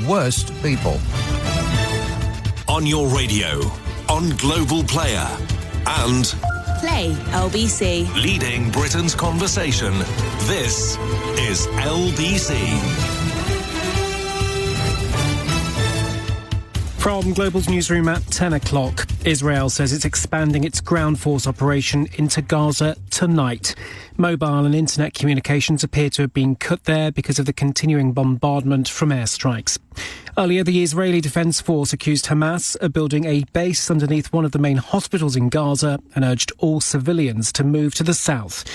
worst people. On your radio, on Global Player, and Play LBC. leading Britain's conversation. This is LBC. From Global's newsroom at 10 o'clock, Israel says it's expanding its ground force operation into Gaza tonight. Mobile and internet communications appear to have been cut there because of the continuing bombardment from airstrikes. Earlier, the Israeli Defense Force accused Hamas of building a base underneath one of the main hospitals in Gaza and urged all civilians to move to the south.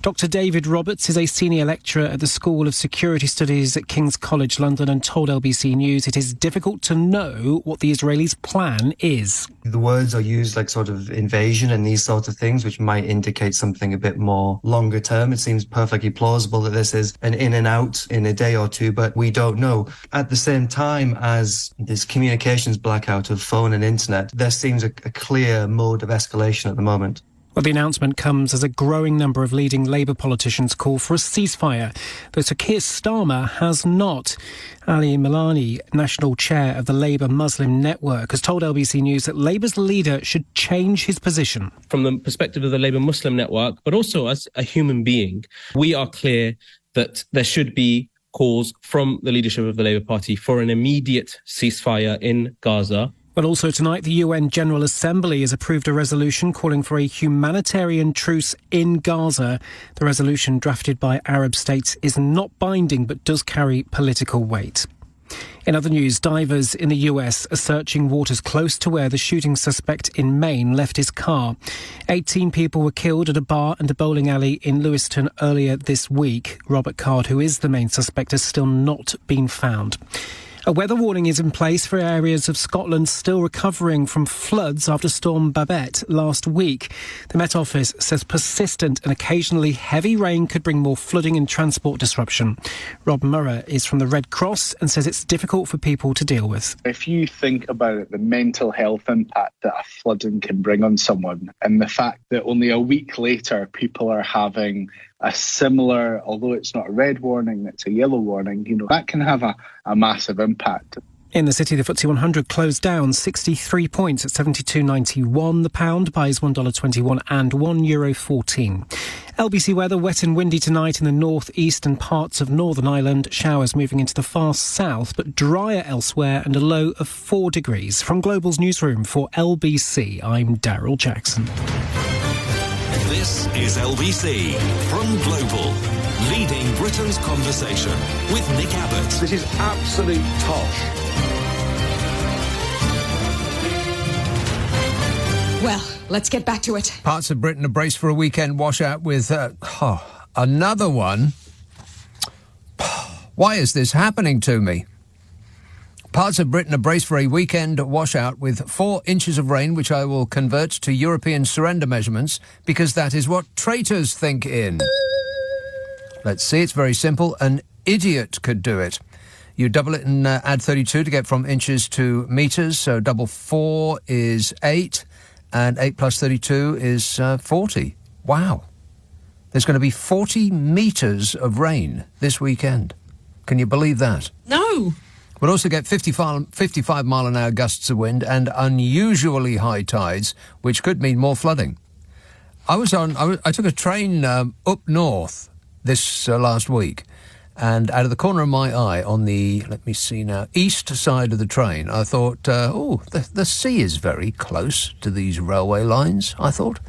Dr. David Roberts is a senior lecturer at the School of Security Studies at King's College London and told LBC News it is difficult to know what the Israelis' plan is. The words are used like sort of invasion and these sorts of things, which might indicate something a bit more longer term. It seems perfectly plausible that this is an in and out in a day or two, but we don't know. At the same time as this communications blackout of phone and internet, there seems a clear mode of escalation at the moment. Well, the announcement comes as a growing number of leading Labour politicians call for a ceasefire, though Sir Keir Starmer has not. Ali Milani, national chair of the Labour Muslim Network, has told LBC News that Labour's leader should change his position. From the perspective of the Labour Muslim Network, but also as a human being, we are clear that there should be calls from the leadership of the Labour Party for an immediate ceasefire in Gaza. But also tonight, the UN General Assembly has approved a resolution calling for a humanitarian truce in Gaza. The resolution, drafted by Arab states, is not binding but does carry political weight. In other news, divers in the US are searching waters close to where the shooting suspect in Maine left his car. 18 people were killed at a bar and a bowling alley in Lewiston earlier this week. Robert Card, who is the main suspect, has still not been found. A weather warning is in place for areas of Scotland still recovering from floods after Storm Babette last week. The Met Office says persistent and occasionally heavy rain could bring more flooding and transport disruption. Rob Murrah is from the Red Cross and says it's difficult for people to deal with. If you think about it, the mental health impact that a flooding can bring on someone, and the fact that only a week later people are having a similar, although it's not a red warning, it's a yellow warning, that can have a massive impact. In the city, the FTSE 100 closed down 63 points at 72.91. The pound buys $1.21 and €1.14. LBC weather, wet and windy tonight in the north, east and parts of Northern Ireland. Showers moving into the far south, but drier elsewhere and a low of 4 degrees. From Global's newsroom for LBC, I'm Daryl Jackson. This is LBC from Global, leading Britain's conversation with Nick Abbott. This is absolute tosh. Well, let's get back to it. Parts of Britain are braced for a weekend washout with another one. Why is this happening to me? Parts of Britain are braced for a weekend washout with 4 inches of rain, which I will convert to European surrender measurements, because that is what traitors think in. Let's see, it's very simple. An idiot could do it. You double it and add 32 to get from inches to metres, so double 4 is 8, and 8 plus 32 is 40. Wow. There's going to be 40 metres of rain this weekend. Can you believe that? No. We'll also get 55 mile an hour gusts of wind and unusually high tides, which could mean more flooding. I took a train up north this last week, and out of the corner of my eye on the, east side of the train, I thought, the sea is very close to these railway lines. I thought,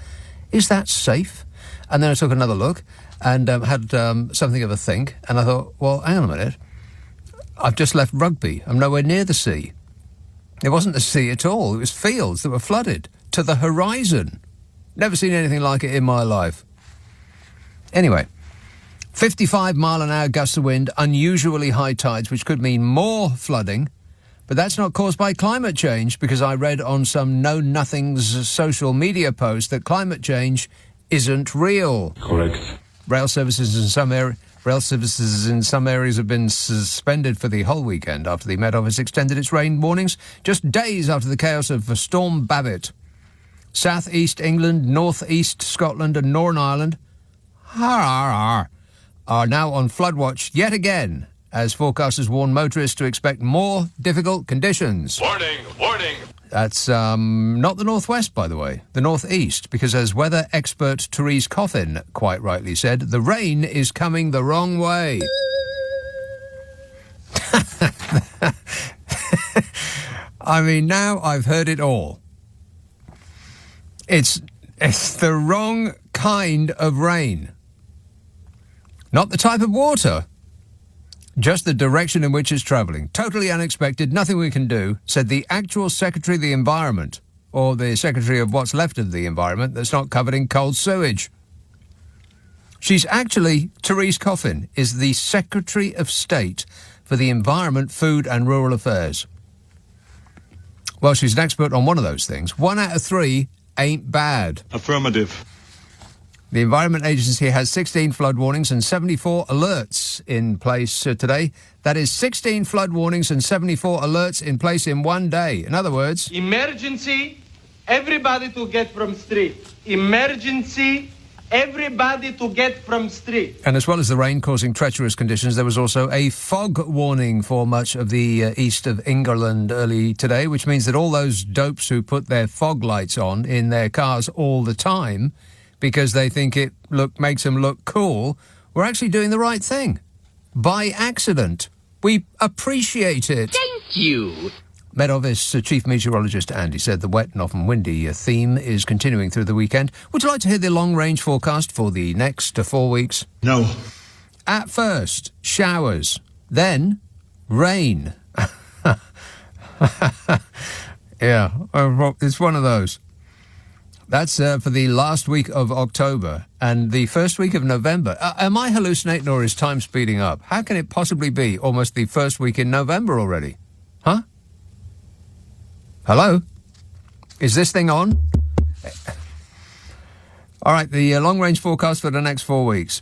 is that safe? And then I took another look and had something of a think, and I thought, well, hang on a minute. I've just left Rugby. I'm nowhere near the sea. It wasn't the sea at all. It was fields that were flooded to the horizon. Never seen anything like it in my life. Anyway, 55 mile an hour gusts of wind, unusually high tides, which could mean more flooding. But that's not caused by climate change, because I read on some know-nothing's social media post that climate change isn't real. Correct. Rail services in some areas have been suspended for the whole weekend after the Met Office extended its rain warnings just days after the chaos of Storm Babette. South East England, North East Scotland and Northern Ireland are now on flood watch yet again as forecasters warn motorists to expect more difficult conditions. Warning, warning. That's not the northwest, by the way, the northeast, because as weather expert Therese Coffin quite rightly said, the rain is coming the wrong way. I mean, now I've heard it all. It's the wrong kind of rain. Not the type of water. Just the direction in which it's travelling. Totally unexpected, nothing we can do, said the actual Secretary of the Environment, or the Secretary of what's left of the environment that's not covered in cold sewage. She's actually, Therese Coffin, is the Secretary of State for the Environment, Food and Rural Affairs. Well, she's an expert on one of those things. 1 out of 3 ain't bad. Affirmative. The Environment Agency has 16 flood warnings and 74 alerts in place today. That is 16 flood warnings and 74 alerts in place in one day. In other words... Emergency, everybody to get from street. Emergency, everybody to get from street. And as well as the rain causing treacherous conditions, there was also a fog warning for much of the east of England early today, which means that all those dopes who put their fog lights on in their cars all the time because they think it makes them look cool, we're actually doing the right thing. By accident. We appreciate it. Thank you. Met Office Chief Meteorologist Andy said the wet and often windy theme is continuing through the weekend. Would you like to hear the long-range forecast for the next 4 weeks? No. At first, showers. Then, rain. Yeah, it's one of those. That's for the last week of October and the first week of November. Am I hallucinating or is time speeding up? How can it possibly be almost the first week in November already? Huh? Hello? Is this thing on? All right, the long-range forecast for the next 4 weeks.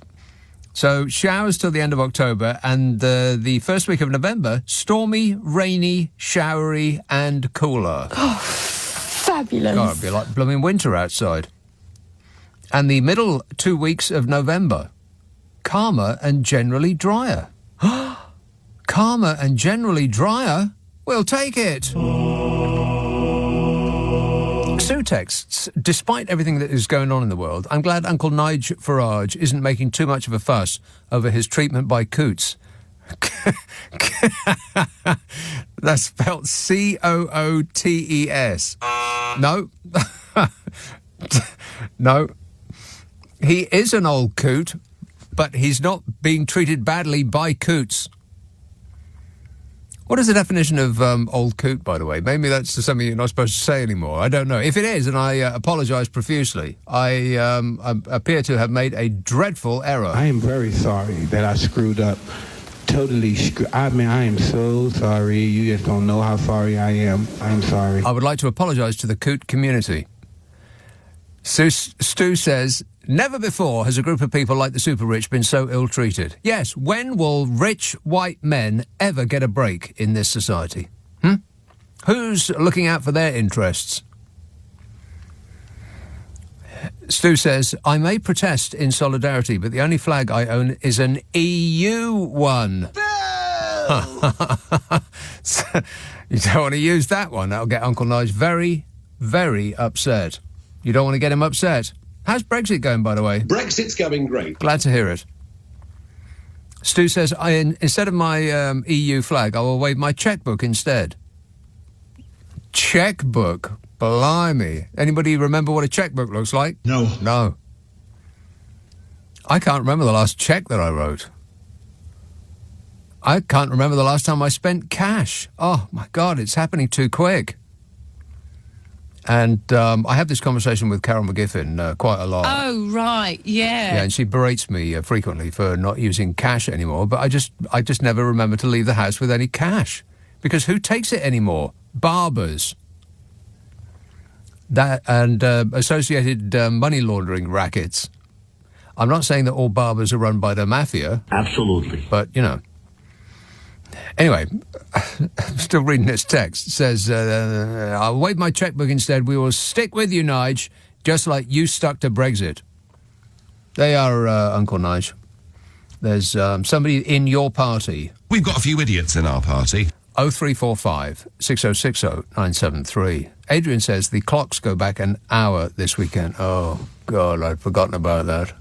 So showers till the end of October and the first week of November, stormy, rainy, showery and cooler. Oh, fabulous. God, it'd be like blooming winter outside. And the middle 2 weeks of November, calmer and generally drier. Calmer and generally drier? We'll take it. Sue texts, despite everything that is going on in the world, I'm glad Uncle Nige Farage isn't making too much of a fuss over his treatment by Coots. That's spelled Cootes. No. No. He is an old coot, but he's not being treated badly by Coots. What is the definition of old coot, by the way? Maybe that's something you're not supposed to say anymore. I don't know. If it is, and I apologise profusely, I appear to have made a dreadful error. I am very sorry that I screwed up. Totally I mean, I am so sorry. You just don't know how sorry I am. I'm sorry. I would like to apologise to the coot community. Stu says, never before has a group of people like the super rich been so ill-treated. Yes, when will rich white men ever get a break in this society? Who's looking out for their interests? Stu says, I may protest in solidarity, but the only flag I own is an EU one. You don't want to use that one. That'll get Uncle Nige very, very upset. You don't want to get him upset. How's Brexit going, by the way? Brexit's going great. Glad to hear it. Stu says, instead of my EU flag, I will wave my chequebook instead. Chequebook? Blimey. Anybody remember what a chequebook looks like? No. No. I can't remember the last cheque that I wrote. I can't remember the last time I spent cash. Oh, my God, it's happening too quick. And I have this conversation with Carol McGiffin quite a lot. Oh, right, yeah. Yeah, and she berates me frequently for not using cash anymore, but I just never remember to leave the house with any cash. Because who takes it anymore? Barbers. That and associated money laundering rackets. I'm not saying that all barbers are run by the mafia. Absolutely. But, you know. Anyway, still reading this text. It says, I'll wave my chequebook instead. We will stick with you, Nige, just like you stuck to Brexit. They are, Uncle Nige. There's somebody in your party. We've got a few idiots in our party. 0345 6060 973. Adrian says the clocks go back an hour this weekend. Oh, God, I'd forgotten about that.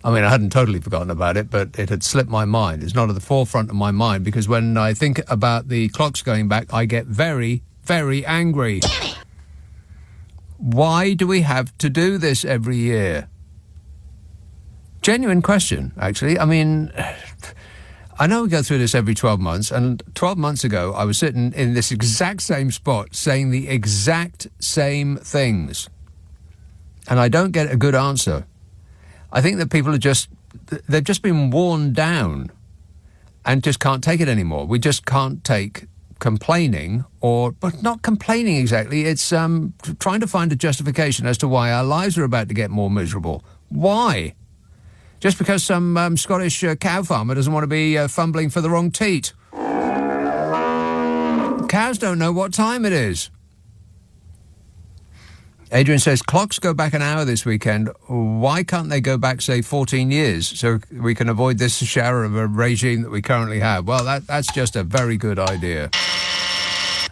I mean, I hadn't totally forgotten about it, but it had slipped my mind. It's not at the forefront of my mind because when I think about the clocks going back, I get very, very angry. Why do we have to do this every year? Genuine question, actually. I mean, I know we go through this every 12 months, and 12 months ago, I was sitting in this exact same spot saying the exact same things. And I don't get a good answer. I think that people they've just been worn down and just can't take it anymore. We just can't take complaining but not complaining exactly. It's trying to find a justification as to why our lives are about to get more miserable. Why? Just because some Scottish cow farmer doesn't want to be fumbling for the wrong teat. Cows don't know what time it is. Adrian says, clocks go back an hour this weekend. Why can't they go back, say, 14 years so we can avoid this shower of a regime that we currently have? Well, that's just a very good idea.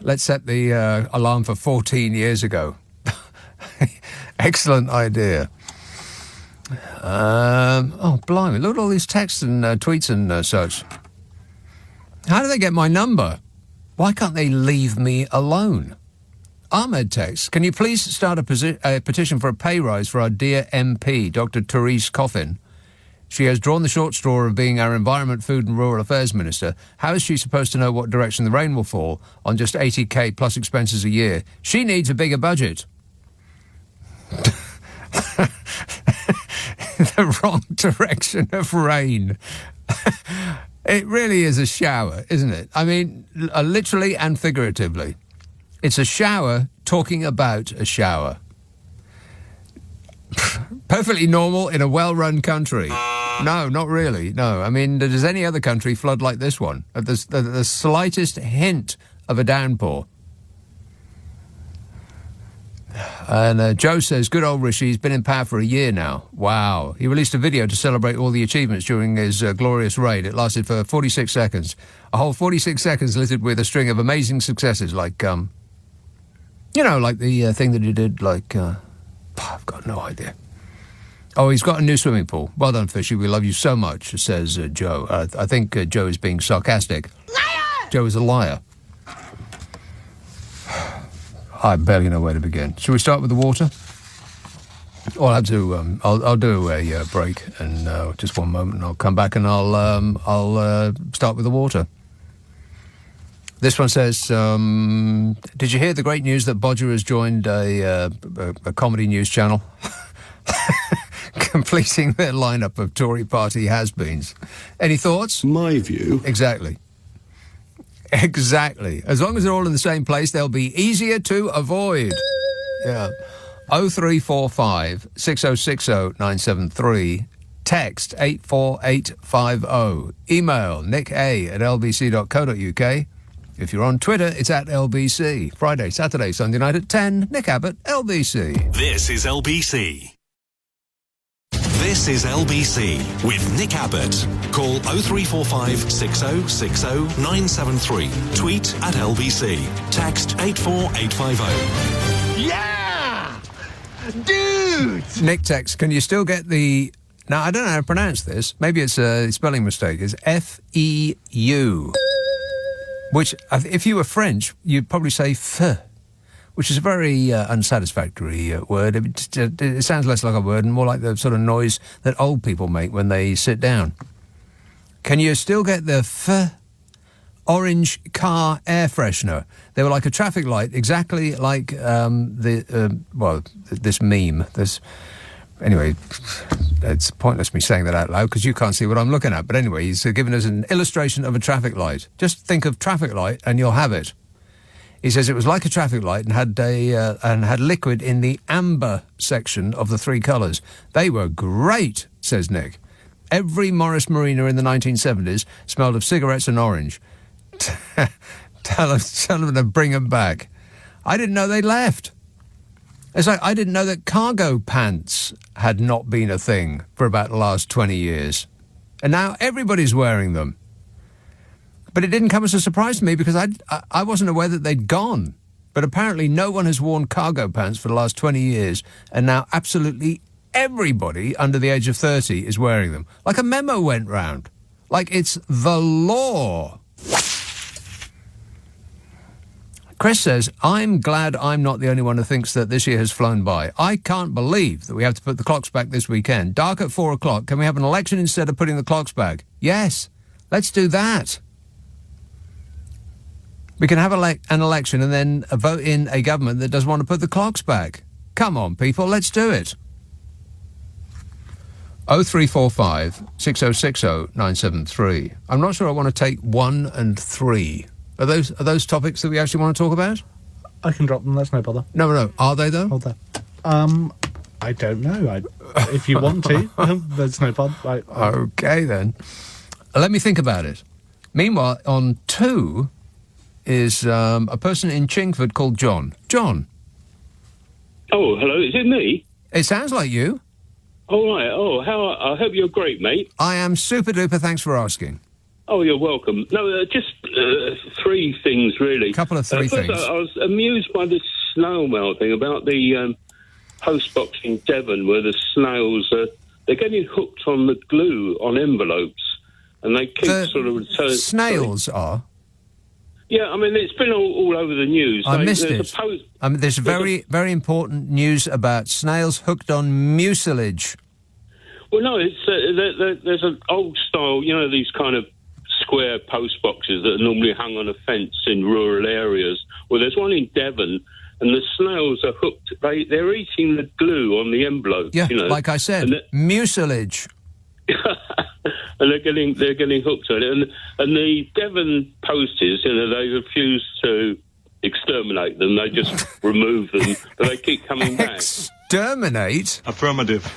Let's set the alarm for 14 years ago. Excellent idea. Oh, blimey, look at all these texts and tweets and such. How do they get my number? Why can't they leave me alone? Ahmed texts, can you please start a petition for a pay rise for our dear MP, Dr. Therese Coffin? She has drawn the short straw of being our Environment, Food and Rural Affairs Minister. How is she supposed to know what direction the rain will fall on just 80k plus expenses a year? She needs a bigger budget. The wrong direction of rain. It really is a shower, isn't it? I mean, literally and figuratively. It's a shower talking about a shower. Perfectly normal in a well-run country. No, not really. No, I mean, does any other country flood like this one? At the slightest hint of a downpour. And Joe says, good old Rishi, he's been in power for a year now. Wow. He released a video to celebrate all the achievements during his glorious reign. It lasted for 46 seconds. A whole 46 seconds littered with a string of amazing successes like, like the thing that he did, like, I've got no idea. Oh, he's got a new swimming pool. Well done, Fishy. We love you so much, says Joe. I think Joe is being sarcastic. Liar! Joe is a liar. I barely know where to begin. Shall we start with the water? I'll have to. I'll do a break and just one moment, and I'll come back and I'll start with the water. This one says, "Did you hear the great news that Bodger has joined a comedy news channel, completing their lineup of Tory party has-beens? Any thoughts?" My view. Exactly. Exactly. As long as they're all in the same place, they'll be easier to avoid. Yeah. 0345 6060 973. Text 84850. Email nicka@lbc.co.uk. If you're on Twitter, it's at LBC. Friday, Saturday, Sunday night at 10. Nick Abbot, LBC. This is LBC. This is LBC with Nick Abbott. Call 0345 6060 973. Tweet at LBC. Text 84850. Yeah! Dude! Nick text, can you still get the... Now, I don't know how to pronounce this. Maybe it's a spelling mistake. It's F-E-U. Which, if you were French, you'd probably say F, which is a very unsatisfactory word. It sounds less like a word and more like the sort of noise that old people make when they sit down. Can you still get the F orange car air freshener? They were like a traffic light, exactly like this meme. Anyway, it's pointless me saying that out loud because you can't see what I'm looking at. But anyway, he's given us an illustration of a traffic light. Just think of traffic light and you'll have it. He says it was like a traffic light and had liquid in the amber section of the three colours. They were great, says Nick. Every Morris Marina in the 1970s smelled of cigarettes and orange. Tell them to bring them back. I didn't know they left. It's like I didn't know that cargo pants had not been a thing for about the last 20 years. And now everybody's wearing them. But it didn't come as a surprise to me because I wasn't aware that they'd gone. But apparently no one has worn cargo pants for the last 20 years, and now absolutely everybody under the age of 30 is wearing them. Like a memo went round. Like it's the law. Chris says, I'm glad I'm not the only one who thinks that this year has flown by. I can't believe that we have to put the clocks back this weekend. Dark at 4 o'clock. Can we have an election instead of putting the clocks back? Yes, let's do that. We can have an election and then vote in a government that doesn't want to put the clocks back. Come on, people, let's do it. 0345 6060 973. I'm not sure I want to take 1 and 3. Are those topics that we actually want to talk about? I can drop them, that's no bother. No. Are they, though? Hold there. I don't know. If you want to, there's no bother. Okay, then. Let me think about it. Meanwhile, on 2 is a person in Chingford called John. John. Oh, hello. Is it me? It sounds like you. Oh, right. Oh, I hope you're great, mate. I am super duper. Thanks for asking. Oh, you're welcome. No, just 3 things, really. Couple of 3 things. First, I was amused by this snail mail thing about the post box in Devon, where the snails they're getting hooked on the glue on envelopes, and they keep sort of returning. Snails are. Yeah, I mean, it's been all over the news. I missed it. There's very important news about snails hooked on mucilage. Well, no, it's there's an old style, these kind of square post boxes that are normally hung on a fence in rural areas. Well, there's one in Devon, and the snails are hooked. They're eating the glue on the envelope. Yeah, like I said, mucilage. And they're getting hooked on it. And the Devon posties, they refuse to exterminate them. They just remove them, but they keep coming back. Exterminate? Affirmative.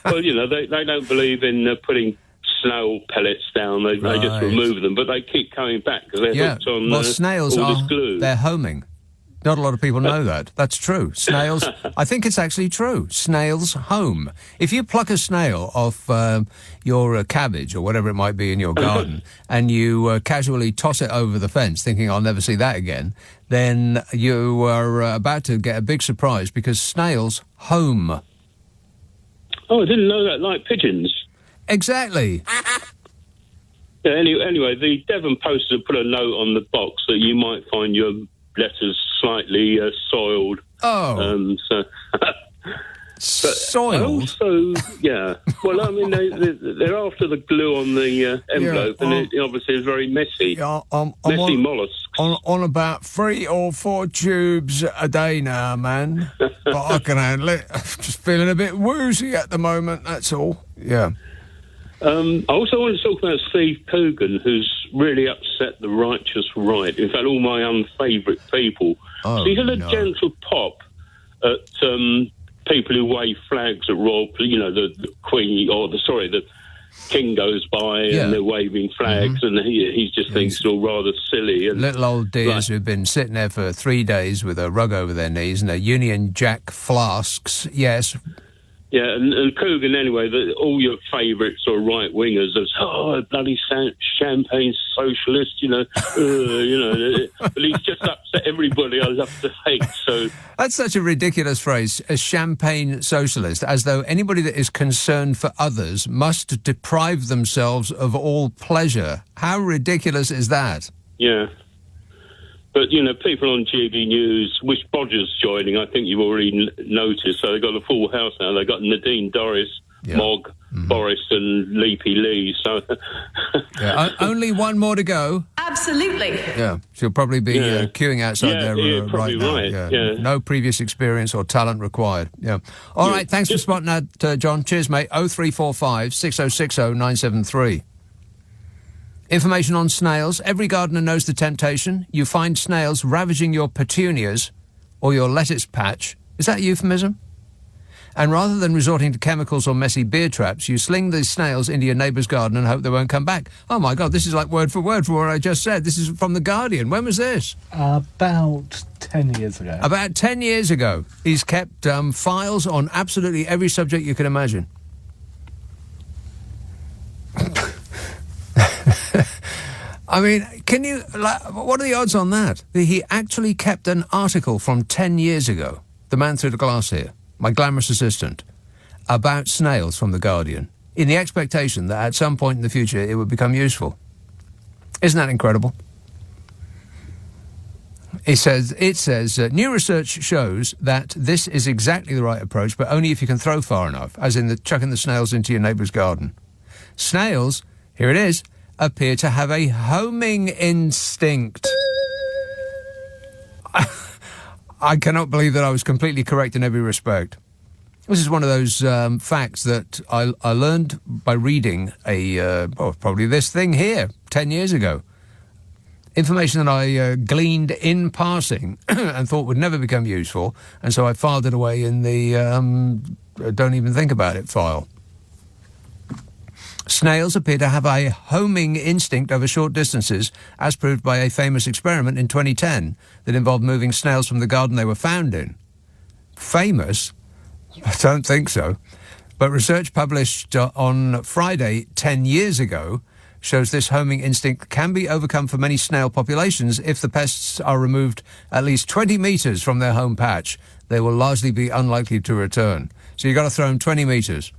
Well, they don't believe in putting snail pellets down. They just remove them, but they keep coming back because they're hooked on snails all this glue. They're homing. Not a lot of people know that. That's true. Snails, I think it's actually true. Snails home. If you pluck a snail off your cabbage or whatever it might be in your garden and you casually toss it over the fence thinking I'll never see that again, then you are about to get a big surprise because snails home. Oh, I didn't know that, like pigeons. Exactly. Yeah, anyway, the Devon Post have put a note on the box that you might find your letters slightly soiled. Oh. Soiled? Also, yeah. Well, I mean, they're after the glue on the envelope, and it obviously is very messy. Yeah, messy mollusks. On about 3 or 4 tubes a day now, man. But I can handle it. I'm just feeling a bit woozy at the moment, that's all. Yeah. I also want to talk about Steve Coogan, who's really upset the righteous right. In fact, all my unfavourite people. Oh, so he had a gentle pop at people who wave flags at royal, the Queen, the King goes by and they're waving flags, and he just thinks it's all rather silly. And little old dears who've been sitting there for 3 days with a rug over their knees and their Union Jack flasks, yes. Yeah, and Coogan, anyway, all your favourites or right-wingers are, bloody champagne socialist, but he's just upset everybody I love to hate, so... That's such a ridiculous phrase, a champagne socialist, as though anybody that is concerned for others must deprive themselves of all pleasure. How ridiculous is that? Yeah. But, people on GB News, which Bodger's joining, I think you've already noticed. So they've got the full house now. They've got Nadine Dorries, Mogg, Boris and Leapy Lee. So only one more to go. Absolutely. Yeah, she'll probably be queuing outside there right now. Right. Yeah. No previous experience or talent required. Yeah. All right, thanks for spotting that, John. Cheers, mate. 0345 6060 973. Information on snails. Every gardener knows the temptation. You find snails ravaging your petunias or your lettuce patch. Is that a euphemism? And rather than resorting to chemicals or messy beer traps, you sling these snails into your neighbour's garden and hope they won't come back. Oh, my God, this is like word for word from what I just said. This is from The Guardian. When was this? About 10 years ago. About 10 years ago. He's kept files on absolutely every subject you can imagine. I mean, what are the odds on that? He actually kept an article from 10 years ago, the man through the glass here, my glamorous assistant, about snails from The Guardian, in the expectation that at some point in the future it would become useful. Isn't that incredible? It says, new research shows that this is exactly the right approach, but only if you can throw far enough, as in chucking the snails into your neighbour's garden. Snails, here it is, appear to have a homing instinct. I cannot believe that I was completely correct in every respect. This is one of those facts that I learned by reading probably this thing here 10 years ago. Information that I gleaned in passing and thought would never become useful, and so I filed it away in the don't even think about it file. Snails appear to have a homing instinct over short distances, as proved by a famous experiment in 2010 that involved moving snails from the garden they were found in. Famous? I don't think so. But research published on Friday 10 years ago shows this homing instinct can be overcome for many snail populations if the pests are removed at least 20 metres from their home patch. They will largely be unlikely to return. So you've got to throw them 20 metres.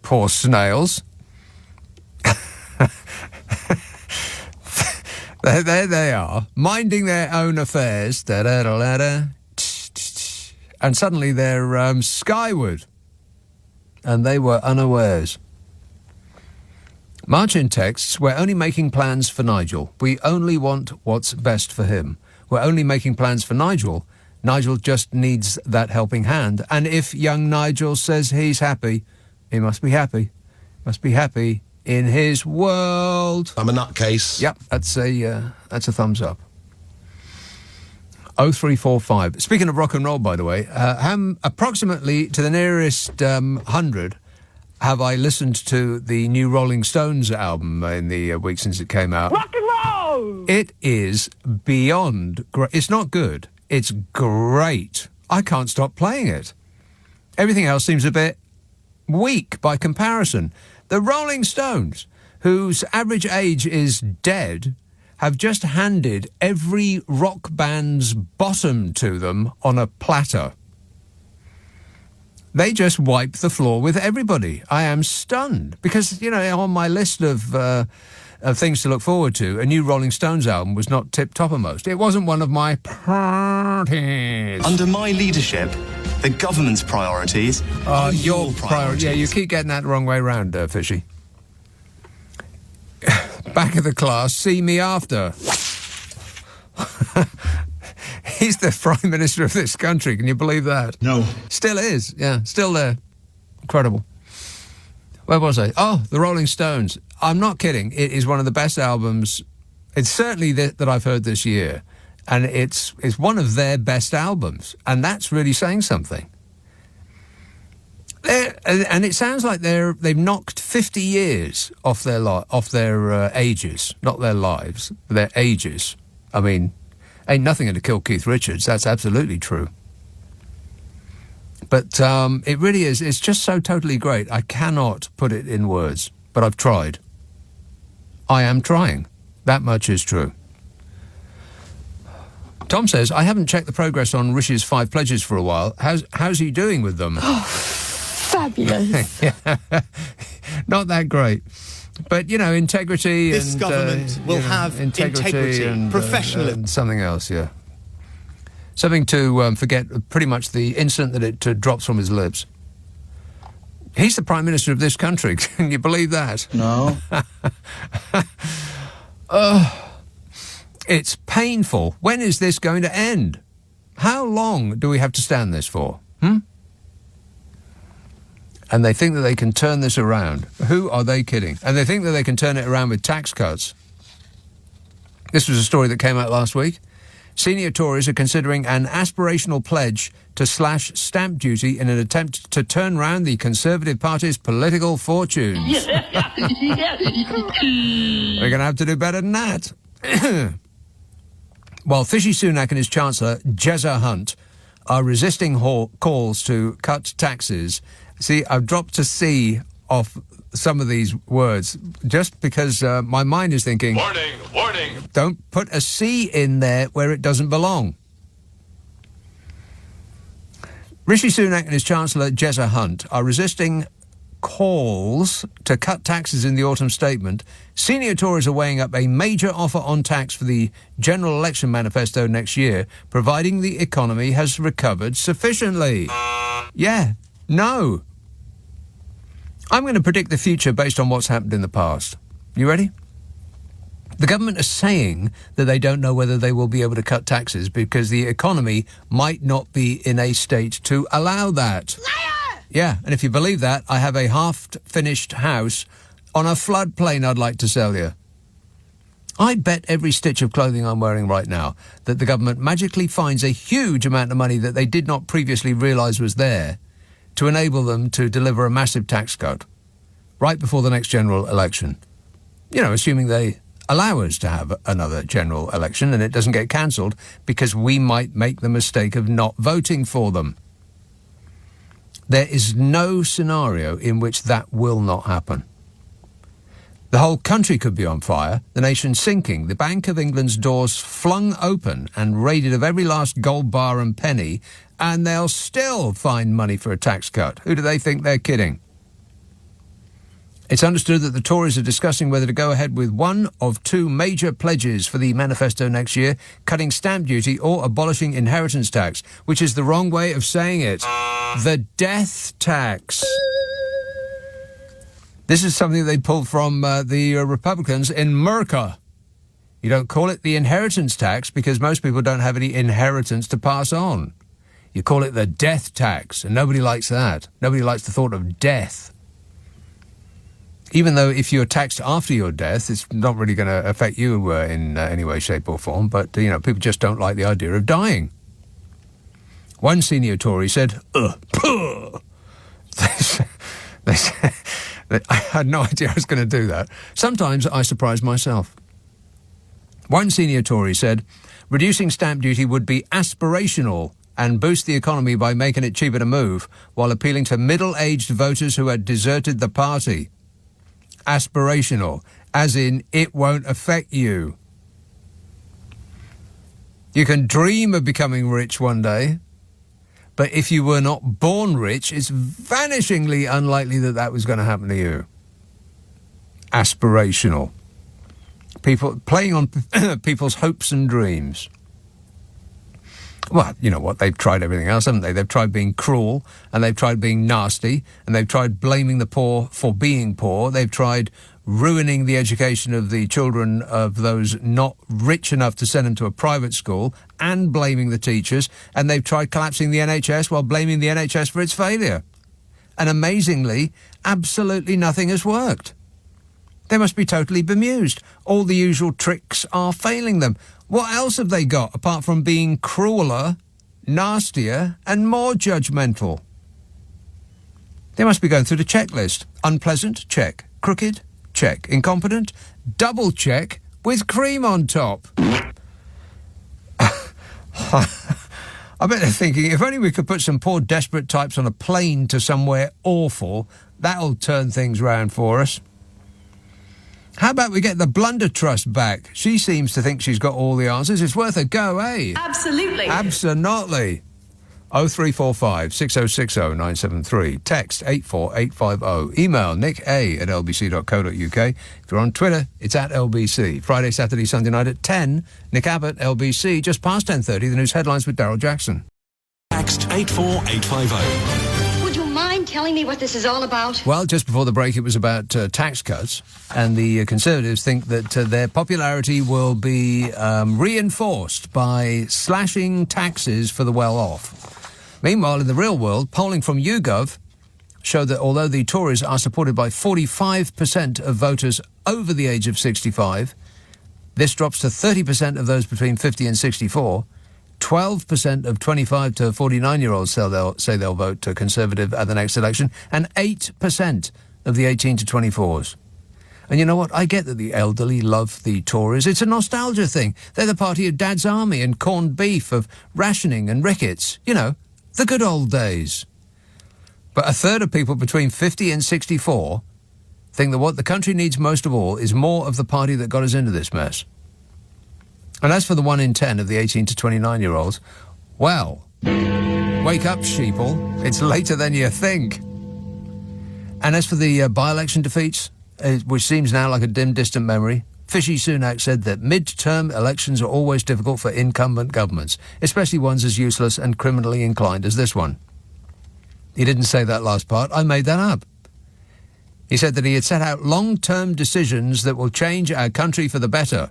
Poor snails. There they are, minding their own affairs. Da-da-da-da-da. And suddenly they're skyward. And they were unawares. Margin texts, we're only making plans for Nigel. We only want what's best for him. We're only making plans for Nigel. Nigel just needs that helping hand. And if young Nigel says he's happy, he must be happy. Must be happy in his world. I'm a nutcase. Yep, that's a thumbs up. 0345. Speaking of rock and roll, by the way, approximately to the nearest 100 have I listened to the new Rolling Stones album in the week since it came out. Rock and roll! It is beyond great. It's not good. It's great. I can't stop playing it. Everything else seems a bit weak by comparison. The Rolling Stones, whose average age is dead, have just handed every rock band's bottom to them on a platter. They just wipe the floor with everybody. I am stunned because, on my list of things to look forward to, a new Rolling Stones album was not tip-toppermost. It wasn't one of my parties. Under my leadership, the government's priorities are your priorities. Yeah, you keep getting that the wrong way round, Fishy. Back of the class, see me after. He's the Prime Minister of this country. Can you believe that? No. Still is, yeah. Still there. Incredible. Where was I? Oh, the Rolling Stones. I'm not kidding. It is one of the best albums. It's certainly that I've heard this year. And it's one of their best albums. And that's really saying something. And it sounds like they've knocked 50 years off their ages. Not their lives, their ages. I mean, ain't nothing to kill Keith Richards. That's absolutely true. But it really is. It's just so totally great. I cannot put it in words, but I've tried. I am trying. That much is true. Tom says, I haven't checked the progress on Rishi's 5 pledges for a while. How's he doing with them? Oh, fabulous. Not that great. But, integrity this and... government will have integrity, and, professionalism. And something else, yeah. Something to forget pretty much the instant that it drops from his lips. He's the Prime Minister of this country. Can you believe that? No. It's painful. When is this going to end? How long do we have to stand this for? And they think that they can turn this around. Who are they kidding? And they think that they can turn it around with tax cuts. This was a story that came out last week. Senior Tories are considering an aspirational pledge to slash stamp duty in an attempt to turn round the Conservative Party's political fortunes. We're going to have to do better than that. While Fishy Sunak and his Chancellor, Jezza Hunt, are resisting calls to cut taxes. See, I've dropped a C off some of these words just because my mind is thinking, Warning, warning. Don't put a C in there where it doesn't belong. Rishi Sunak and his Chancellor Jezza Hunt are resisting calls to cut taxes in the autumn statement. Senior Tories are weighing up a major offer on tax for the general election manifesto next year, providing the economy has recovered sufficiently. Yeah, no. I'm going to predict the future based on what's happened in the past. You ready? The government is saying that they don't know whether they will be able to cut taxes because the economy might not be in a state to allow that. Yeah, and if you believe that, I have a half-finished house on a floodplain I'd like to sell you. I bet every stitch of clothing I'm wearing right now that the government magically finds a huge amount of money that they did not previously realise was there to enable them to deliver a massive tax cut right before the next general election. You know, assuming they allow us to have another general election and it doesn't get cancelled because we might make the mistake of not voting for them. There is no scenario in which that will not happen. The whole country could be on fire, the nation sinking, the Bank of England's doors flung open and raided of every last gold bar and penny, and they'll still find money for a tax cut. Who do they think they're kidding? It's understood that the Tories are discussing whether to go ahead with one of two major pledges for the manifesto next year, cutting stamp duty or abolishing inheritance tax, which is the wrong way of saying it. The death tax. This is something they pulled from the Republicans in Merca. You don't call it the inheritance tax because most people don't have any inheritance to pass on. You call it the death tax, and nobody likes that. Nobody likes the thought of death. Even though if you're taxed after your death, it's not really going to affect you in any way, shape or form. But, you know, people just don't like the idea of dying. One senior Tory said, puh. They said, I had no idea I was going to do that. Sometimes I surprise myself. One senior Tory said, reducing stamp duty would be aspirational and boost the economy by making it cheaper to move, while appealing to middle-aged voters who had deserted the party. Aspirational, as in it won't affect you. You can dream of becoming rich one day, but if you were not born rich, it's vanishingly unlikely that that was going to happen to you. Aspirational. People playing on people's hopes and dreams. Well, you know what, they've tried everything else, haven't they? They've tried being cruel, and they've tried being nasty, and they've tried blaming the poor for being poor. They've tried ruining the education of the children of those not rich enough to send them to a private school, and blaming the teachers, and they've tried collapsing the NHS while blaming the NHS for its failure. And amazingly, absolutely nothing has worked. They must be totally bemused. All the usual tricks are failing them. What else have they got apart from being crueler, nastier and more judgmental? They must be going through the checklist. Unpleasant? Check. Crooked? Check. Incompetent? Double check with cream on top. I bet they're thinking, if only we could put some poor desperate types on a plane to somewhere awful, that'll turn things round for us. How about we get the Blunder Trust back? She seems to think she's got all the answers. It's worth a go, eh? Absolutely. Absolutely. 0345 6060 973. Text 84850. Email nick@lbc.co.uk. If you're on Twitter, it's @LBC. Friday, Saturday, Sunday night at 10. Nick Abbot, LBC. Just past 10:30, the news headlines with Daryl Jackson. Text 84850. Mind telling me what this is all about? Well, just before the break, it was about tax cuts, and the Conservatives think that their popularity will be reinforced by slashing taxes for the well-off. Meanwhile, in the real world, polling from YouGov showed that although the Tories are supported by 45% of voters over the age of 65, this drops to 30% of those between 50 and 64. 12% of 25 to 49-year-olds say they'll vote Conservative at the next election, and 8% of the 18 to 24s. And you know what? I get that the elderly love the Tories. It's a nostalgia thing. They're the party of Dad's Army and corned beef, of rationing and rickets. You know, the good old days. But a third of people between 50 and 64 think that what the country needs most of all is more of the party that got us into this mess. And as for the 1 in 10 of the 18 to 29-year-olds, well, wake up, sheeple. It's later than you think. And as for the by-election defeats, which seems now like a dim, distant memory, Fishy Sunak said that mid-term elections are always difficult for incumbent governments, especially ones as useless and criminally inclined as this one. He didn't say that last part. I made that up. He said that he had set out long-term decisions that will change our country for the better,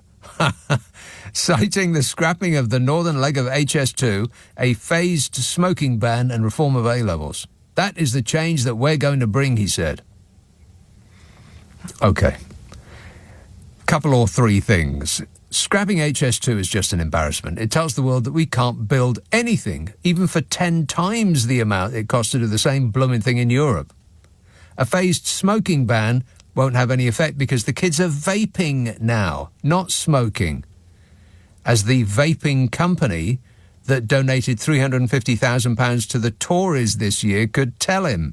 citing the scrapping of the northern leg of HS2, a phased smoking ban and reform of A-levels. That is the change that we're going to bring, he said. OK. Couple or three things. Scrapping HS2 is just an embarrassment. It tells the world that we can't build anything, even for 10 times the amount it costs to do the same blooming thing in Europe. A phased smoking ban won't have any effect because the kids are vaping now, not smoking. As the vaping company that donated £350,000 to the Tories this year could tell him.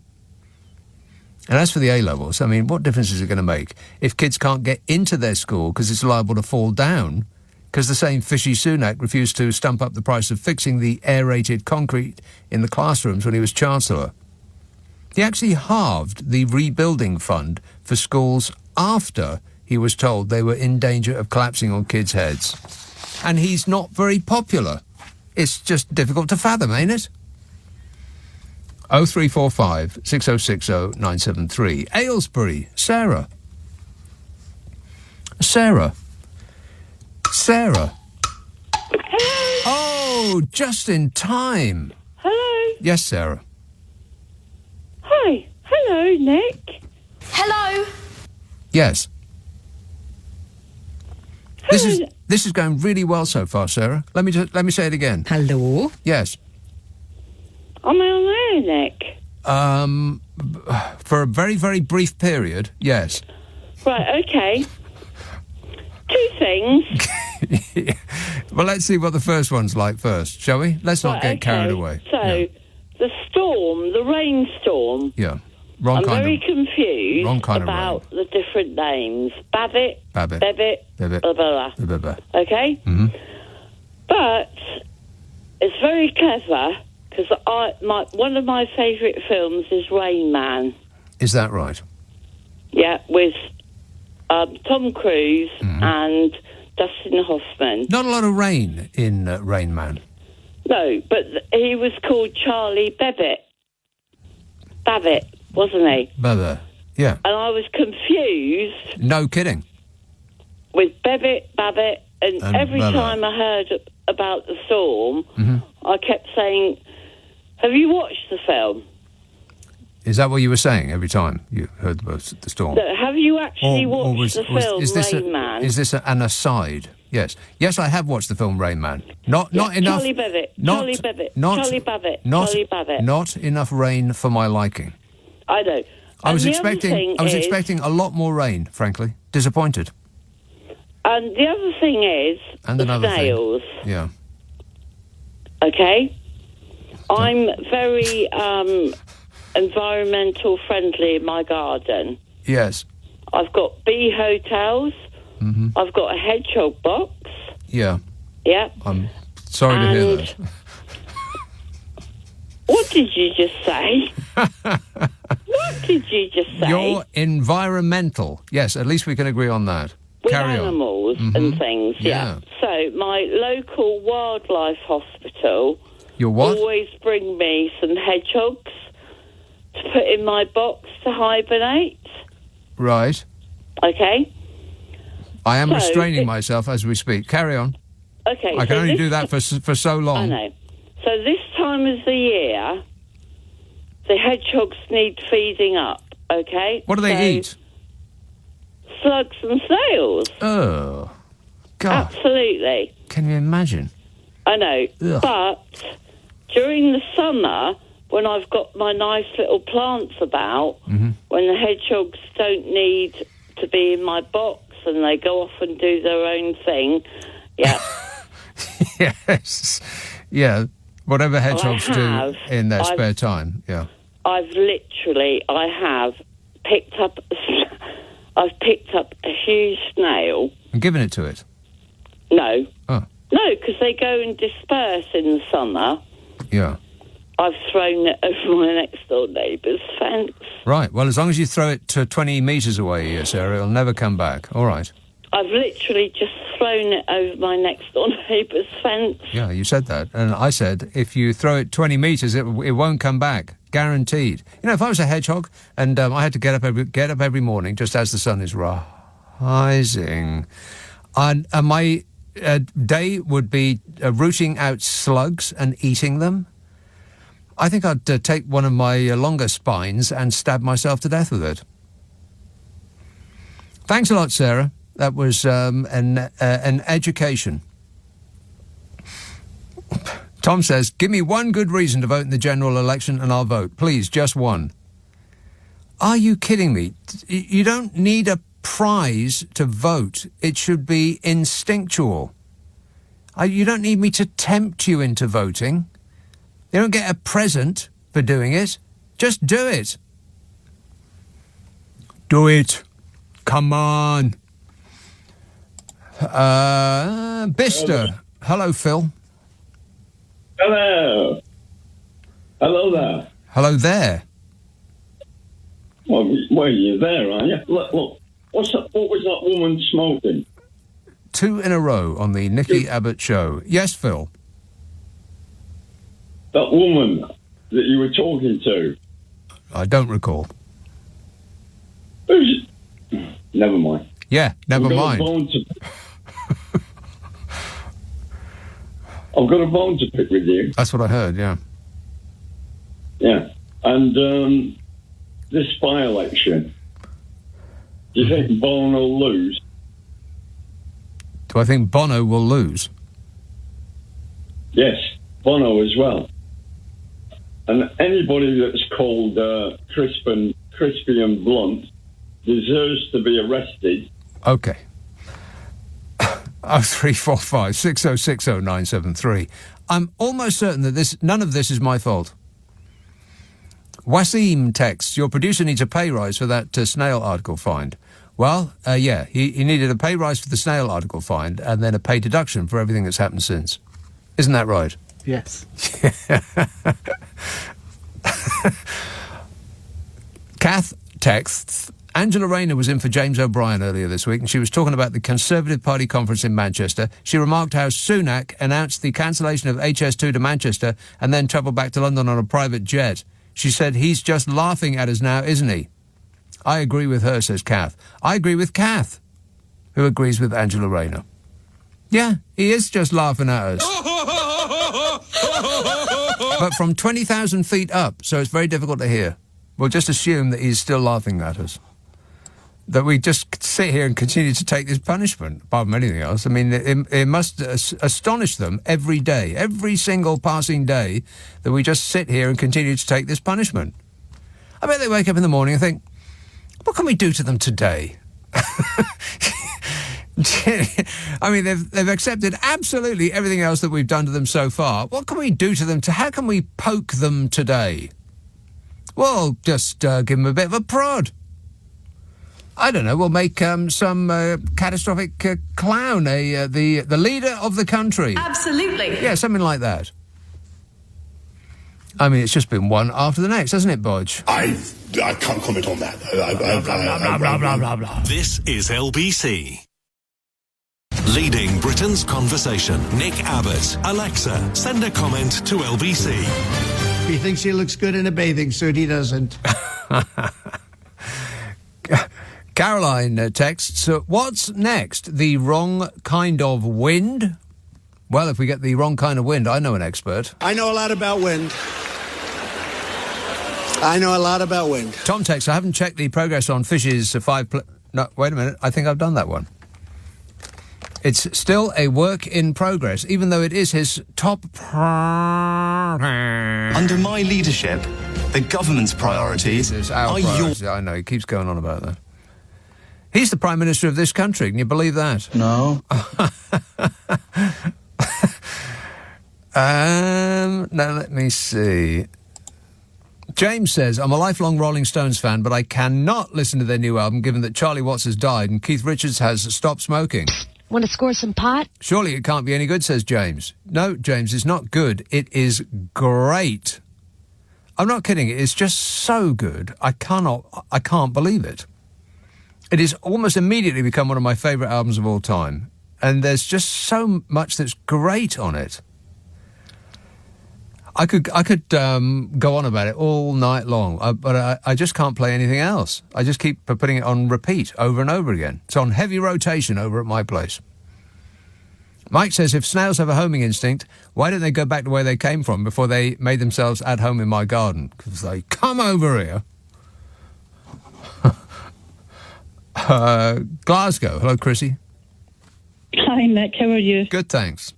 And as for the A-levels, I mean, what difference is it going to make if kids can't get into their school because it's liable to fall down because the same Fishy Sunak refused to stump up the price of fixing the aerated concrete in the classrooms when he was Chancellor? He actually halved the rebuilding fund for schools after he was told they were in danger of collapsing on kids' heads. And he's not very popular. It's just difficult to fathom, ain't it? 0345 6060 973. Aylesbury, Sarah. Sarah. Sarah. Hello. Oh, just in time. Hello. Yes, Sarah. Hi. Hello, Nick. Hello. Yes. This is going really well so far, Sarah. Let me say it again. Hello. Yes. Am I on air, Nick? For a very, very brief period, yes. Right, okay. Two things. Well, let's see what the first one's like first, shall we? Let's not get carried away. So, the storm, the rainstorm. Yeah. I'm very confused about the different names. Babbitt, Bebbit, blah, blah, blah. Okay? Mm-hmm. But it's very clever because one of my favourite films is Rain Man. Is that right? Yeah, with Tom Cruise and Dustin Hoffman. Not a lot of rain in Rain Man. No, but he was called Charlie Babbitt, wasn't he? Babbitt, yeah. And I was confused. No kidding. With Babbitt, and every Babbitt. time I heard about the storm, I kept saying, have you watched the film? Is that what you were saying every time you heard about the storm? No, have you actually watched the film Rain Man? Is this an aside? Yes. Yes, I have watched the film Rain Man. Not enough. Charlie Babbitt. Charlie Babbitt. Not enough rain for my liking. I know. I was expecting a lot more rain, frankly. Disappointed. And the other thing is and the another snails. Thing. Yeah. Okay? I'm very environmental friendly in my garden. Yes. I've got bee hotels. I've got a hedgehog box. Yeah. Yeah. I'm sorry to hear that. What did you just say? What did you just say? You're environmental. Yes, at least we can agree on that. With Carry animals on. and things, yeah. So my local wildlife hospital Your what? always bring me some hedgehogs to put in my box to hibernate. Right. Okay. I am restraining myself as we speak. Carry on. Okay. I can only do that for so long. I know. So this time of the year, the hedgehogs need feeding up, okay? What do they eat? Slugs and snails. Oh, God. Absolutely. Can you imagine? I know. Ugh. But during the summer, when I've got my nice little plants about, when the hedgehogs don't need to be in my box and they go off and do their own thing, yeah. Yes. Yeah. Whatever hedgehogs do in their spare time, yeah. I have picked up a huge snail. And given it to it? No. Oh. No, because they go and disperse in the summer. Yeah. I've thrown it over my next-door neighbour's fence. Right. Well, as long as you throw it 20 metres away, Sarah, it'll never come back. All right. I've literally just thrown it over my next-door neighbour's fence. Yeah, you said that. And I said, if you throw it 20 metres, it won't come back. Guaranteed. You know, if I was a hedgehog and I had to get up every morning just as the sun is rising, and my day would be rooting out slugs and eating them, I think I'd take one of my longer spines and stab myself to death with it. Thanks a lot, Sarah. That was an education. Tom says, give me one good reason to vote in the general election and I'll vote. Please, just one. Are you kidding me? You don't need a prize to vote. It should be instinctual. You don't need me to tempt you into voting. You don't get a present for doing it. Just do it. Do it. Come on. Bister. Hello, Phil. Hello. Hello there. Hello there. Well, you're there, aren't you? Look, what was that woman smoking? 2 in a row on the Nicky Abbot show. Yes, Phil. That woman that you were talking to. I don't recall. Never mind. Yeah, never mind. I've got a bone to pick with you. That's what I heard, yeah. Yeah. And this by-election, do you think Bono will lose? Do I think Bono will lose? Yes, Bono as well. And anybody that's called crispy and blunt deserves to be arrested. Okay. 0345 6060 973. I'm almost certain that none of this is my fault. Wasim texts, your producer needs a pay rise for that snail article find. Well, yeah, he needed a pay rise for the snail article find and then a pay deduction for everything that's happened since. Isn't that right? Yes. Kath texts, Angela Rayner was in for James O'Brien earlier this week and she was talking about the Conservative Party conference in Manchester. She remarked how Sunak announced the cancellation of HS2 to Manchester and then travelled back to London on a private jet. She said, he's just laughing at us now, isn't he? I agree with her, says Kath. I agree with Kath, who agrees with Angela Rayner. Yeah, he is just laughing at us. But from 20,000 feet up, so it's very difficult to hear. We'll just assume that he's still laughing at us. That we just sit here and continue to take this punishment, apart from anything else. I mean, it must astonish them every day, every single passing day, that we just sit here and continue to take this punishment. I bet they wake up in the morning and think, what can we do to them today? I mean, they've accepted absolutely everything else that we've done to them so far. What can we do to them? How can we poke them today? Well, just give them a bit of a prod. I don't know. We'll make some catastrophic clown the leader of the country. Absolutely. Yeah, something like that. I mean, it's just been one after the next, hasn't it, Bodge? I can't comment on that. This is LBC. Leading Britain's conversation. Nick Abbott. Alexa, send a comment to LBC. He thinks he looks good in a bathing suit. He doesn't. Caroline texts, what's next? The wrong kind of wind? Well, if we get the wrong kind of wind, I know an expert. I know a lot about wind. Tom texts, I haven't checked the progress on Fish's no, wait a minute. I think I've done that one. It's still a work in progress, even though it is his top Under my leadership, the government's priorities are yours. I know, he keeps going on about that. He's the Prime Minister of this country. Can you believe that? No. Now, let me see. James says, I'm a lifelong Rolling Stones fan, but I cannot listen to their new album given that Charlie Watts has died and Keith Richards has stopped smoking. Want to score some pot? Surely it can't be any good, says James. No, James, it's not good. It is great. I'm not kidding. It's just so good. I can't believe it. It has almost immediately become one of my favourite albums of all time. And there's just so much that's great on it. I could go on about it all night long, but I just can't play anything else. I just keep putting it on repeat over and over again. It's on heavy rotation over at my place. Mike says, if snails have a homing instinct, why don't they go back to where they came from before they made themselves at home in my garden? Because they come over here. Glasgow. Hello, Chrissy. Hi, Nick. How are you? Good, thanks.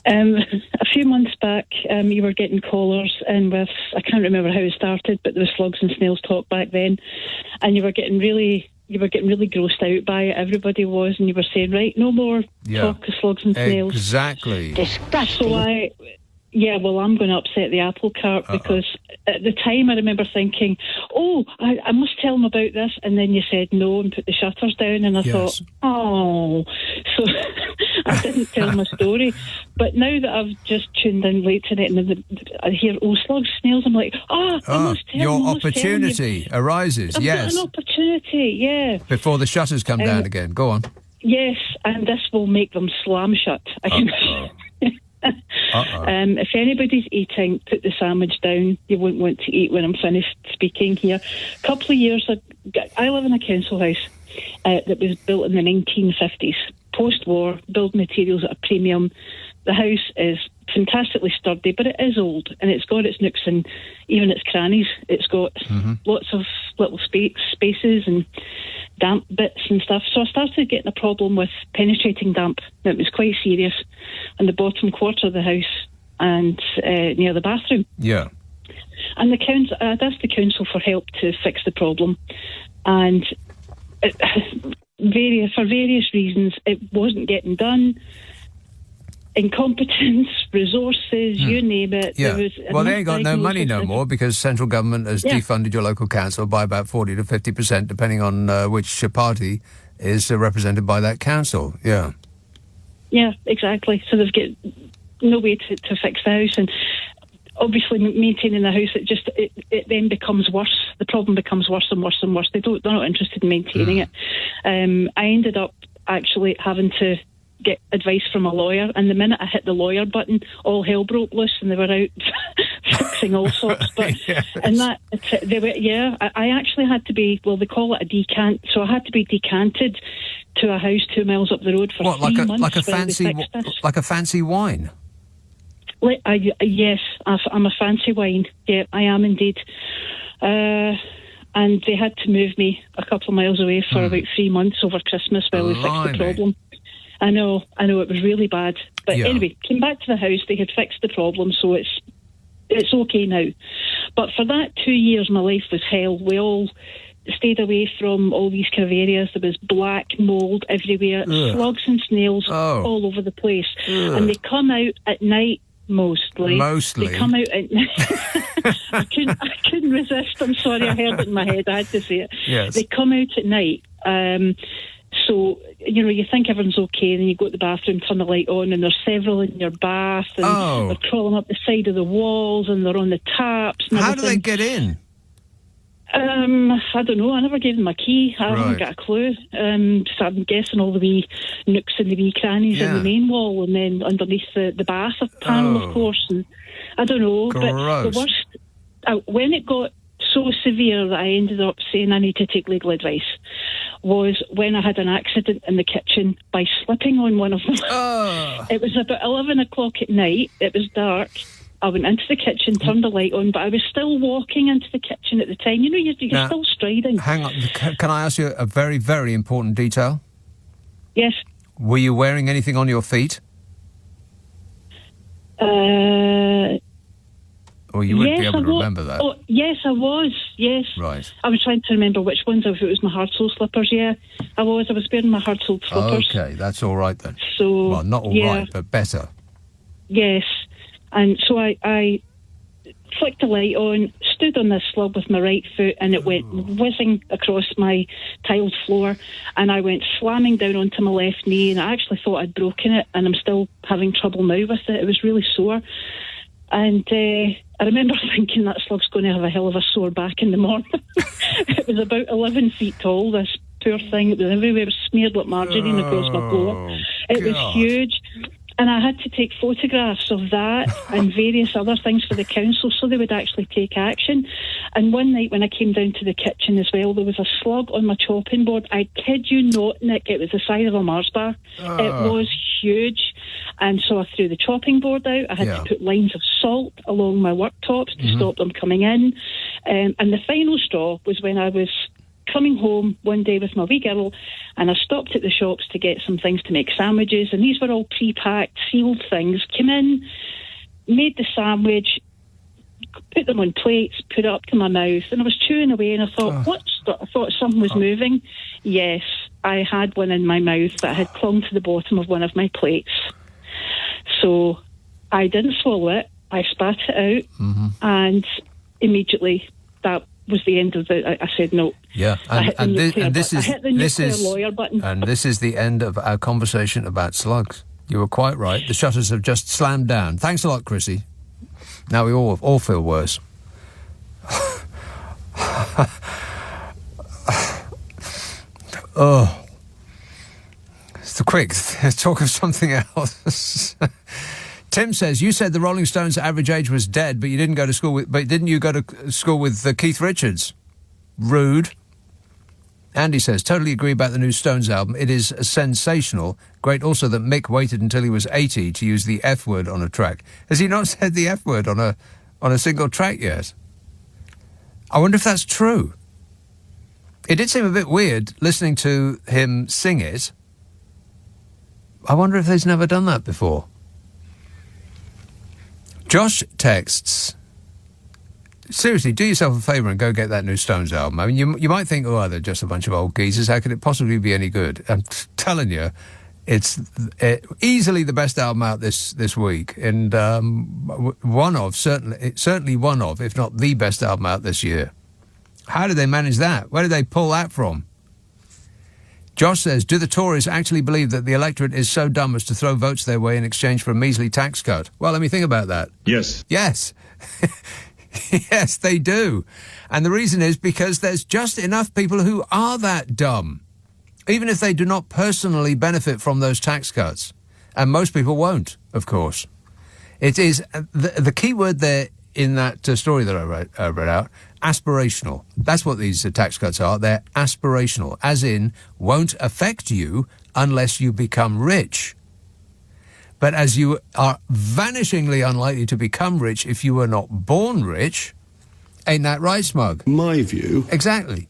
A few months back, you were getting callers in with, I can't remember how it started, but there was slugs and snails talk back then, and you were getting really grossed out by it. Everybody was, and you were saying, right, no more talk of slugs and snails. Exactly. Disgusting. So I'm going to upset the apple cart because at the time I remember thinking, I must tell them about this, and then you said no and put the shutters down, and I thought, so I didn't tell my story. But now that I've just tuned in late tonight and I hear, slugs, snails, I'm like, I must tell your them, opportunity arises, I've yes. got an opportunity, yeah. Before the shutters come down again. Go on. Yes, and this will make them slam shut. If anybody's eating, put the sandwich down. You won't want to eat when I'm finished speaking here. A couple of years ago, I live in a council house that was built in the 1950s. Post-war, build materials at a premium. The house is fantastically sturdy, but it is old, and it's got its nooks and even its crannies. It's got lots of little spaces and damp bits and stuff. So I started getting a problem with penetrating damp. It was quite serious in the bottom quarter of the house and near the bathroom. Yeah. And I'd asked the council for help to fix the problem, and for various reasons, it wasn't getting done. Incompetence, resources, you name it. Yeah. They ain't got no money no more because central government has defunded your local council by about 40 to 50%, depending on which party is represented by that council. Yeah. Yeah, exactly. So they've got no way to fix the house, and obviously maintaining the house, it then becomes worse. The problem becomes worse and worse and worse. They're not interested in maintaining it. I ended up actually having to get advice from a lawyer, and the minute I hit the lawyer button, all hell broke loose, and they were out fixing all sorts. But I actually had to be, they call it a decant, so I had to be decanted to a house 2 miles up the road for 3 months. Like a fancy wine. Yes, I'm a fancy wine. Yeah, I am indeed. And they had to move me a couple of miles away for about 3 months over Christmas while we fixed the problem. I know, it was really bad. But anyway, came back to the house, they had fixed the problem, so it's okay now. But for that 2 years, my life was hell. We all stayed away from all these kind of areas. There was black mould everywhere, slugs and snails all over the place. And they come out at night, mostly. They come out at night. I couldn't resist. I'm sorry, I heard it in my head. I had to say it. Yes. They come out at night. So, you think everyone's okay, and then you go to the bathroom, turn the light on, and there's several in your bath, and they're crawling up the side of the walls, and they're on the taps. And how do they get in? I don't know. I never gave them a key. I haven't got a clue. So I'm guessing all the wee nooks and the wee crannies in the main wall, and then underneath the bath panel, of course. And I don't know. Gross. But the worst, when it got so severe that I ended up saying I need to take legal advice, was when I had an accident in the kitchen by slipping on one of them. It was about 11 o'clock at night. It was dark. I went into the kitchen, turned the light on, but I was still walking into the kitchen at the time. You're still striding. Hang on. Can I ask you a very, very important detail? Yes. Were you wearing anything on your feet? Or you wouldn't be able to remember that. Oh, yes, I was. Yes. Right. I was trying to remember which ones. If it was my hard sole slippers, yeah. I was wearing my hard sole slippers. Okay, that's all right then. So, well, not all right, but better. Yes. And so I flicked the light on, stood on this slug with my right foot, and it went whizzing across my tiled floor, and I went slamming down onto my left knee, and I actually thought I'd broken it, and I'm still having trouble now with it. It was really sore. And I remember thinking that slug's going to have a hell of a sore back in the morning. It was about 11 feet tall, this poor thing. It was everywhere. It was smeared like margarine across my floor. It was huge. And I had to take photographs of that and various other things for the council so they would actually take action. And one night when I came down to the kitchen as well, there was a slug on my chopping board. I kid you not, Nick, it was the size of a Mars bar. It was huge. And so I threw the chopping board out. I had to put lines of salt along my worktops to stop them coming in. And the final straw was when I was coming home one day with my wee girl, and I stopped at the shops to get some things to make sandwiches, and these were all pre-packed, sealed things. Came in, made the sandwich, put them on plates, put it up to my mouth, and I was chewing away, and I thought, I thought something was moving. Yes, I had one in my mouth that had clung to the bottom of one of my plates. So I didn't swallow it. I spat it out, and immediately that was the end of the. I said no. Yeah, and this is lawyer button. And this is the end of our conversation about slugs. You were quite right. The shutters have just slammed down. Thanks a lot, Chrissy. Now we all feel worse. Oh, it's quick. Talk of something else. Tim says, you said the Rolling Stones' average age was dead, but you didn't go to school with. But didn't you go to school with Keith Richards? Rude. Andy says, totally agree about the new Stones album. It is sensational. Great also that Mick waited until he was 80 to use the F word on a track. Has he not said the F word on a single track yet? I wonder if that's true. It did seem a bit weird listening to him sing it. I wonder if he's never done that before. Josh texts, seriously, do yourself a favour and go get that new Stones album. I mean, you might think, oh, they're just a bunch of old geezers. How could it possibly be any good? I'm telling you, it's easily the best album out this week. And certainly one of, if not the best album out this year. How did they manage that? Where did they pull that from? Josh says, do the Tories actually believe that the electorate is so dumb as to throw votes their way in exchange for a measly tax cut? Well, let me think about that. Yes. Yes. Yes, they do. And the reason is because there's just enough people who are that dumb, even if they do not personally benefit from those tax cuts. And most people won't, of course. It is the key word there in that story that I read out, aspirational. That's what these tax cuts are. They're aspirational, as in won't affect you unless you become rich. But as you are vanishingly unlikely to become rich if you were not born rich, ain't that right, Smug? My view. Exactly.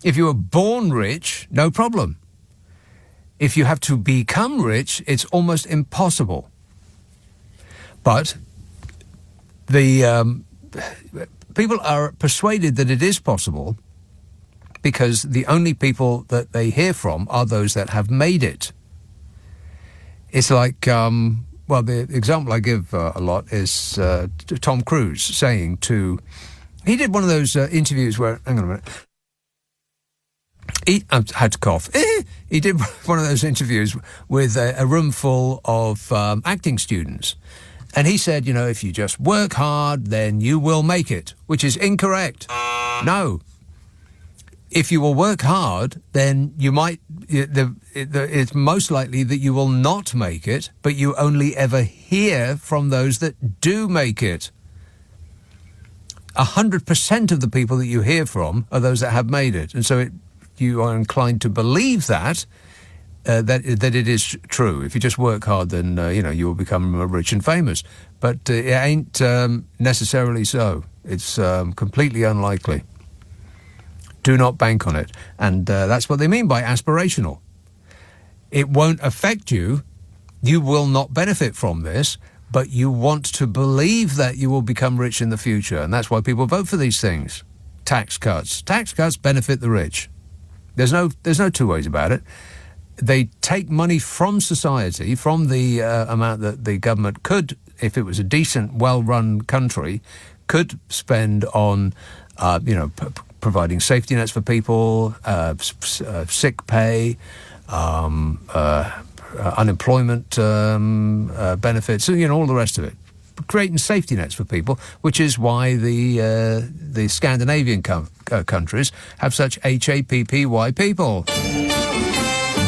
If you were born rich, no problem. If you have to become rich, it's almost impossible. But the people are persuaded that it is possible because the only people that they hear from are those that have made it. It's like, well, the example I give a lot is Tom Cruise saying to... He did one of those interviews where... Hang on a minute. I had to cough. He did one of those interviews with a room full of acting students. And he said, you know, if you just work hard, then you will make it, which is incorrect. No. If you will work hard, then you might... it's most likely that you will not make it, but you only ever hear from those that do make it. 100% of the people that you hear from are those that have made it. And so you are inclined to believe that it is true. If you just work hard, then, you will become rich and famous. But it ain't necessarily so. It's completely unlikely. Do not bank on it. And that's what they mean by aspirational. It won't affect you. You will not benefit from this, but you want to believe that you will become rich in the future. And that's why people vote for these things. Tax cuts. Tax cuts benefit the rich. There's no two ways about it. They take money from society, from the amount that the government could if it was a decent, well-run country, could spend on, providing safety nets for people, sick pay, unemployment benefits, all the rest of it. Creating safety nets for people, which is why the Scandinavian countries have such HAPPY people.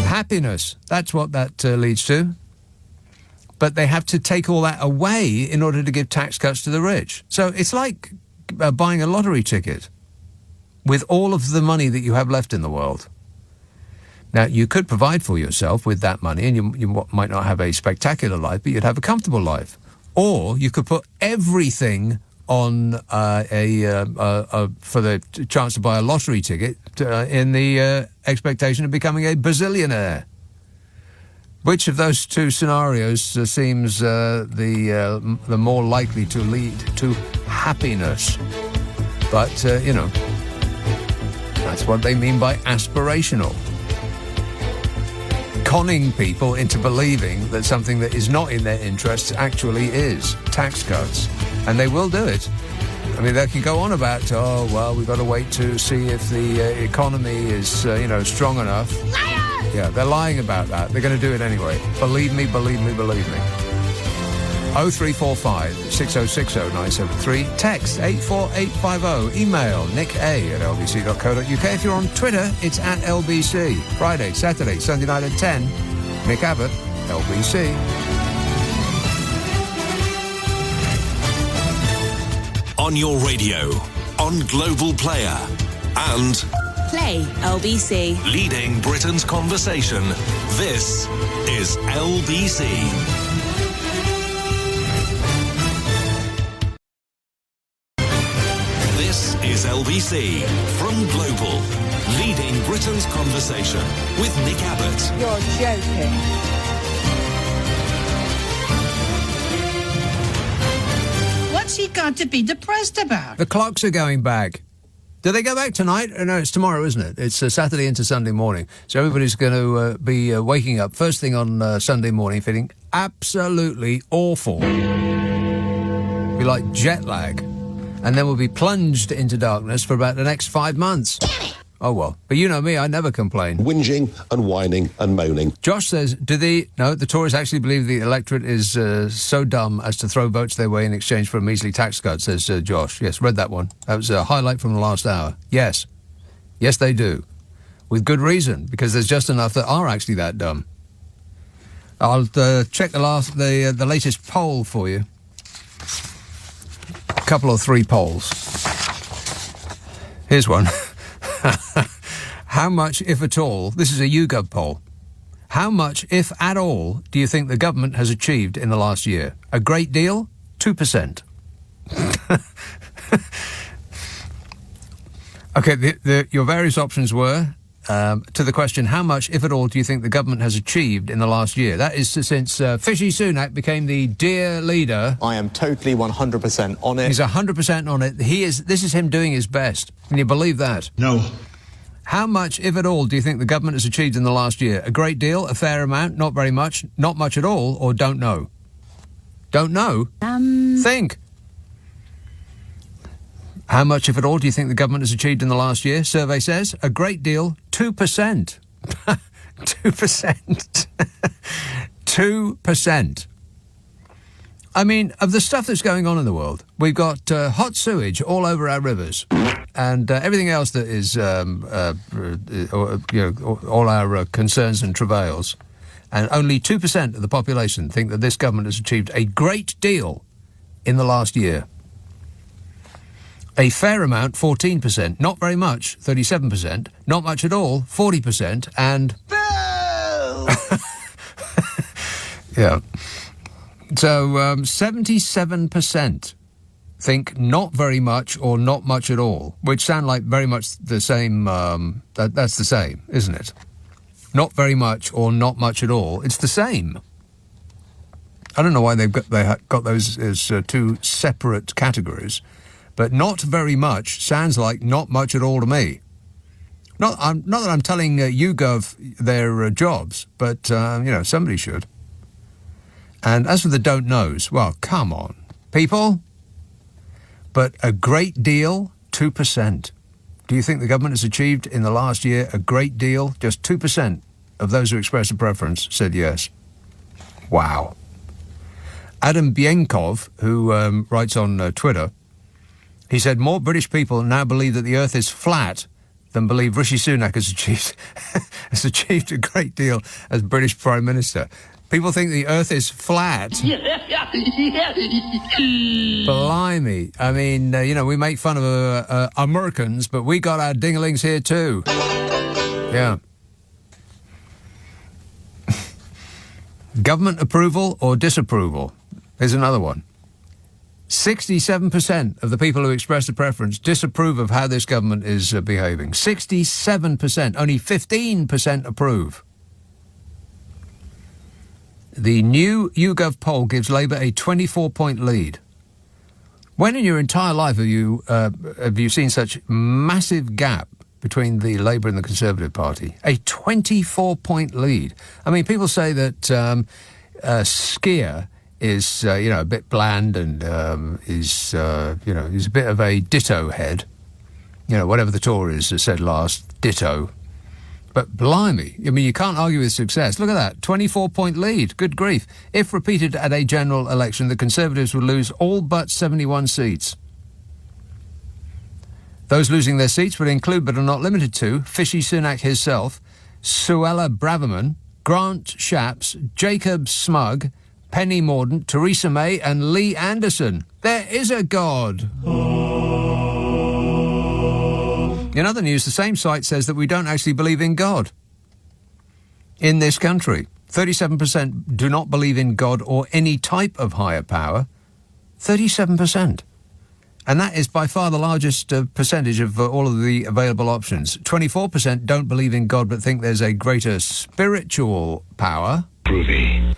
Happiness, that's what that leads to. But they have to take all that away in order to give tax cuts to the rich. So it's like buying a lottery ticket with all of the money that you have left in the world. Now, you could provide for yourself with that money, and you might not have a spectacular life, but you'd have a comfortable life. Or you could put everything on for the chance to buy a lottery ticket in the expectation of becoming a bazillionaire. Which of those two scenarios seems the more likely to lead to happiness? But, that's what they mean by aspirational. Conning people into believing that something that is not in their interests actually is tax cuts. And they will do it. I mean, they can go on about, we've got to wait to see if the economy is, strong enough. Liar! Yeah, they're lying about that. They're going to do it anyway. Believe me, believe me, believe me. 0345 6060 973. Text 84850. Email nick@lbc.co.uk. If you're on Twitter, it's @LBC. Friday, Saturday, Sunday night at 10. Nick Abbot, LBC. On your radio, on Global Player, and Play LBC. leading Britain's conversation. This is LBC. This is LBC from Global, leading Britain's conversation with Nick Abbot. You're joking. What's he got to be depressed about? The clocks are going back. Do they go back tonight? No, it's tomorrow, isn't it? It's Saturday into Sunday morning. So everybody's going to be waking up first thing on Sunday morning feeling absolutely awful. Be like jet lag. And then we'll be plunged into darkness for about the next 5 months. Oh, well. But you know me, I never complain. Whinging and whining and moaning. Josh says, the Tories actually believe the electorate is so dumb as to throw votes their way in exchange for a measly tax cut, says Josh. Yes, read that one. That was a highlight from the last hour. Yes. Yes, they do. With good reason, because there's just enough that are actually that dumb. I'll check the latest poll for you. A couple or three polls. Here's one. How much, if at all, this is a YouGov poll, how much, if at all, do you think the government has achieved in the last year? A great deal? 2%. Okay, your various options were, to the question, how much, if at all, do you think the government has achieved in the last year? That is since Fishy Sunak became the dear leader. I am totally 100% on it. He's 100% on it. This is him doing his best. Can you believe that? No. How much, if at all, do you think the government has achieved in the last year? A great deal, a fair amount, not very much, not much at all, or don't know? Don't know? Think. How much, if at all, do you think the government has achieved in the last year? Survey says a great deal, 2%. 2%. 2%. I mean, of the stuff that's going on in the world, we've got hot sewage all over our rivers and everything else that is, all our concerns and travails. And only 2% of the population think that this government has achieved a great deal in the last year. A fair amount, 14%. Not very much, 37%. Not much at all, 40%. And... yeah. So 77% think not very much or not much at all, which sound like very much the same. That's the same, isn't it? Not very much or not much at all. It's the same. I don't know why they got those as two separate categories, but not very much sounds like not much at all to me. Not that I'm telling YouGov their jobs, but somebody should. And as for the don't knows, well, come on, people. But a great deal, 2%. Do you think the government has achieved in the last year a great deal? Just 2% of those who expressed a preference said yes. Wow. Adam Bienkov, who writes on Twitter, he said more British people now believe that the earth is flat than believe Rishi Sunak has achieved a great deal as British Prime Minister. People think the earth is flat. Blimey. I mean, we make fun of Americans, but we got our dinglings here too. Yeah. Government approval or disapproval? Here's another one. 67% of the people who expressed a preference disapprove of how this government is behaving. 67%. Only 15% approve. The new YouGov poll gives Labour a 24-point lead. When in your entire life have you seen such massive gap between the Labour and the Conservative Party? A 24-point lead. I mean, people say that Skier is, a bit bland and he's a bit of a ditto head. Whatever the Tories said last, ditto. But blimey, I mean, you can't argue with success. Look at that, 24-point lead. Good grief. If repeated at a general election, the Conservatives would lose all but 71 seats. Those losing their seats would include, but are not limited to, Fishy Sunak himself, Suella Braverman, Grant Shapps, Jacob Smug, Penny Mordaunt, Theresa May and Lee Anderson. There is a God. In other news, the same site says that we don't actually believe in God in this country. 37% do not believe in God or any type of higher power. 37%. And that is by far the largest percentage of all of the available options. 24% don't believe in God but think there's a greater spiritual power. Groovy.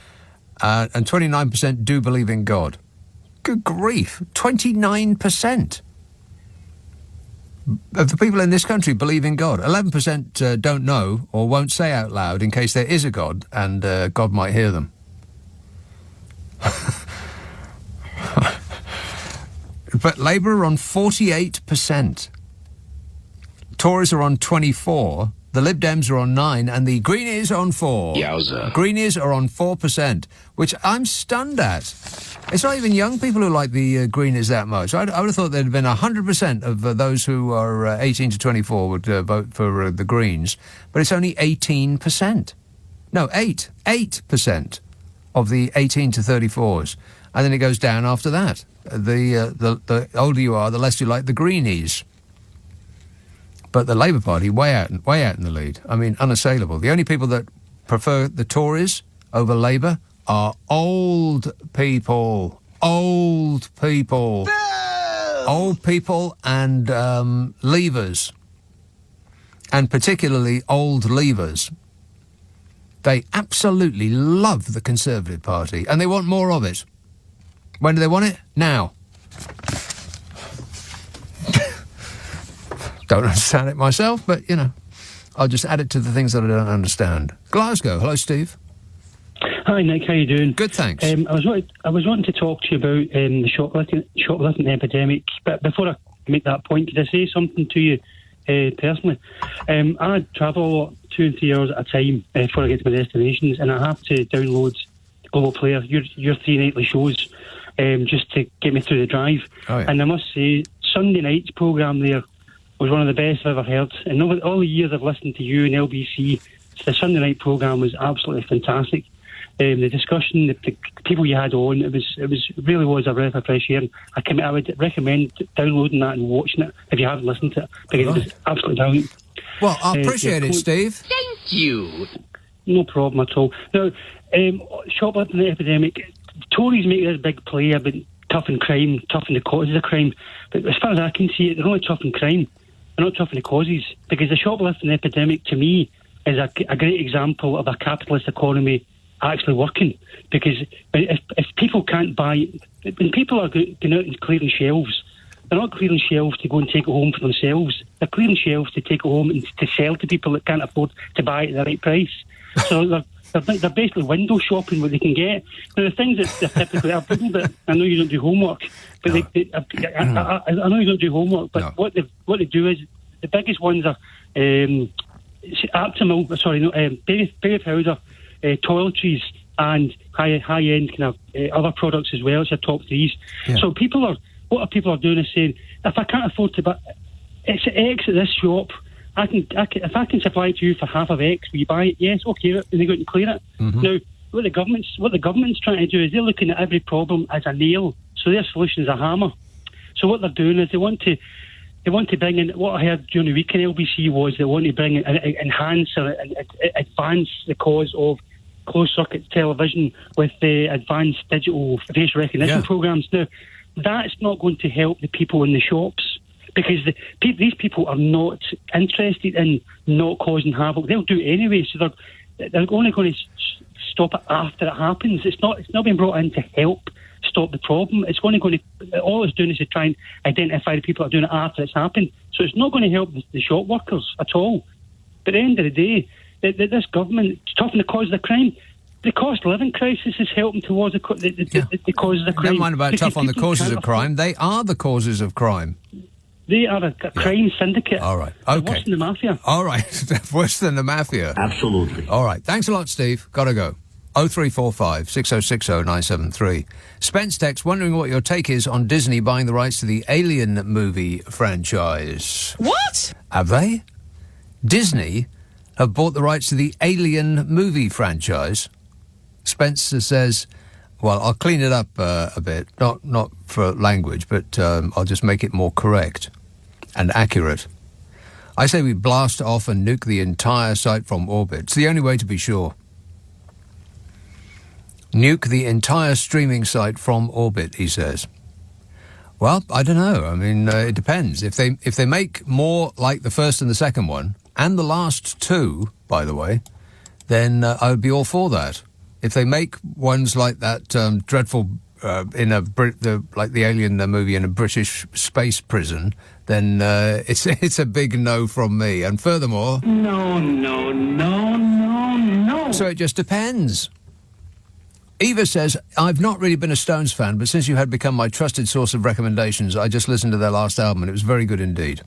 And 29% do believe in God. Good grief. 29%. Of the people in this country believe in God. 11% don't know or won't say out loud in case there is a God and God might hear them. But Labour are on 48%. Tories are on 24%. The Lib Dems are on 9%, and the Greenies are on 4%. Yowza. Greenies are on 4%, which I'm stunned at. It's not even young people who like the Greenies that much. I would have thought there'd have been 100% of those who are 18 to 24 would vote for the Greens, but it's only 18%. No, 8% of the 18 to 34s, and then it goes down after that. The older you are, the less you like the Greenies. But the Labour Party way out in the lead. I mean, unassailable. The only people that prefer the Tories over Labour are old people. Old people. Bill! Old people and leavers. And particularly old leavers. They absolutely love the Conservative Party and they want more of it. When do they want it? Now. Don't understand it myself, but, I'll just add it to the things that I don't understand. Glasgow. Hello, Steve. Hi, Nick. How you doing? Good, thanks. I was wanting to talk to you about the shoplifting epidemic, but before I make that point, could I say something to you personally? I travel a lot, 2 and 3 hours at a time before I get to my destinations, and I have to download Global Player, your 3 nightly shows, just to get me through the drive. Oh, yeah. And I must say, Sunday night's programme there was one of the best I've ever heard. And all the years I've listened to you and LBC, the Sunday night programme was absolutely fantastic. The discussion, the people you had on, it really was a breath of fresh air. I would recommend downloading that and watching it if you haven't listened to it, because it was absolutely brilliant. Well, I appreciate it, Steve. Thank you. No problem at all. Now, shoplifting epidemic, Tories make this big play about tough crime, toughen the causes of crime. But as far as I can see it, they're only tough crime. They're not tough the causes. Because the shoplifting epidemic, to me, is a great example of a capitalist economy actually working. Because if people can't buy... When people are going out and clearing shelves, they're not clearing shelves to go and take it home for themselves. They're clearing shelves to take it home and to sell to people that can't afford to buy it at the right price. So they're basically window shopping what they can get. Now, the things that they're typically, I've googled it. I know you don't do homework, but I know you don't do homework. But what they do is the biggest ones are baby powder, toiletries, and high end kind of other products as well. It's your top threes. Yeah. So what people are doing is saying, if I can't afford to buy, it's X at this shop. If I can supply it to you for half of X, will you buy it? Yes, okay, and they go out and clear it. Mm-hmm. Now, what the government's trying to do is they're looking at every problem as a nail, so their solution is a hammer. So what they're doing is they want to bring in, what I heard during the week in LBC was they want to bring in, enhance or advance the cause of closed circuit television with the advanced digital face recognition programs. Now, that's not going to help the people in the shops, because these people are not interested in not causing havoc. They'll do it anyway, so they're only going to stop it after it happens. It's not being brought in to help stop the problem. All it's doing is to try and identify the people that are doing it after it's happened. So it's not going to help the shop workers at all. But at the end of the day, this government, it's toughen the cause of the crime. The cost of living crisis is helping towards the causes of crime. Never mind about tough on the causes of crime. They are the causes of crime. They are a crime syndicate. All right. Okay. Worse than the mafia. All right. Worse than the mafia. Absolutely. All right. Thanks a lot, Steve. Gotta go. 0345 6060 973. Spence text wondering what your take is on Disney buying the rights to the Alien movie franchise. What? Have they? Disney have bought the rights to the Alien movie franchise. Spencer says, well, I'll clean it up a bit, not for language, but I'll just make it more correct and accurate. I say we blast off and nuke the entire site from orbit. It's the only way to be sure. Nuke the entire streaming site from orbit, he says. Well, I don't know. I mean, it depends. If they make more like the first and the second one, and the last two, by the way, then I would be all for that. If they make ones like that dreadful like the Alien movie in a British space prison, then it's a big no from me. And furthermore, no. So it just depends. Eva says, I've not really been a Stones fan, but since you had become my trusted source of recommendations, I just listened to their last album and it was very good indeed.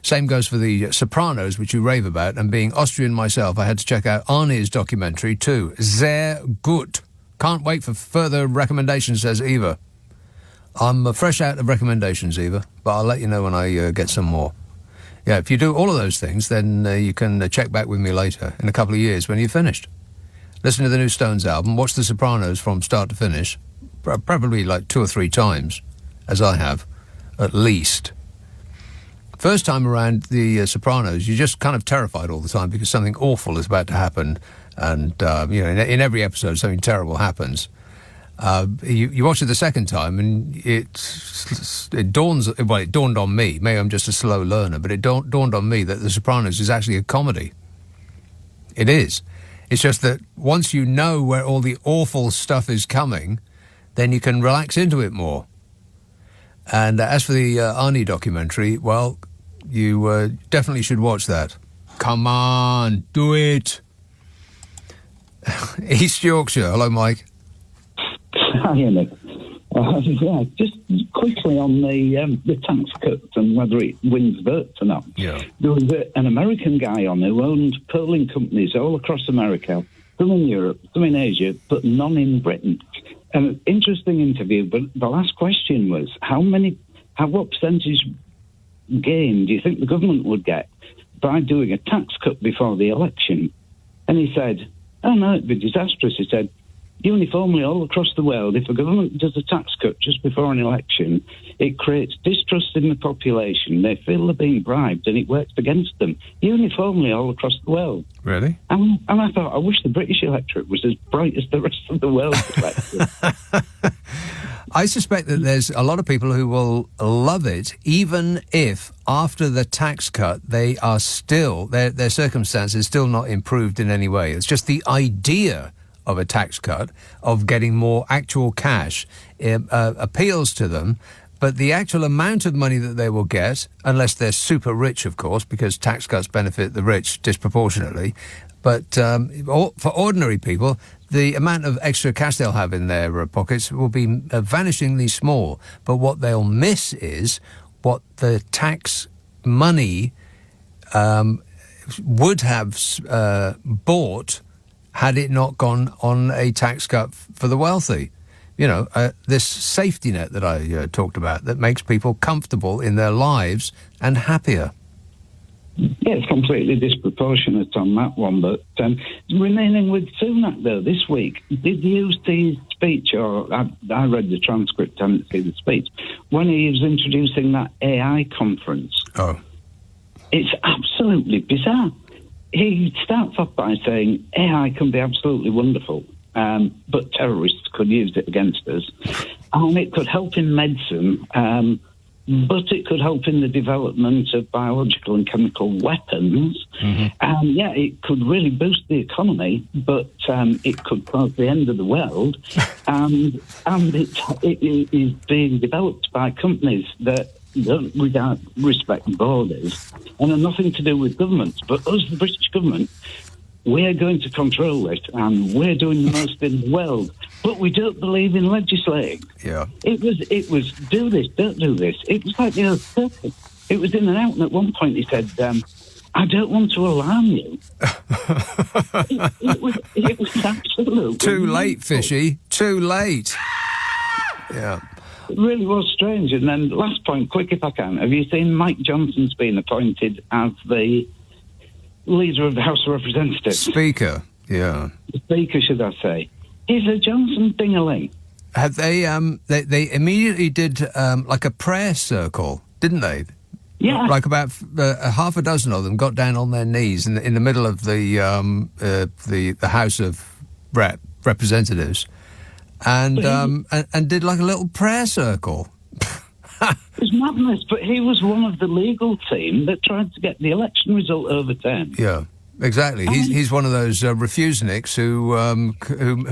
Same goes for the Sopranos, which you rave about, and being Austrian myself, I had to check out Arnie's documentary too. Sehr gut. Can't wait for further recommendations, says Eva. I'm fresh out of recommendations, Eva, but I'll let you know when I get some more. Yeah, if you do all of those things, then you can check back with me later, in a couple of years, when you've finished. Listen to the new Stones album, watch The Sopranos from start to finish, probably like 2 or 3 times, as I have, at least. First time around the Sopranos, you're just kind of terrified all the time because something awful is about to happen, and in every episode something terrible happens. You watch it the second time, and it dawned on me. Maybe I'm just a slow learner, but it dawned on me that The Sopranos is actually a comedy. It is. It's just that once you know where all the awful stuff is coming, then you can relax into it more. And as for the Arnie documentary, well, you definitely should watch that. Come on, do it. East Yorkshire. Hello, Mike. Hi, Nick. Just quickly on the tax cuts and whether it wins votes or not. Yeah. There was an American guy on who owned pearling companies all across America, some in Europe, some in Asia, but none in Britain. An interesting interview, but the last question was, what percentage gain do you think the government would get by doing a tax cut before the election? And he said, oh no, it'd be disastrous. He said, uniformly all across the world, if a government does a tax cut just before an election, it creates distrust in the population. They feel they're being bribed and it works against them. Uniformly all across the world. Really? And I thought, I wish the British electorate was as bright as the rest of the world's electorate. I suspect that there's a lot of people who will love it, even if after the tax cut they are still, their circumstances still not improved in any way. It's just the idea of a tax cut, of getting more actual cash, appeals to them. But the actual amount of money that they will get, unless they're super rich, of course, because tax cuts benefit the rich disproportionately, But for ordinary people, the amount of extra cash they'll have in their pockets will be vanishingly small. But what they'll miss is what the tax money would have bought had it not gone on a tax cut for the wealthy. You know, this safety net that I talked about that makes people comfortable in their lives and happier. Yeah, it's completely disproportionate on that one. But remaining with Sunak, though, this week, did you see his speech, or I read the transcript, I didn't see the speech, when he was introducing that AI conference? Oh. It's absolutely bizarre. He starts off by saying AI can be absolutely wonderful, but terrorists could use it against us. And it could help in medicine, but it could help in the development of biological and chemical weapons. Mm-hmm. Yeah, it could really boost the economy, but it could cause the end of the world. And it is being developed by companies that don't respect borders and are nothing to do with governments. But us, the British government, we're going to control it, and we're doing the most in the world. But we don't believe in legislating. Yeah. It was do this, don't do this. It was like the Earth Circuit. It was in and out, and at one point he said, I don't want to alarm you. it was absolutely too late, Fishy. Too late. Yeah. It really was strange. And then last point, quick if I can. Have you seen Mike Johnson's been appointed as the leader of the House of Representatives? Speaker, yeah. Speaker, should I say. Is a Johnson ding-a-ling. Have they immediately did like a prayer circle, didn't they? Yeah. Like about half a dozen of them got down on their knees in the middle of the House of Representatives. And did like a little prayer circle. It was madness, but he was one of the legal team that tried to get the election result overturned. Yeah, exactly. He's one of those refuseniks who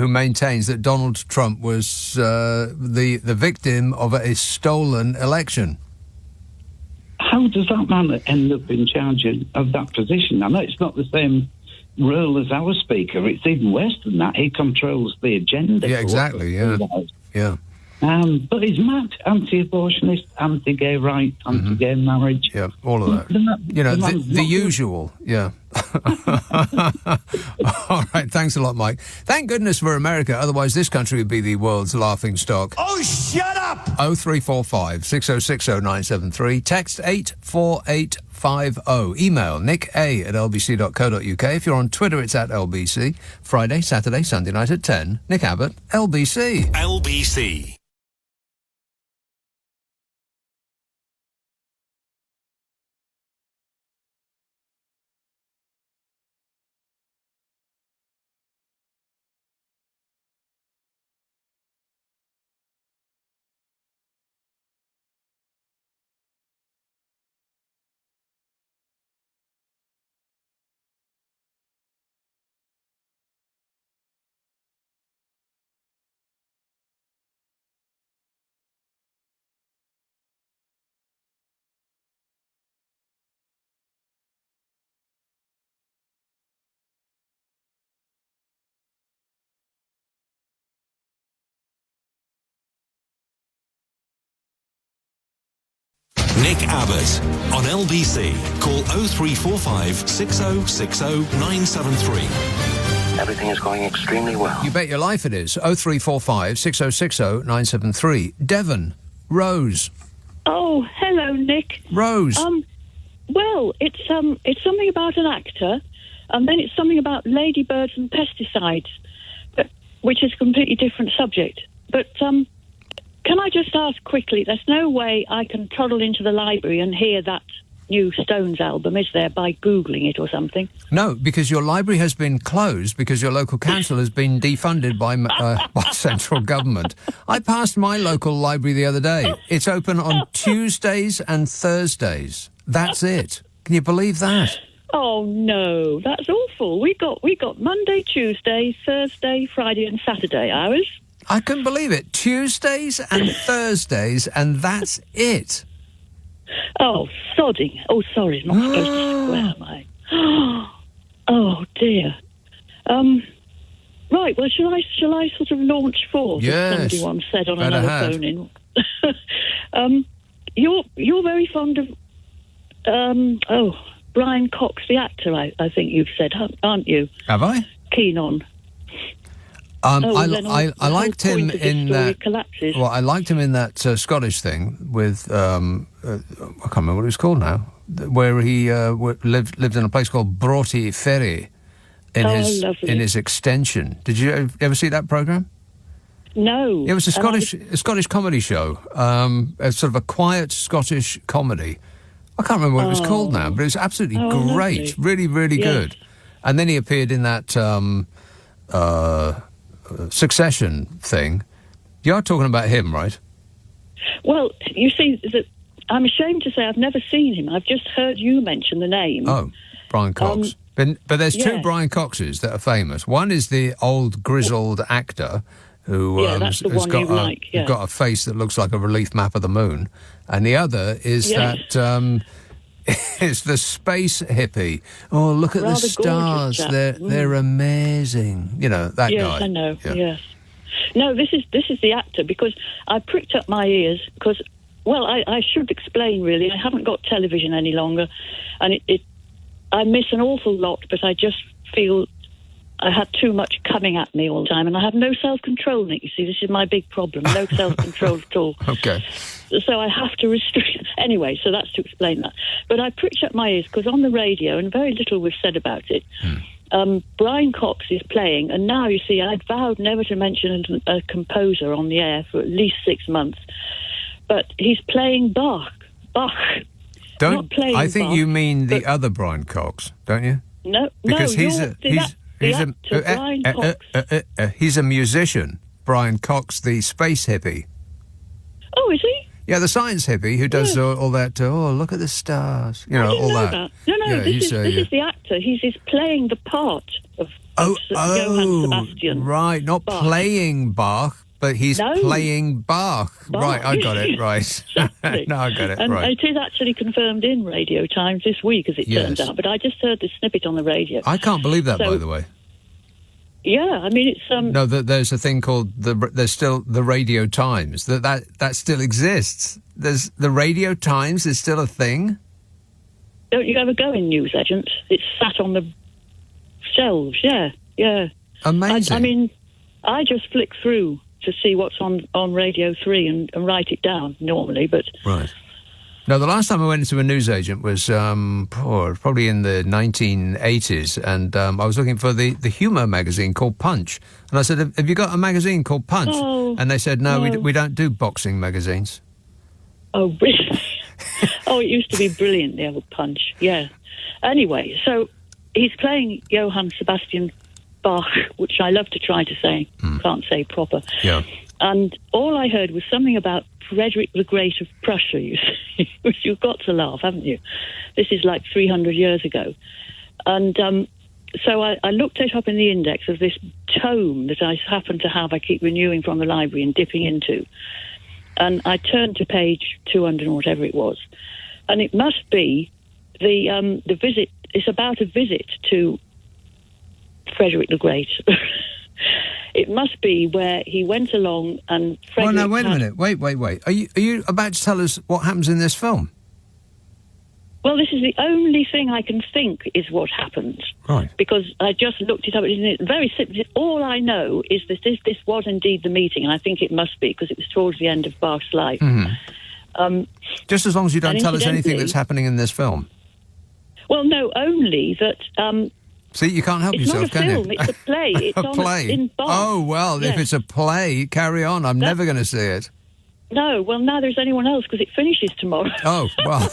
maintains that Donald Trump was the victim of a stolen election. How does that man end up in charge of that position? I know it's not the same role as our speaker. It's even worse than that. He controls the agenda. Yeah, exactly. Yeah. But he's mad. Anti-abortionist, anti-gay rights, anti-gay marriage. Yeah, all of that. The usual. Yeah. All right. Thanks a lot, Mike. Thank goodness for America. Otherwise, this country would be the world's laughing stock. Oh, shut up! 0345 6060 973. Text 84850. Email nick@lbc.co.uk. If you're on Twitter, it's at LBC. Friday, Saturday, Sunday night at 10. Nick Abbott, LBC. LBC. Nick Abbott on LBC. Call 0345 6060 973. Everything is going extremely well. You bet your life it is. 0345 6060 973. Devon, Rose. Oh, hello, Nick. Rose. Well, it's something about an actor, and then it's something about ladybirds and pesticides, which is a completely different subject. But can I just ask quickly, there's no way I can toddle into the library and hear that new Stones album, is there, by Googling it or something? No, because your library has been closed because your local council has been defunded by central government. I passed my local library the other day. It's open on Tuesdays and Thursdays. That's it. Can you believe that? Oh, no, that's awful. We got Monday, Tuesday, Thursday, Friday and Saturday hours. I couldn't believe it. Tuesdays and Thursdays, and that's it. Oh, sodding. Oh, sorry, I'm not supposed to swear, am I? Oh, dear. Right, well, shall I sort of launch forth, Yes, as somebody once said on better another have. phone-in? You're very fond of, Brian Cox, the actor, I think you've said, aren't you? Have I? Keen on. I the liked whole him point of the in story that. collapses. Well, I liked him in that Scottish thing with I can't remember what it was called now, where he lived in a place called Broughty Ferry Lovely. in his extension. Did you ever see that program? No. It was a Scottish comedy show, a sort of a quiet Scottish comedy. I can't remember what it was called now, but it was absolutely great, lovely. really, really Yes. good. And then he appeared in that Succession thing. You are talking about him, right? Well, you see, I'm ashamed to say I've never seen him. I've just heard you mention the name. Oh, Brian Cox. But there's two yeah. Brian Coxes that are famous. One is the old grizzled actor who that's the has one got, you like, yeah. got a face that looks like a relief map of the moon. And the other is Yes. that it's the space hippie. Oh, look at the Rather stars. gorgeous chap. They're amazing. You know, that yes, guy. I know. Yeah. Yes. No, this is the actor, because I pricked up my ears because, well, I should explain really. I haven't got television any longer, and I miss an awful lot, but I just feel I had too much coming at me all the time, and I have no self-control, Nick. You see, this is my big problem. No self-control at all. Okay. So I have to restrict. Anyway, so that's to explain that. But I pricked up my ears because on the radio, and very little was said about it, Brian Cox is playing, and now, you see, I'd vowed never to mention a composer on the air for at least 6 months, but he's playing Bach. Not playing I think Bach, you mean the other Brian Cox, don't you? No, Because Brian Cox. he's a musician, Brian Cox, the space hippie. Oh, is he? Yeah, the science hippie who does all that. Oh, look at the stars. You know, I didn't all know that. No, Yeah, this is the actor. He's playing the part of Johann Sebastian. Right, not Bach. playing Bach, but he's No. playing Bach. Right, I got it, right. Exactly. No, I got it, And right. it is actually confirmed in Radio Times this week, as it turns Yes. out, but I just heard the snippet on the radio. I can't believe that, So- by the way. Yeah, I mean, it's... No, there's a thing called there's still the Radio Times. That still exists. There's the Radio Times is still a thing. Don't you ever go in news agents? It's sat on the shelves, yeah. Amazing. I mean, I just flick through to see what's on Radio 3 and write it down normally, but... Right. No, the last time I went into a newsagent was probably in the 1980s, and I was looking for the humour magazine called Punch. And I said, have you got a magazine called Punch? Oh, and they said, no. no. We don't do boxing magazines. Oh, really? Oh, it used to be brilliant, the old Punch, yeah. Anyway, so he's playing Johann Sebastian Bach, which I love to try to say, can't say proper. Yeah. And all I heard was something about Frederick the Great of Prussia, you see, which you've got to laugh, haven't you? This is like 300 years ago. And so I looked it up in the index of this tome that I happen to have, I keep renewing from the library and dipping into. And I turned to page 200 or whatever it was. And it must be the visit, it's about a visit to Frederick the Great. It must be where he went along and Frederick... Well, now, wait a minute. Wait. Are you about to tell us what happens in this film? Well, this is the only thing I can think is what happened. Right. Because I just looked it up. It's very simple. All I know is that this was indeed the meeting, and I think it must be, because it was towards the end of Bach's life. Mm-hmm. Just as long as you don't tell us anything that's happening in this film. Well, no, only that... See, you can't help yourself, can you? It's not a film, it's a play. It's A play? in Bach. Oh, well, Yes. if it's a play, carry on. I'm never going to see it. No, well, now there's anyone else, because it finishes tomorrow. Oh, well.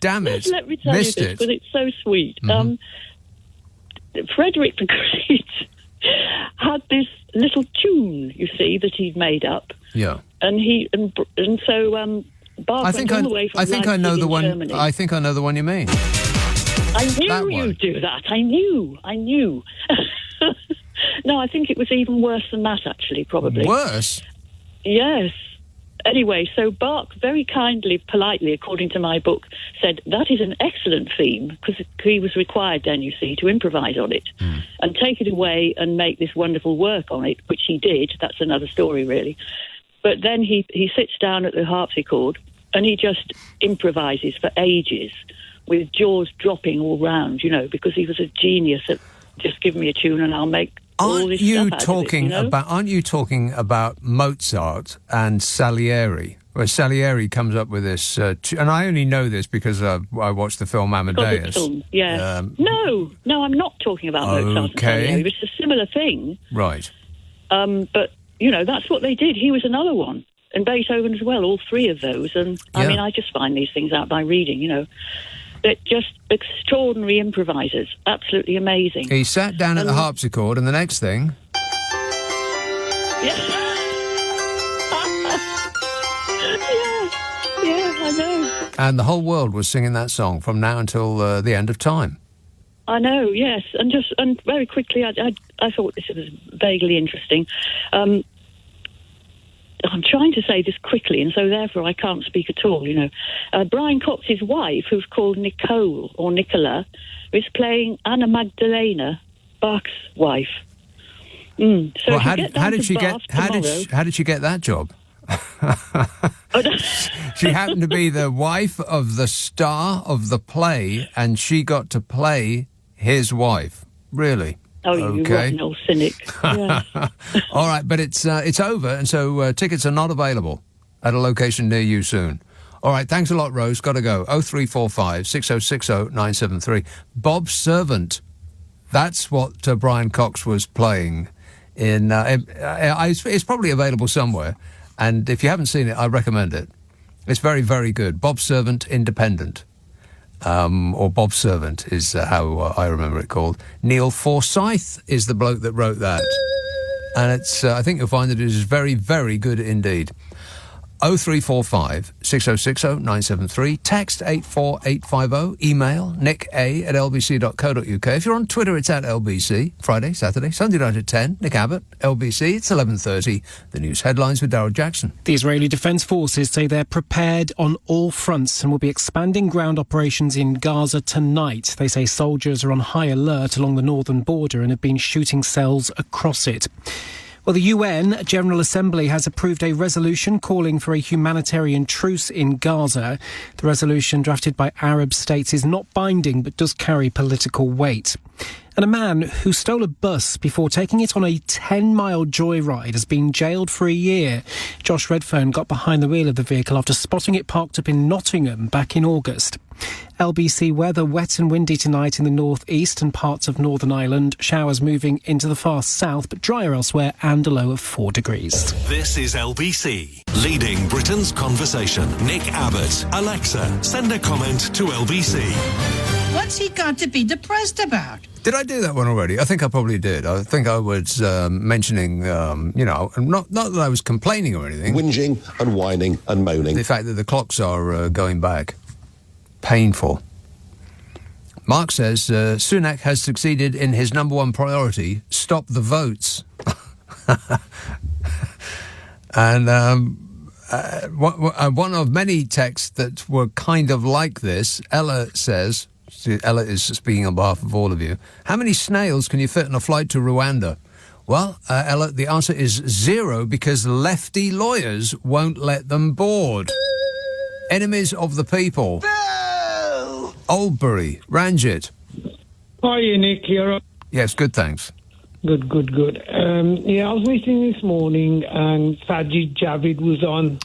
Damn it. Let me tell Missed you this, it. because it's so sweet. Mhm. Frederick the Great had this little tune, you see, that he'd made up. Yeah. And so Bach went all the way from I know Leipzig the in one. Germany. I think I know the one you mean. I that knew one. you'd do that. I knew. No, I think it was even worse than that, actually, probably. Worse? Yes. Anyway, so Bach very kindly, politely, according to my book, said, that is an excellent theme, because he was required then, you see, to improvise on it and take it away and make this wonderful work on it, which he did. That's another story, really. But then he sits down at the harpsichord and he just improvises for ages with jaws dropping all round, you know, because he was a genius at just give me a tune and I'll make all this stuff out of it, you know? Aren't you talking about Mozart and Salieri? Where Salieri comes up with this, and I only know this because I watched the film Amadeus. Yeah. No, I'm not talking about Mozart and Salieri. It's a similar thing. Right. But, you know, that's what they did. He was another one. And Beethoven as well, all three of those. And, I mean, I just find these things out by reading, you know. They're just extraordinary improvisers. Absolutely amazing. He sat down at the harpsichord, and the next thing... Yeah, I know. And the whole world was singing that song from now until the end of time. I know, yes. And very quickly, I thought this was vaguely interesting. I'm trying to say this quickly, and so therefore I can't speak at all, you know. Brian Cox's wife, who's called Nicole, or Nicola, is playing Anna Magdalena, Bach's wife. So well, how did she get that job? She happened to be the wife of the star of the play, and she got to play his wife. Really? Oh, you rotten old cynic. Yeah. All right, but it's over, and so tickets are not available at a location near you soon. All right, thanks a lot, Rose. Got to go. 0345 6060 973. Bob's Servant. That's what Brian Cox was playing in. It's probably available somewhere, and if you haven't seen it, I recommend it. It's very, very good. Bob's Servant Independent. Or Bob's Servant is how I remember it called. Neil Forsyth is the bloke that wrote that. And it's I think you'll find that it is very, very good indeed. 0345 6060 973. Text 84850. Email nick@lbc.co.uk. If you're on Twitter, it's at LBC. Friday, Saturday, Sunday night at 10. Nick Abbott, LBC. It's 11:30. The news headlines with Darryl Jackson. The Israeli Defence Forces say they're prepared on all fronts and will be expanding ground operations in Gaza tonight. They say soldiers are on high alert along the northern border and have been shooting cells across it. Well, the UN General Assembly has approved a resolution calling for a humanitarian truce in Gaza. The resolution, drafted by Arab states, is not binding but does carry political weight. And a man who stole a bus before taking it on a 10-mile joyride has been jailed for a year. Josh Redfern got behind the wheel of the vehicle after spotting it parked up in Nottingham back in August. LBC weather, wet and windy tonight in the northeast and parts of Northern Ireland. Showers moving into the far south, but drier elsewhere, and a low of 4 degrees. This is LBC, leading Britain's conversation. Nick Abbott. Alexa, send a comment to LBC. What's he got to be depressed about? Did I do that one already? I think I probably did. I think I was mentioning, not that I was complaining or anything. Whinging and whining and moaning. The fact that the clocks are going back. Painful. Mark says Sunak has succeeded in his number one priority, stop the votes. And one of many texts that were kind of like this, Ella says, Ella is speaking on behalf of all of you, how many snails can you fit on a flight to Rwanda? Well, Ella, the answer is 0 because lefty lawyers won't let them board. Enemies of the people. Oldbury, Ranjit. Hi, Nick. You're right. Yes, good, thanks. Good. I was listening this morning and Sajid Javid was on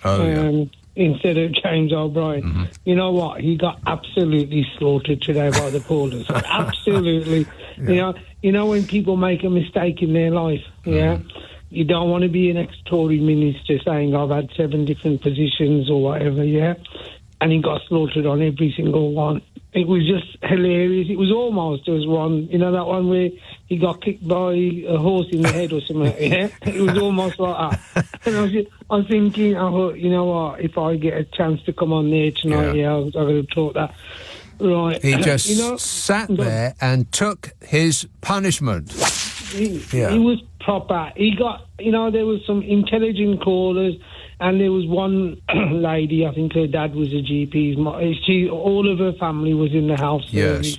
instead of James O'Brien. Mm-hmm. You know what? He got absolutely slaughtered today by the callers. Absolutely. Yeah. You know when people make a mistake in their life, you don't want to be an ex-Tory minister saying, I've had 7 different positions or whatever, and he got slaughtered on every single one. It was just hilarious. It was almost as one, that one where he got kicked by a horse in the head or something, It was almost like that. And I was thinking, you know what, if I get a chance to come on there tonight, I'm going to talk that. Right. He just sat there and took his punishment. He was proper. He got, there was some intelligent callers, And there was one lady, I think her dad was a GP. All of her family was in the health service.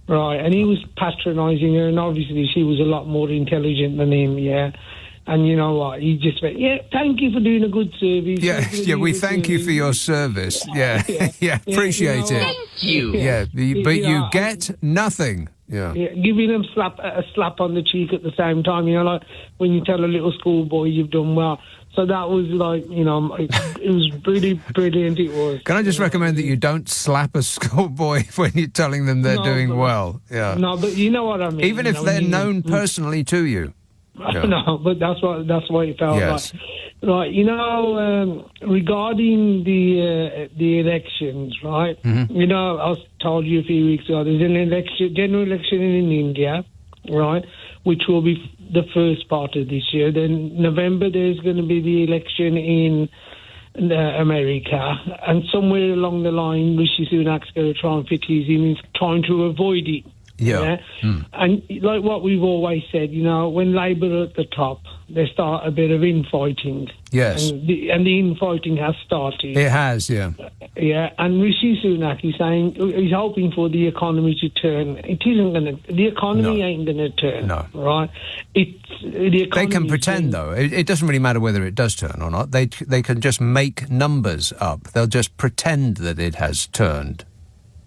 Right, and he was patronising her, and obviously she was a lot more intelligent than him, yeah. And you know what? He just went, yeah, thank you for doing a good service. Yeah, we thank you for your service. Yeah, appreciate it. Thank you. Yeah, but you get nothing. Yeah. Giving them a slap on the cheek at the same time, you know, like when you tell a little schoolboy you've done well. So that was like, you know, it was really brilliant, it was. Can I just recommend that you don't slap a schoolboy when you're telling them they're doing well? Yeah. No, but you know what I mean. Even if they're known personally to you. Yeah. No, but that's what it felt like. Right, you know, regarding the elections, right? Mm-hmm. You know, I told you a few weeks ago, there's an general election in India, right, which will be the first part of this year. Then November, there's going to be the election in America, and somewhere along the line, Rishi Sunak's going to try and fit his in, trying to avoid it. Yeah. And like what we've always said, you know, when Labour are at the top, they start a bit of infighting. Yes. And the infighting has started. It has, yeah. Yeah, and Rishi Sunak is saying he's hoping for the economy to turn. It isn't going to. The economy ain't going to turn. No. Right? The economy. They can pretend, though. It doesn't really matter whether it does turn or not. They can just make numbers up. They'll just pretend that it has turned.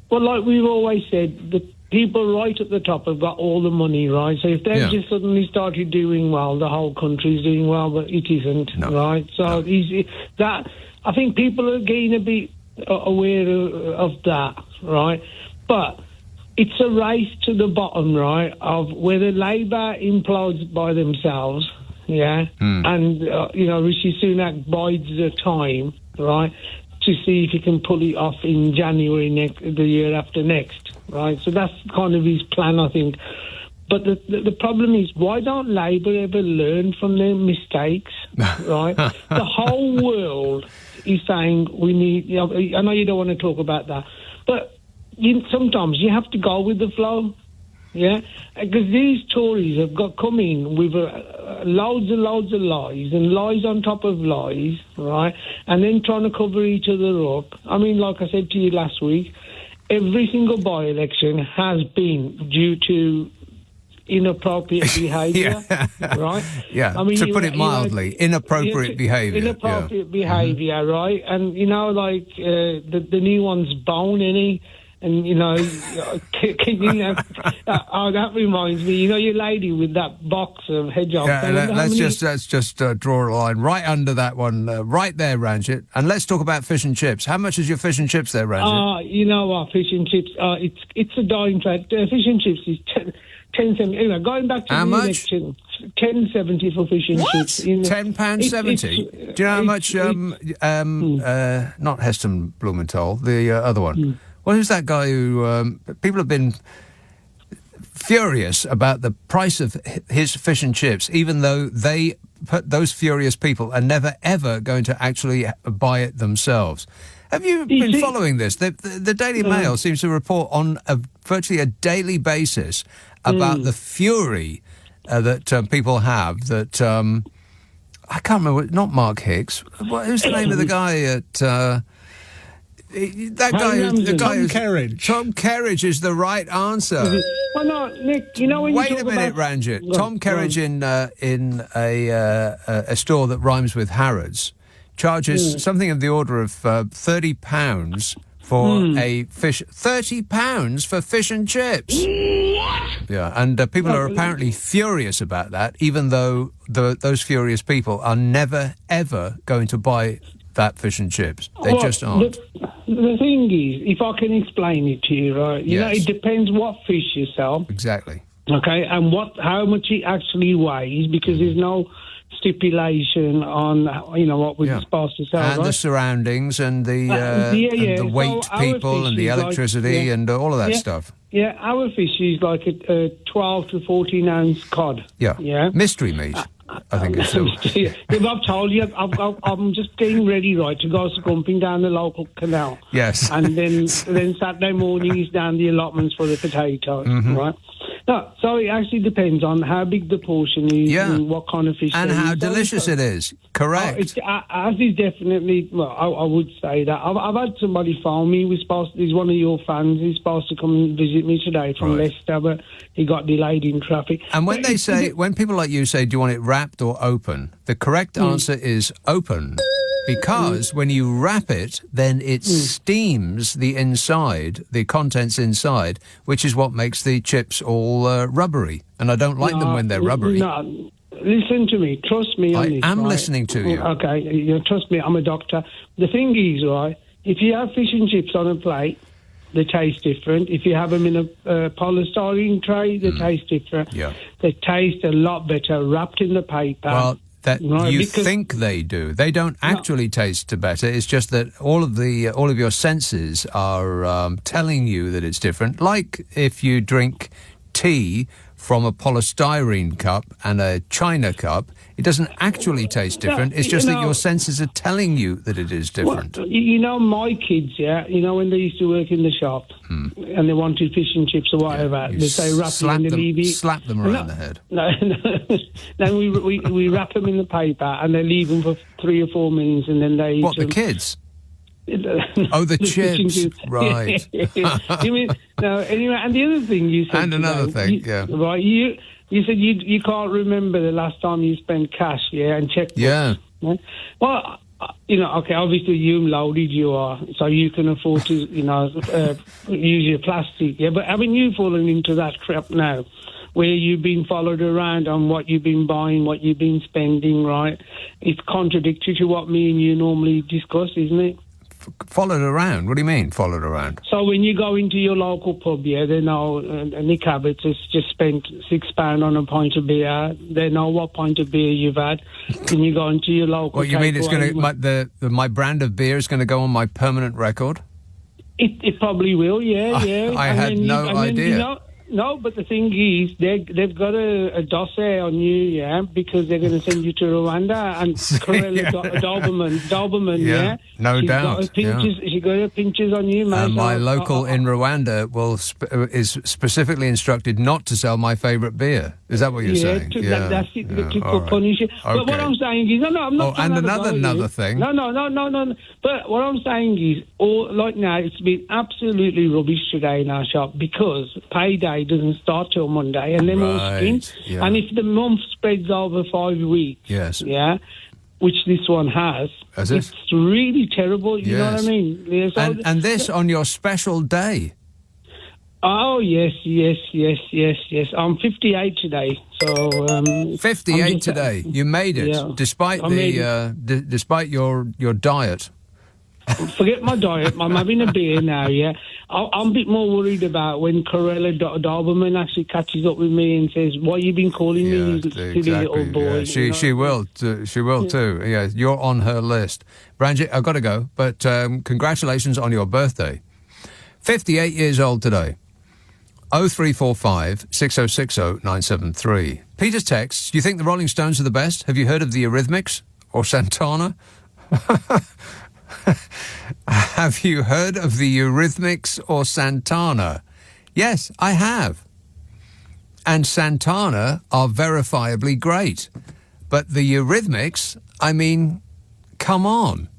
Well, like we've always said, the people right at the top have got all the money, right? So if they've just suddenly started doing well, the whole country's doing well, but it isn't, right? So that I think people are getting a bit aware of that, right? But it's a race to the bottom, right, of whether Labour implodes by themselves, and, you know, Rishi Sunak bides the time, right, to see if he can pull it off in January the year after next, right? So that's kind of his plan, I think. But the problem is, why don't Labour ever learn from their mistakes, right? The whole world is saying we need... You know, I know you don't want to talk about that, but sometimes you have to go with the flow, yeah? Because these Tories have come in with loads and loads of lies and lies on top of lies, right? And then trying to cover each other up. I mean, like I said to you last week, every single by-election has been due to inappropriate behaviour, right? Yeah, I mean, to put it mildly, inappropriate behaviour. Inappropriate behaviour, right? And, you know, like, the new one's Bone, innit? And, you know, that reminds me, you know, your lady with that box of hedgehogs. Yeah, let's just draw a line right under that one, right there, Ranjit. And let's talk about fish and chips. How much is your fish and chips there, Ranjit? You know what, fish and chips, it's a dying trade. Fish and chips is 10.70. Anyway, going back to how the much? election, 10.70 for fish and chips. £10.70. Do you know how much? Not Heston Blumenthal, the other one. Well, who's that guy who people have been furious about the price of his fish and chips, even though those furious people are never ever going to actually buy it themselves. Have you been following this? The Daily Mail seems to report on virtually a daily basis about the fury that people have. That I can't remember. Not Mark Hicks. Who's the name of the guy at? Tom Kerridge. Tom Kerridge is the right answer. Well, no, Nick, you know when Wait you talk a minute, about... Ranjit. Tom Kerridge in a store that rhymes with Harrods charges something of the order of £30 for a fish. £30 for fish and chips. What? Yeah, and people are apparently furious about that, even though those furious people are never ever going to buy that fish and chips. They just aren't. The thing is, if I can explain it to you, right? You know, it depends what fish you sell. Exactly. Okay, and how much it actually weighs, because there's no stipulation on, you know, what we're supposed to sell, and right? the surroundings and the weight people and the electricity and all of that stuff. Yeah, our fish is like a 12 to 14 ounce cod. Yeah. Mystery meat. I think it's so. I've told you, I'm just getting ready, right, to go scumping down the local canal. Yes. And then Saturday morning is down the allotments for the potatoes, right? No, so it actually depends on how big the portion is and what kind of fish and there is. how So delicious it is. Correct. As is definitely, well, I would say that. I've had somebody phone me. He's one of your fans. He's supposed to come and visit me today from Leicester, but he got delayed in traffic. And when they say, when people like you say, do you want it wrapped or open? The correct answer is open. Because when you wrap it, then it steams the inside, the contents inside, which is what makes the chips all rubbery. And I don't like them when they're rubbery. No, listen to me. Trust me on this. I am right? listening to you. Okay, trust me. I'm a doctor. The thing is, right, if you have fish and chips on a plate, they taste different. If you have them in a polystyrene tray, they taste different. Yeah. They taste a lot better wrapped in the paper. Well, that right, you think they do. They don't actually taste better. It's just that all of your senses are telling you that it's different. Like if you drink tea from a polystyrene cup and a china cup, it doesn't actually taste different. It's just that your senses are telling you that it is different. Well, my kids, when they used to work in the shop and they wanted fish and chips or whatever, they say wrap it and they leave it. Slap them around the head. No. Then we wrap them in the paper and they leave them for 3 or 4 minutes and then they eat What, them. the kids? The chips. Right. You mean, no, anyway, and the other thing you said... And another thing, Right, you said you can't remember the last time you spent cash, and checkbooks. Yeah. Right? Well, obviously you loaded you are, so you can afford to, use your plastic, but haven't you fallen into that trap now? Where you've been followed around on what you've been buying, what you've been spending, right? It's contradictory to what me and you normally discuss, isn't it? Followed around? What do you mean, followed around? So when you go into your local pub, they know Nick Abbott has just spent £6 on a pint of beer. They know what pint of beer you've had. When you go into your local... What, you mean it's going to... My brand of beer is going to go on my permanent record? It probably will, yeah. I had no idea. No, but the thing is, they've got a dossier on you, because they're going to send you to Rwanda and Corella Doberman, No doubt. She got her pinches on you, man. My local in Rwanda is specifically instructed not to sell my favourite beer. Is that what you're saying? That's it. To punish you. Okay. But what I'm saying is, I'm not. And another thing. No. But what I'm saying is, like now, it's been absolutely rubbish today in our shop because payday doesn't start till Monday, and they're all skint. Yeah. And if the month spreads over 5 weeks, which this one has it's really terrible. You know what I mean? Yeah, so and this on your special day. Oh, yes. I'm 58 today, so... 58 today. You made it, despite despite your diet. Forget my diet. I'm having a beer now, I'm a bit more worried about when Corella Doberman actually catches up with me and says, what you been calling me, you silly little boy. Yeah. She will too. Yeah, you're on her list. Brangie, I've got to go, but congratulations on your birthday. 58 years old today. 0345 6060 973. Peter's texts, do you think the Rolling Stones are the best? Have you heard of the Eurythmics or Santana? Have you heard of the Eurythmics or Santana? Yes, I have. And Santana are verifiably great. But the Eurythmics, I mean, come on.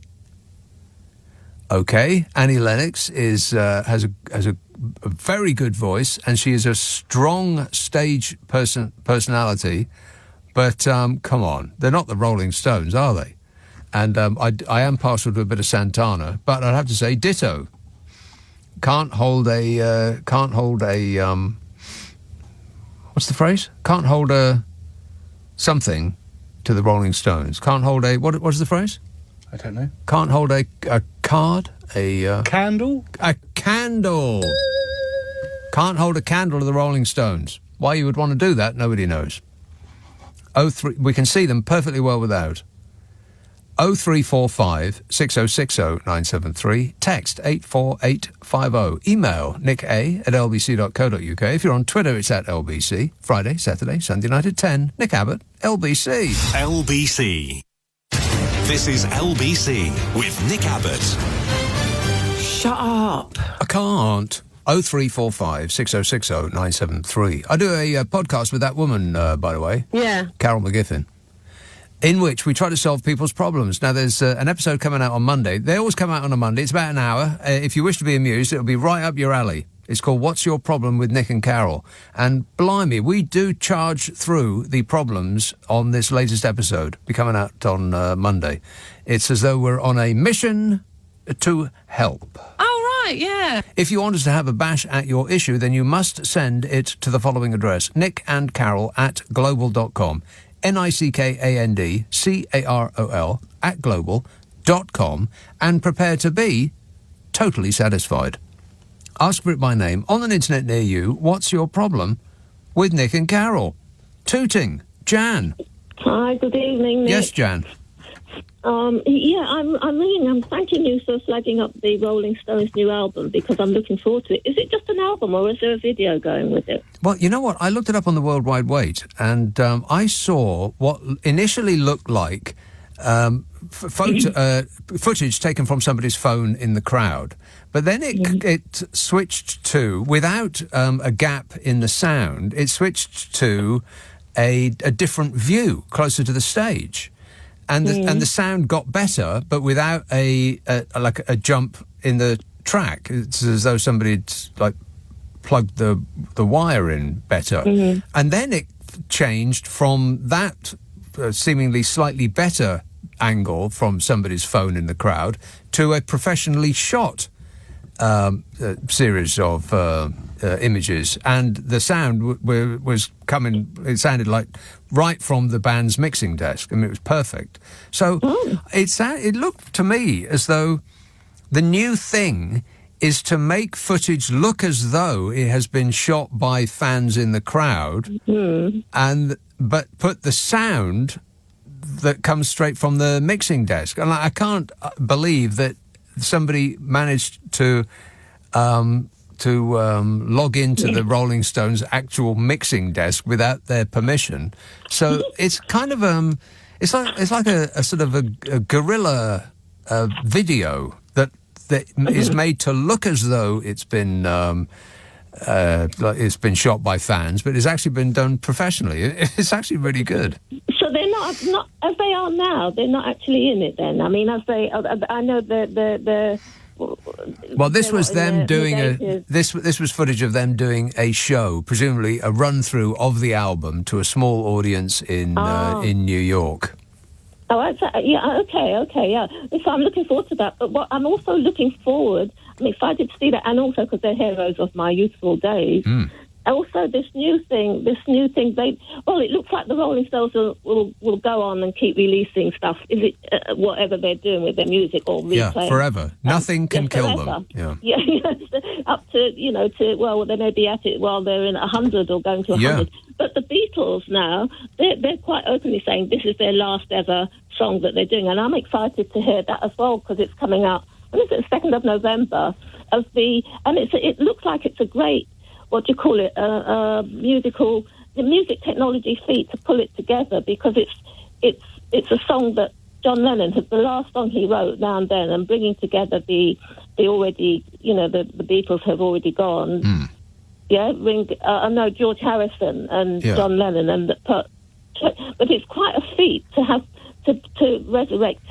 Okay, Annie Lennox has a very good voice, and she is a strong stage personality. But come on, they're not the Rolling Stones, are they? And I am partial to a bit of Santana, but I'd have to say ditto. Can't hold a what's the phrase? Can't hold a something to the Rolling Stones. Can't hold a what's the phrase? I don't know. Can't hold a card, a candle. A candle. Can't hold a candle to the Rolling Stones. Why you would want to do that, nobody knows. 03, we can see them perfectly well without. 0345 6060 973. Text 84850. Email nicka@lbc.co.uk. If you're on Twitter, it's at LBC. Friday, Saturday, Sunday night at 10. Nick Abbott, LBC. LBC. This is LBC with Nick Abbott. Shut up. I can't. 0345 6060 973. I do a podcast with that woman, by the way. Yeah. Carol McGiffin. In which we try to solve people's problems. Now, there's an episode coming out on Monday. They always come out on a Monday. It's about an hour. If you wish to be amused, it'll be right up your alley. It's called What's Your Problem with Nick and Carol? And blimey, we do charge through the problems on this latest episode. Be coming out on Monday. It's as though we're on a mission to help. Oh, right, yeah. If you want us to have a bash at your issue, then you must send it to the following address, nickandcarol@global.com. nickandcarol @global.com, and prepare to be totally satisfied. Ask for it by name on an internet near you. What's your problem with Nick and Carol? Tooting. Jan. Hi, good evening, Nick. Yes, Jan. I'm ringing. I'm thanking you for flagging up the Rolling Stones' new album because I'm looking forward to it. Is it just an album or is there a video going with it? Well, you know what? I looked it up on the World Wide Wait, and I saw what initially looked like footage taken from somebody's phone in the crowd. But then it switched to, without a gap in the sound, it switched to a different view closer to the stage. And the sound got better, but without a jump in the track. It's as though somebody'd plugged the wire in better. Mm-hmm. And then it changed from that seemingly slightly better angle from somebody's phone in the crowd to a professionally shot series of images, and the sound was coming. It sounded like right from the band's mixing desk. I mean, it was perfect. So it looked to me as though the new thing is to make footage look as though it has been shot by fans in the crowd, but put the sound that comes straight from the mixing desk. And I can't believe that somebody managed to log into the Rolling Stones' actual mixing desk without their permission. So it's kind of it's like a sort of a guerrilla video that is made to look as though it's been shot by fans, but it's actually been done professionally. It's actually really good. So they're not as they are now. They're not actually in it then. I mean, as they, I know the. Well, this was them doing this was footage of them doing a show, presumably a run through of the album to a small audience in New York. Oh, yeah, okay, yeah. So I'm looking forward to that. But what I'm also looking forward, I'm excited to see that, and also because they're heroes of my youthful days. Also, this new thing, it looks like the Rolling Stones will go on and keep releasing stuff, whatever they're doing with their music or replay. Yeah, forever. Nothing can kill them. Yeah, up to, they may be at it while they're in 100 or going to 100. Yeah. But the Beatles now, they're quite openly saying this is their last ever song that they're doing. And I'm excited to hear that as well because it's coming out, when is it, 2nd of November. It looks like it's a great, what do you call it, the music technology feat to pull it together because it's a song that John Lennon has, the last song he wrote Now and Then, and bringing together the already, the Beatles have already gone. George Harrison and John Lennon, but it's quite a feat to have to resurrect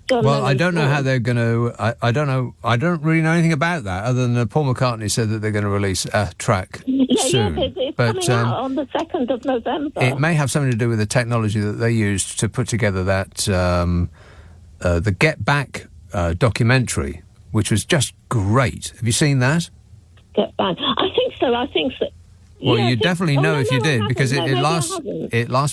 John Lennon. I don't know how they're going to. I don't know. I don't really know anything about that, other than Paul McCartney said that they're going to release a track soon. It's coming out on the 2nd of November. It may have something to do with the technology that they used to put together that the Get Back documentary, which was just great. Have you seen that? Get Back. I think so. Well, you definitely know if you did, because it lasts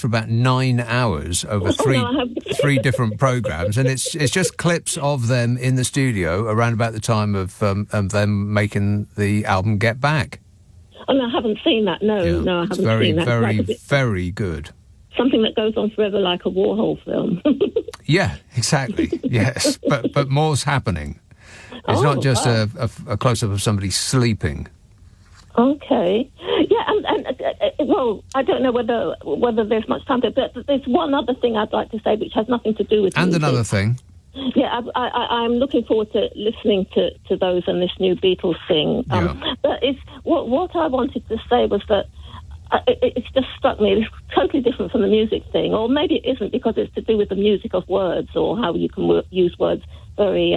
for about 9 hours over three different programs, and it's just clips of them in the studio around about the time of them making the album Get Back. Oh, no, I haven't seen that. No, I haven't seen that. It's very, very good. Something that goes on forever, like a Warhol film. Yeah, exactly. Yes, but more's happening. It's not just a close-up of somebody sleeping. Okay. Yeah, and I don't know whether there's much time to, but there's one other thing I'd like to say which has nothing to do with And music. another thing. Yeah, I'm looking forward to listening to those and this new Beatles thing. But it's what I wanted to say was that it's just struck me. It's totally different from the music thing, or maybe it isn't because it's to do with the music of words or how you can use words very,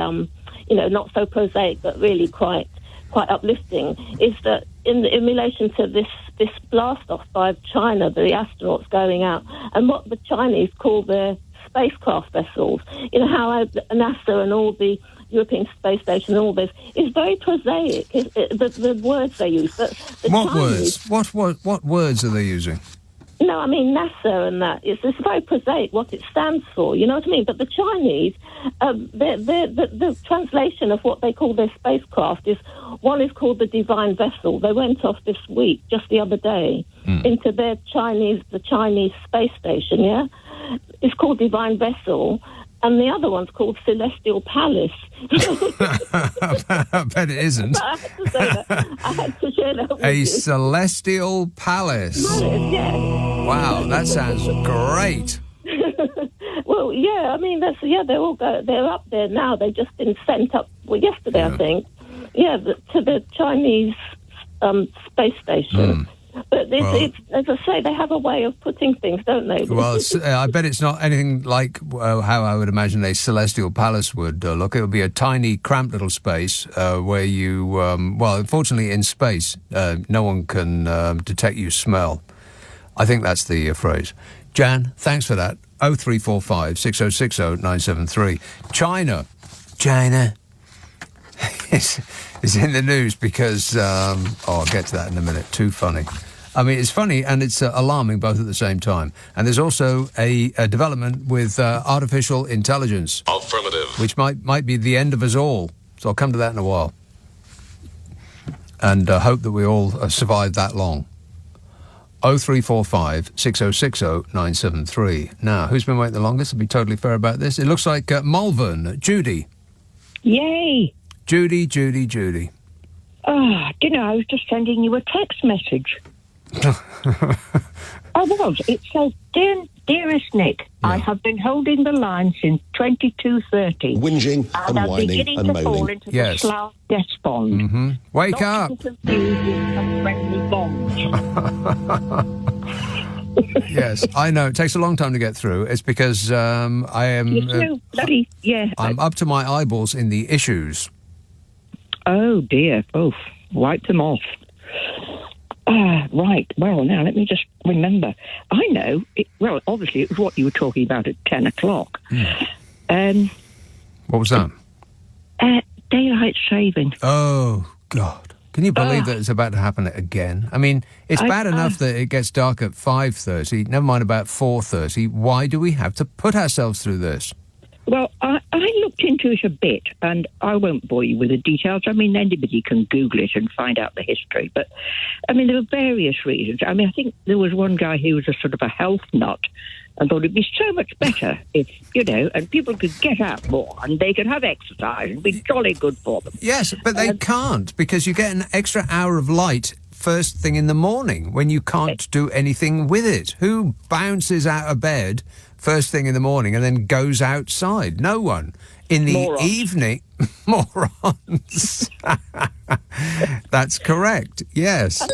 not so prosaic but really quite uplifting. Is that in relation to this blast off by China, the astronauts going out, and what the Chinese call their spacecraft vessels. You know how NASA and all the European Space Station and all this is very prosaic. The words they use. But what Chinese, words? What words are they using? No, I mean NASA and that. It's very prosaic what it stands for. You know what I mean? But the Chinese, the translation of what they call their spacecraft is one is called the Divine Vessel. They went off this week, just the other day, into the Chinese Space Station. Yeah, it's called Divine Vessel. And the other one's called Celestial Palace. I bet it isn't. I had to say that. I had to share that with A you. Celestial Palace. Yeah. Wow, that sounds great. Well, yeah, I mean, they're up there now. They've just been sent up, yesterday, I think. Yeah, to the Chinese space station. But it's, as I say, they have a way of putting things, don't they? Well, I bet it's not anything like how I would imagine a celestial palace would look. It would be a tiny, cramped little space where you, unfortunately in space, no one can detect you smell. I think that's the phrase. Jan, thanks for that. 0345 6060 973. China is in the news because, I'll get to that in a minute. Too funny. I mean, it's funny and it's alarming both at the same time. And there's also a development with artificial intelligence. Affirmative. Which might be the end of us all. So I'll come to that in a while. And hope that we all survive that long. 0345 6060 973. Now, who's been waiting the longest? I'll be totally fair about this. It looks like Malvern. Judy. Yay. Judy. Oh, do you know, I was just sending you a text message. I was. It says, Dearest Nick, I have been holding the line since 22:30. Whinging and I'm whining beginning and to fall moaning. into the slough despond. Mm-hmm. Wake Not up. to confuse with some friendly bonds. Yes, I know. It takes a long time to get through. It's because I am... I'm up to my eyeballs in the issues. Oh, dear. Oh, wipe them off. Right. Well, now, let me just remember. I know. Well, obviously, it was what you were talking about at 10 o'clock. What was that? Daylight saving. Oh, God. Can you believe that it's about to happen again? I mean, it's bad enough that it gets dark at 5:30, never mind about 4:30. Why do we have to put ourselves through this? Well, I looked into it a bit, and I won't bore you with the details. I mean, anybody can Google it and find out the history. But, I mean, there were various reasons. I mean, I think there was one guy who was a sort of a health nut and thought it'd be so much better if, and people could get out more and they could have exercise and be jolly good for them. Yes, but they can't, because you get an extra hour of light first thing in the morning when you can't do anything with it. Who bounces out of bed first thing in the morning and then goes outside? No one. In the evening... Morons. That's correct, yes.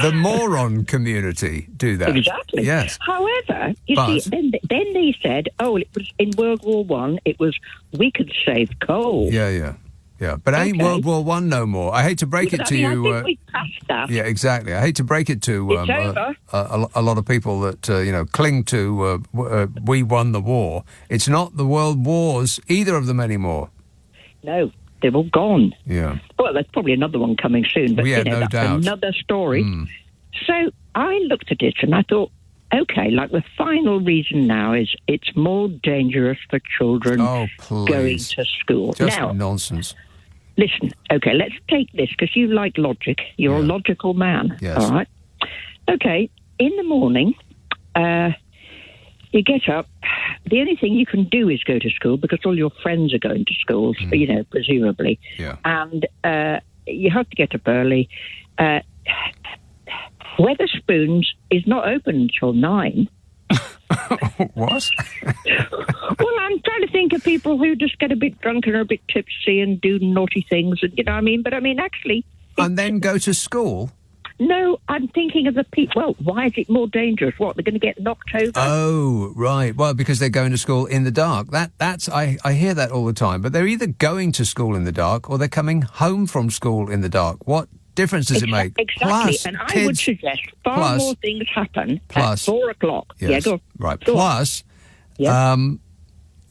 The moron community do that. Exactly. Yes. However, you see, then they said, it was in World War One, it was we could save coal. Yeah. But ain't World War One no more. I hate to break it to you. I think we passed that. Yeah, exactly. I hate to break it to It's over. A lot of people that cling to we won the war. It's not the world wars, either of them anymore. No, they're all gone. Yeah. Well, there's probably another one coming soon, but no that's doubt. Another story. So I looked at it and I thought, okay, like the final reason now is it's more dangerous for children going to school. Just now, nonsense. Listen, okay, let's take this because you like logic. You're a logical man. Yes. All right. Okay, in the morning, you get up. The only thing you can do is go to school because all your friends are going to school, presumably. Yeah. And you have to get up early. Weatherspoons is not open until 9. What? Well, I'm trying to think of people who just get a bit drunk and are a bit tipsy and do naughty things, and you know what I mean? But I mean, actually... And then go to school? No, I'm thinking of the people... Well, why is it more dangerous? What, they're going to get knocked over? Oh, right. Well, because they're going to school in the dark. That's I hear that all the time. But they're either going to school in the dark or they're coming home from school in the dark. What difference does it make? Exactly. Plus, and I would suggest far more things happen at 4 o'clock. Yes, yeah, go. Right. Go plus,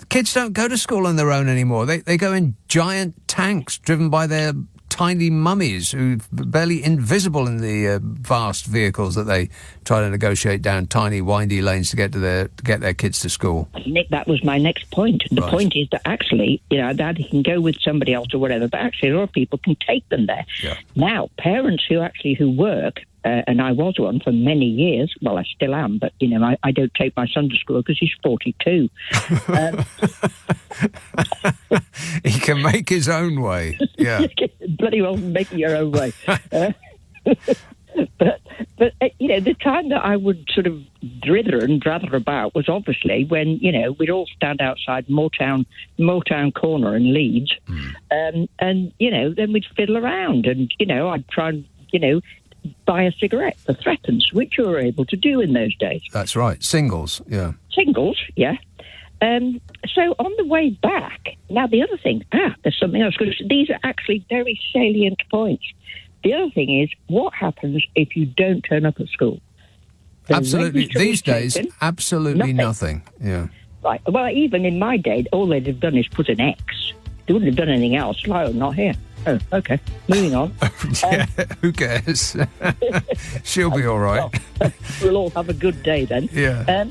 kids don't go to school on their own anymore. They go in giant tanks driven by their tiny mummies who are barely invisible in the vast vehicles that they try to negotiate down tiny windy lanes to get their kids to school. Nick, that was my next point. The point is that actually, you know, Dad can go with somebody else or whatever, but actually a lot of people can take them there. Yeah. Now, parents who work, and I was one for many years. Well, I still am, but, you know, I don't take my son to school because he's 42. He can make his own way. Yeah. Bloody well make your own way. But you know, the time that I would sort of drather about was obviously when, you know, we'd all stand outside Moortown Corner in Leeds, and, you know, then we'd fiddle around and, you know, I'd try and, you know, buy a cigarette for threepence, which you were able to do in those days. That's right. Singles, yeah. Singles, yeah. So on the way back, now the other thing, there's something else, because these are actually very salient points. The other thing is, what happens if you don't turn up at school? Absolutely. These days, absolutely nothing. Yeah. Right. Well, even in my day, all they'd have done is put an X. They wouldn't have done anything else. Like, oh, not here. Oh, okay. Moving on. Yeah, who cares? She'll be all right. Well, we'll all have a good day then. Yeah.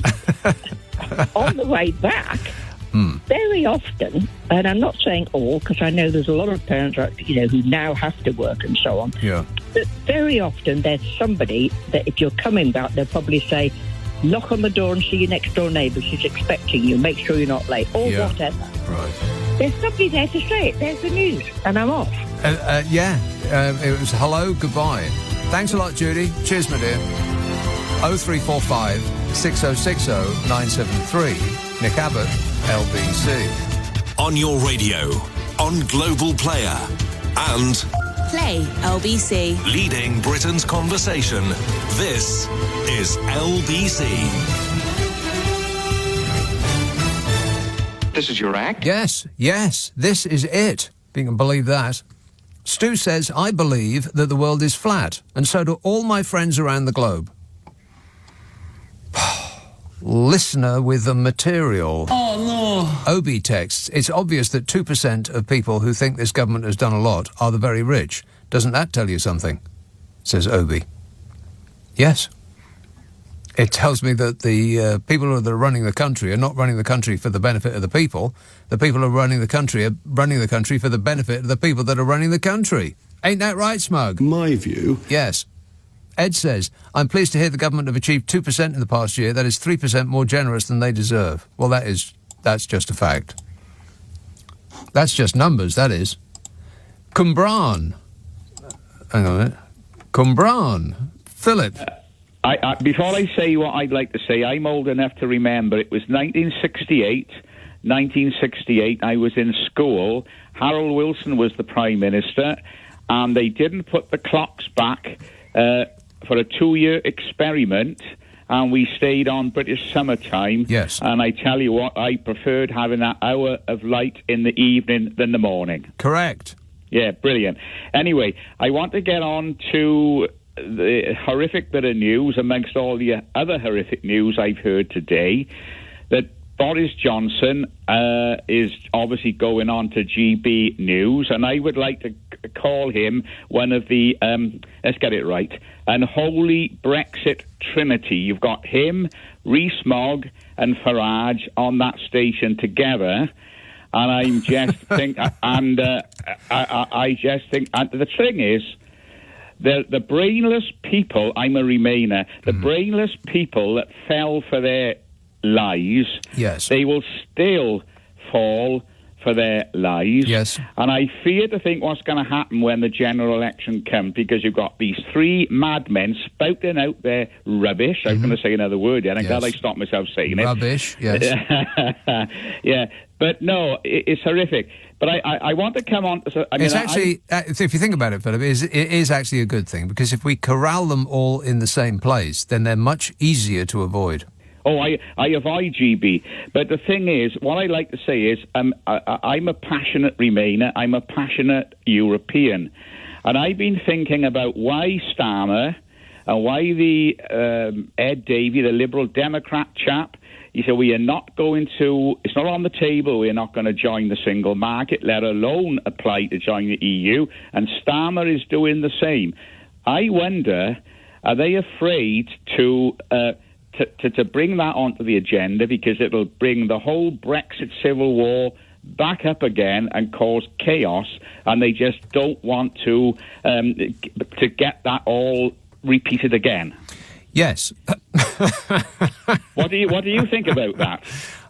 On the way back, very often, and I'm not saying all, because I know there's a lot of parents, you know, who now have to work and so on. Yeah. But very often there's somebody that if you're coming back, they'll probably say, knock on the door and see your next door neighbour. She's expecting you. Make sure you're not late, or whatever. Right. There's somebody there to say it. There's the news, and I'm off. It was hello, goodbye. Thanks a lot, Judy. Cheers, my dear. 0345 6060 973. Nick Abbott, LBC. On your radio, on Global Player, and Play LBC. leading Britain's conversation. This is LBC. This is your act? Yes, this is it. If you can believe that. Stu says, I believe that the world is flat, and so do all my friends around the globe. Listener with the material. Oh, no. Obi texts, it's obvious that 2% of people who think this government has done a lot are the very rich. Doesn't that tell you something? Says Obi. Yes. It tells me that the people that are running the country are not running the country for the benefit of the people. The people who are running the country for the benefit of the people that are running the country. Ain't that right, Smug? My view. Yes. Ed says, I'm pleased to hear the government have achieved 2% in the past year. That is 3% more generous than they deserve. Well, that's just a fact. That's just numbers, that is. Cumbran. Hang on a minute. Cumbran. Philip. Before I say what I'd like to say, I'm old enough to remember it was 1968, I was in school. Harold Wilson was the Prime Minister, and they didn't put the clocks back for a 2-year experiment, and we stayed on British summertime. Yes. And I tell you what, I preferred having that hour of light in the evening than the morning. Correct. Yeah, brilliant. Anyway, I want to get on to the horrific bit of news amongst all the other horrific news I've heard today, that Boris Johnson is obviously going on to GB News, and I would like to call him one of the, let's get it right, unholy Brexit trinity. You've got him, Rees-Mogg and Farage on that station together, and I'm just think, and I just think, and the thing is, the brainless people, I'm a Remainer, the brainless people that fell for their lies, yes, they will still fall for their lives. Yes. And I fear to think what's going to happen when the general election comes, because you've got these three madmen spouting out their rubbish. I was going to say another word, and I'm glad I stopped myself saying it. Rubbish, yes. Yeah, but no, it's horrific. But I want to come on... It's actually, if you think about it, Philip, it is actually a good thing, because if we corral them all in the same place, then they're much easier to avoid. Oh, I avoid GB. But the thing is, what I like to say is, I'm a passionate Remainer. I'm a passionate European. And I've been thinking about why Starmer and why the Ed Davey, the Liberal Democrat chap, he said, we are not going to, it's not on the table, we're not going to join the single market, let alone apply to join the EU. And Starmer is doing the same. I wonder, are they afraid to bring that onto the agenda, because it'll bring the whole Brexit civil war back up again and cause chaos, and they just don't want to get that all repeated again? Yes. What do you think about that?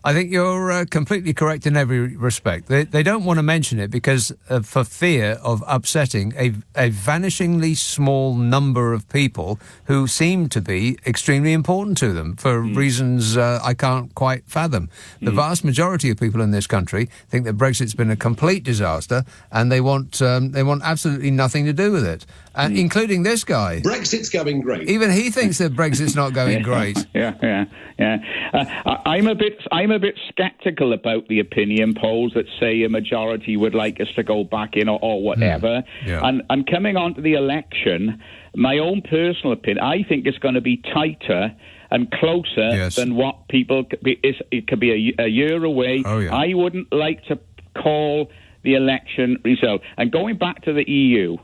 I think you're completely correct in every respect. They don't want to mention it because for fear of upsetting a vanishingly small number of people who seem to be extremely important to them for reasons I can't quite fathom. The vast majority of people in this country think that Brexit's been a complete disaster, and they want absolutely nothing to do with it, including this guy. Brexit's going great. Even he thinks that Brexit's not going great. Yeah. I'm a bit sceptical about the opinion polls that say a majority would like us to go back in or whatever. And coming on to the election, my own personal opinion, I think it's going to be tighter and closer than what people... It could be a year away. I wouldn't like to call the election result. And going back to the EU,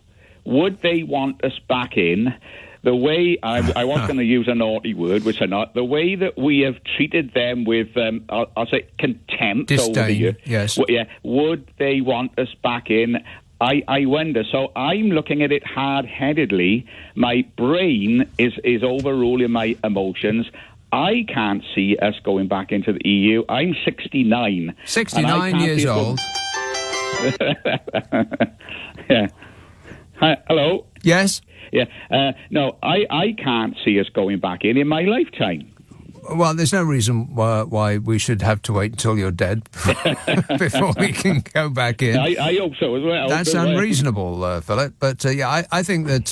would they want us back in? The way, I was going to use a naughty word, which I'm not, the way that we have treated them with, I'll say, contempt disdain, over the years. Yes. Would they want us back in? I wonder. So I'm looking at it hard-headedly. My brain is overruling my emotions. I can't see us going back into the EU. I'm 69. 69 years old. Yeah. Hi, hello? Yes? Yeah. No, I can't see us going back in my lifetime. Well, there's no reason why we should have to wait until you're dead before we can go back in. I hope so as well. That's unreasonable, Philip. But I think that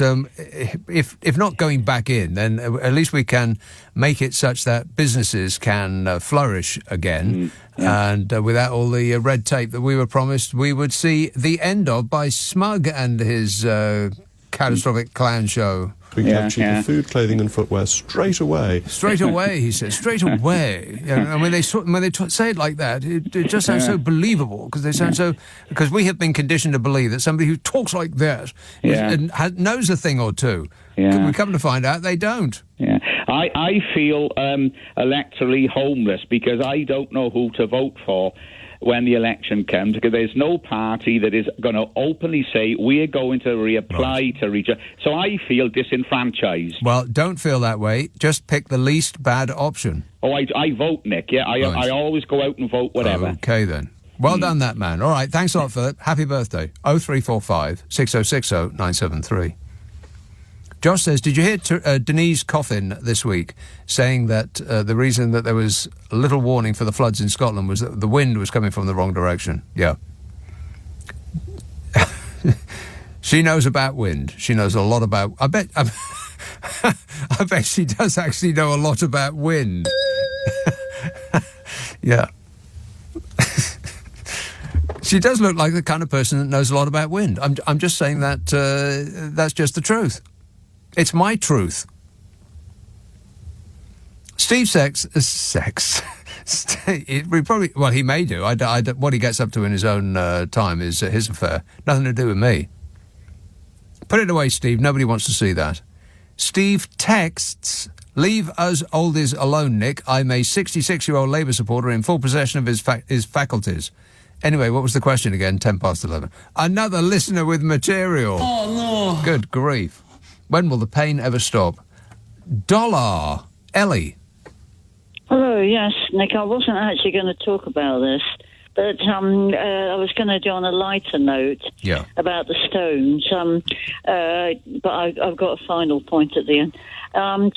if not going back in, then at least we can make it such that businesses can flourish again. And without all the red tape that we were promised we would see the end of by Smug and his catastrophic clown show. We can have cheaper food, clothing and footwear straight away. Straight away, he says. Straight away. And when they say it like that, it just sounds so believable, because they sound so... Because we have been conditioned to believe that somebody who talks like that knows a thing or two. Yeah. We come to find out they don't. Yeah, I feel electorally homeless, because I don't know who to vote for when the election comes, because there's no party that is going to openly say we're going to reapply to reach. So I feel disenfranchised. Well, don't feel that way. Just pick the least bad option. Oh, I vote, Nick. Yeah, I always go out and vote whatever. Okay, then. Well done, that man. All right, thanks a lot, Philip. Happy birthday. 0345 6060 973. Josh says, did you hear Denise Coffin this week saying that the reason that there was little warning for the floods in Scotland was that the wind was coming from the wrong direction? Yeah. She knows about wind. She knows a lot about... I bet she does actually know a lot about wind. Yeah. She does look like the kind of person that knows a lot about wind. I'm just saying that that's just the truth. It's my truth. Steve Sex. He may do. What he gets up to in his own time is his affair. Nothing to do with me. Put it away, Steve. Nobody wants to see that. Steve texts, leave us oldies alone, Nick. I'm a 66-year-old Labour supporter in full possession of his faculties. Anyway, what was the question again? 11:10. Another listener with material. Oh, no. Good grief. When will the pain ever stop? Dollar. Ellie. Hello, yes, Nick. I wasn't actually going to talk about this, But I was going to do on a lighter note about the Stones, but I've got a final point at the end.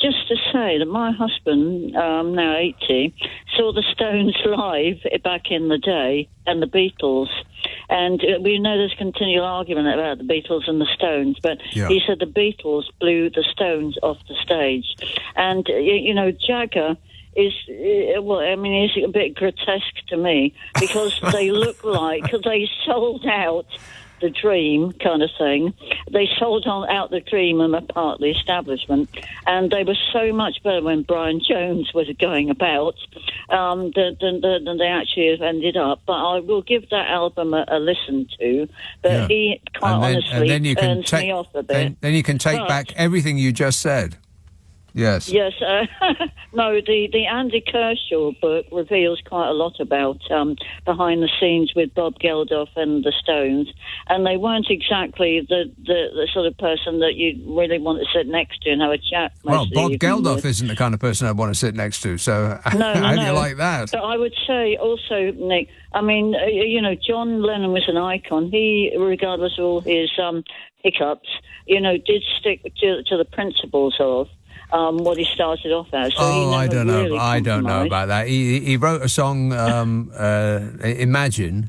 Just to say that my husband, now 80, saw the Stones live back in the day, and the Beatles. And we know there's continual argument about the Beatles and the Stones, but he said the Beatles blew the Stones off the stage. And, Jagger is, is a bit grotesque to me, because they look like, because they sold out the Dream kind of thing. They sold out the Dream and were part of the establishment, and they were so much better when Brian Jones was going about than they actually have ended up. But I will give that album a listen to. But he quite honestly turns me off a bit. Then you can take back everything you just said. Yes. Yes. No, the Andy Kershaw book reveals quite a lot about behind the scenes with Bob Geldof and the Stones, and they weren't exactly the sort of person that you really want to sit next to and have a chat. Well, Bob Geldof isn't the kind of person I'd want to sit next to, so how do you like that? But I would say also, Nick, John Lennon was an icon. He, regardless of all his hiccups, did stick to the principles of what he started off as. So I don't know. Really I don't know about that. He wrote a song, Imagine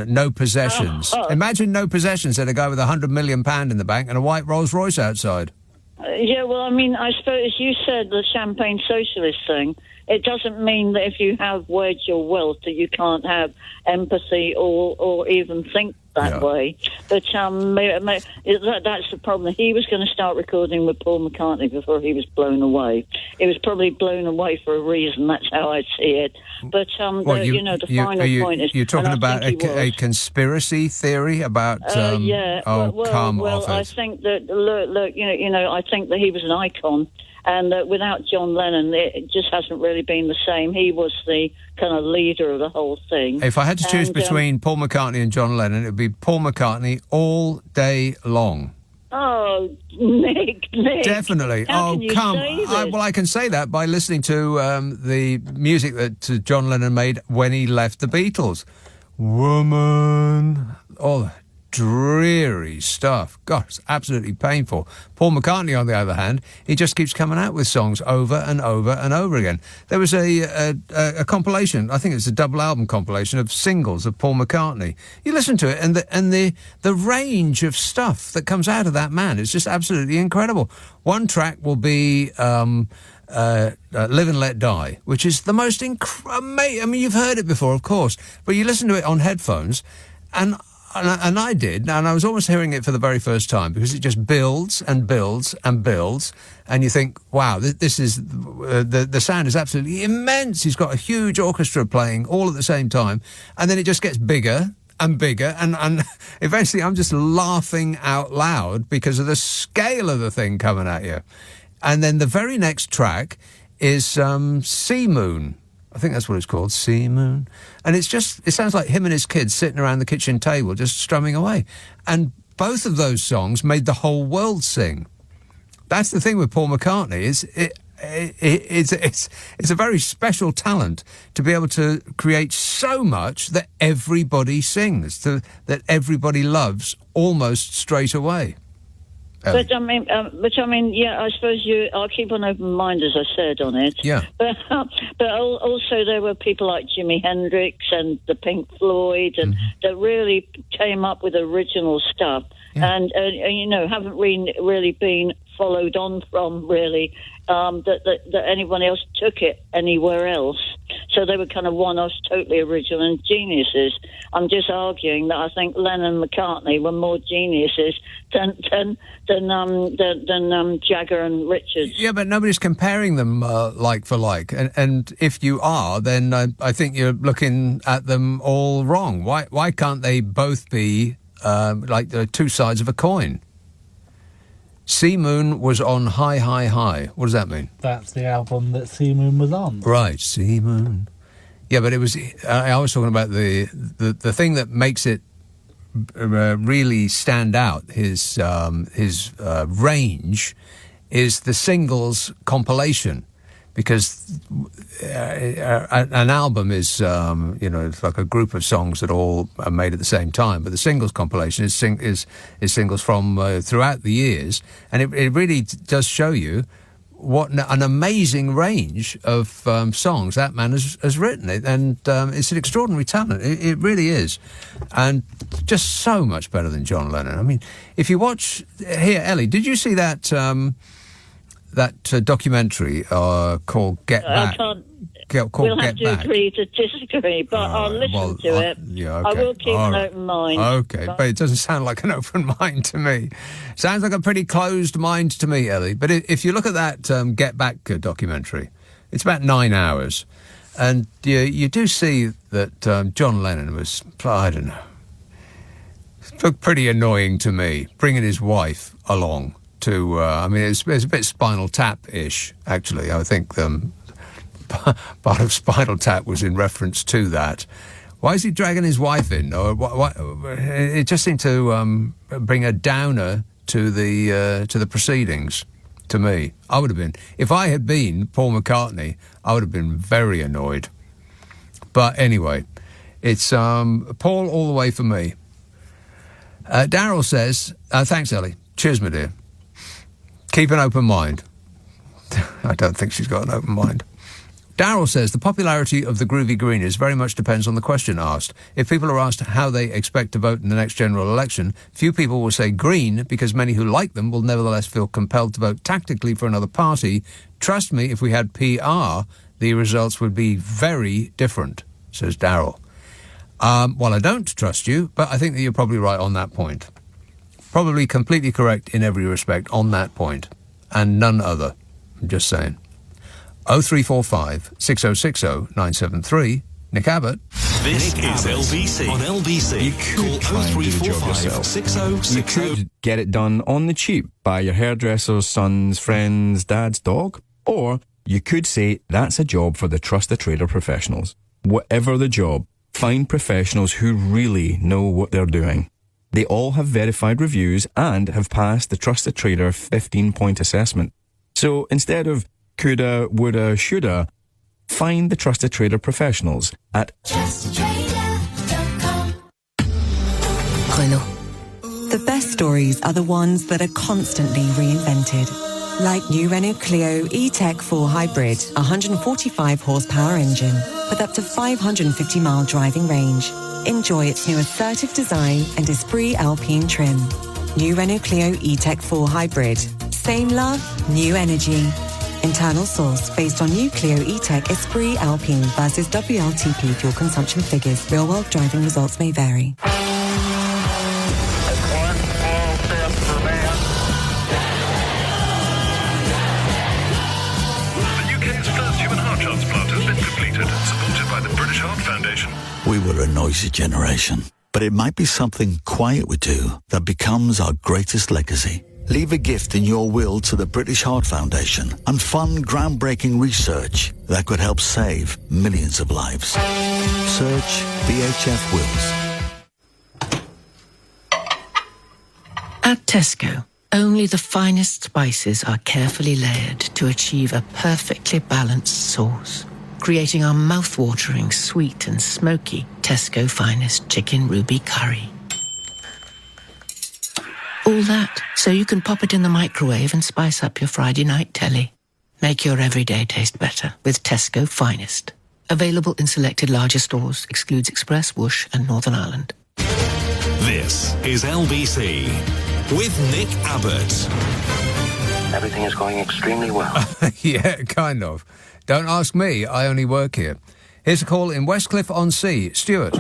No Possessions. Imagine No Possessions, said a guy with £100 million in the bank and a white Rolls Royce outside. I suppose you said the champagne socialist thing. It doesn't mean that if you have wedge or wealth that you can't have empathy or even think that way. But that's the problem. He was going to start recording with Paul McCartney before he was blown away. He was probably blown away for a reason. That's how I see it. But final point is... You're talking about a conspiracy theory about... come off it. I think that, I think that he was an icon. And without John Lennon, it just hasn't really been the same. He was the kind of leader of the whole thing. If I had to choose between Paul McCartney and John Lennon, it would be Paul McCartney all day long. Oh, Nick. Definitely. How can you say this? I can say that by listening to the music that John Lennon made when he left the Beatles. Woman. Oh, dreary stuff. God, it's absolutely painful. Paul McCartney, on the other hand, he just keeps coming out with songs over and over and over again. There was a compilation, I think it's a double album compilation of singles of Paul McCartney. You listen to it, and the range of stuff that comes out of that man is just absolutely incredible. One track will be Live and Let Die, which is the most amazing. I mean, you've heard it before, of course, but you listen to it on headphones, and I did, and I was almost hearing it for the very first time, because it just builds and builds and builds, and you think, wow, this is the sound is absolutely immense. He's got a huge orchestra playing all at the same time, and then it just gets bigger and bigger, and eventually I'm just laughing out loud because of the scale of the thing coming at you. And then the very next track is Sea Moon. I think that's what it's called, Sea Moon. And it sounds like him and his kids sitting around the kitchen table just strumming away. And both of those songs made the whole world sing. That's the thing with Paul McCartney, it's a very special talent to be able to create so much that everybody sings, that everybody loves almost straight away. But I mean, I suppose I'll keep an open mind, as I said, on it. Yeah. But also there were people like Jimi Hendrix and the Pink Floyd, and that really came up with original stuff, and haven't really been followed on from really that anyone else took it anywhere else. So they were kind of one-offs, totally original and geniuses. I'm just arguing that I think Lennon and McCartney were more geniuses than Jagger and Richards. Yeah, but nobody's comparing them like for like. And if you are, then I think you're looking at them all wrong. Why can't they both be like the two sides of a coin? Sea Moon was on High, High, High. What does that mean? That's the album that Sea Moon was on. Right, Sea Moon. Yeah, but it was... I was talking about the thing that makes it really stand out, his range, is the singles compilation. because an album is, it's like a group of songs that all are made at the same time. But the singles compilation is singles from throughout the years, and it really does show you what an amazing range of songs that man has written. And it's an extraordinary talent. It really is, and just so much better than John Lennon. I mean, if you watch here, Ellie, did you see that? That documentary called Get Back. We'll have to agree to disagree, but I'll listen to it. Yeah, okay. I will keep an open mind. Okay, but it doesn't sound like an open mind to me. Sounds like a pretty closed mind to me, Ellie. But if you look at that Get Back documentary, it's about 9 hours. And you do see that John Lennon was, I don't know, it looked pretty annoying to me, bringing his wife along. It's a bit Spinal Tap-ish, actually. I think part of Spinal Tap was in reference to that. Why is he dragging his wife in? Or it just seemed to bring a downer to the proceedings. To me, I would have been, if I had been Paul McCartney, I would have been very annoyed. But anyway, it's Paul all the way for me. Daryl says, "Thanks, Ellie. Cheers, my dear. Keep an open mind." I don't think she's got an open mind. Daryl says, "The popularity of the Groovy Greenies very much depends on the question asked. If people are asked how they expect to vote in the next general election, few people will say Green, because many who like them will nevertheless feel compelled to vote tactically for another party. Trust me, if we had PR, the results would be very different," says Daryl. Well, I don't trust you, but I think that you're probably right on that point. Probably completely correct in every respect on that point, and none other. I'm just saying. 0345 6060 973. Nick Abbott. This is LBC on LBC. You could try and do the job yourself. 6060. You could get it done on the cheap by your hairdresser's son's friend's dad's dog, or you could say that's a job for the Trust the Trader professionals. Whatever the job, find professionals who really know what they're doing. They all have verified reviews and have passed the Trust the Trader 15-point assessment. So instead of coulda, woulda, shoulda, find the Trust the Trader professionals at trusttrader.com. Renault. The best stories are the ones that are constantly reinvented. Like new Renault Clio E-Tech 4 Hybrid, 145 horsepower engine with up to 550-mile driving range. Enjoy its new assertive design and Esprit Alpine trim. New Renault Clio E-Tech 4 Hybrid. Same love, new energy. Internal source based on new Clio E-Tech Esprit Alpine versus WLTP fuel consumption figures. Real-world driving results may vary. Supported by the British Heart Foundation. We were a noisy generation, but it might be something quiet we do that becomes our greatest legacy. Leave a gift in your will to the British Heart Foundation and fund groundbreaking research that could help save millions of lives. Search BHF Wills. At Tesco, only the finest spices are carefully layered to achieve a perfectly balanced sauce, creating our mouth-watering, sweet and smoky Tesco Finest Chicken Ruby Curry. All that so you can pop it in the microwave and spice up your Friday night telly. Make your everyday taste better with Tesco Finest. Available in selected larger stores, excludes Express, Whoosh and Northern Ireland. This is LBC with Nick Abbott. Everything is going extremely well. Yeah, kind of. Don't ask me, I only work here. Here's a call in Westcliff-on-Sea. Stuart.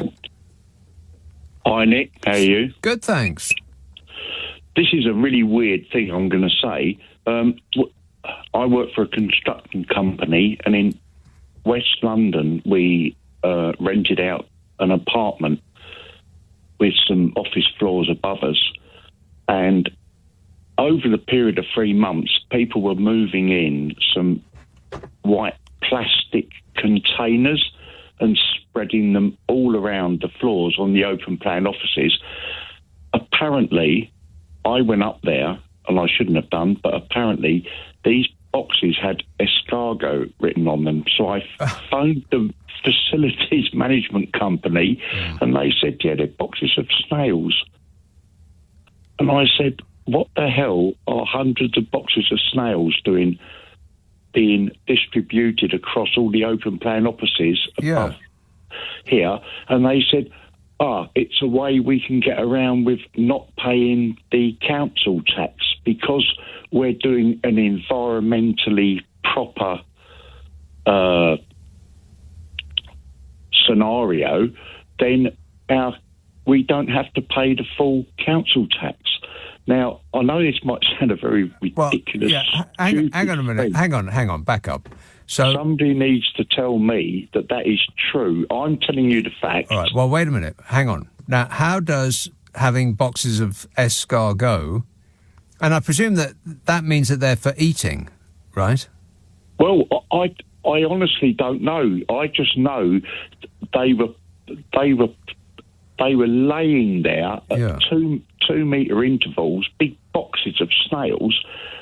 Hi, Nick. How are you? Good, thanks. This is a really weird thing I'm going to say. I work for a construction company, and in West London, we rented out an apartment with some office floors above us. And over the period of 3 months, people were moving in some white plastic containers and spreading them all around the floors on the open plan offices. Apparently, I went up there, and I shouldn't have done, but apparently these boxes had escargot written on them. So I phoned the facilities management company, and they said, yeah, they're boxes of snails. And I said, what the hell are hundreds of boxes of snails being distributed across all the open plan offices above here? And they said, it's a way we can get around with not paying the council tax because we're doing an environmentally proper scenario, then we don't have to pay the full council tax. Now, I know this might sound a very ridiculous... hang on a minute. Hang on, back up. So somebody needs to tell me that is true. I'm telling you the facts. All right, well, wait a minute. Hang on. Now, how does having boxes of escargot... And I presume that means that they're for eating, right? Well, I honestly don't know. I just know they were laying there at 2 metre intervals, big boxes of snails.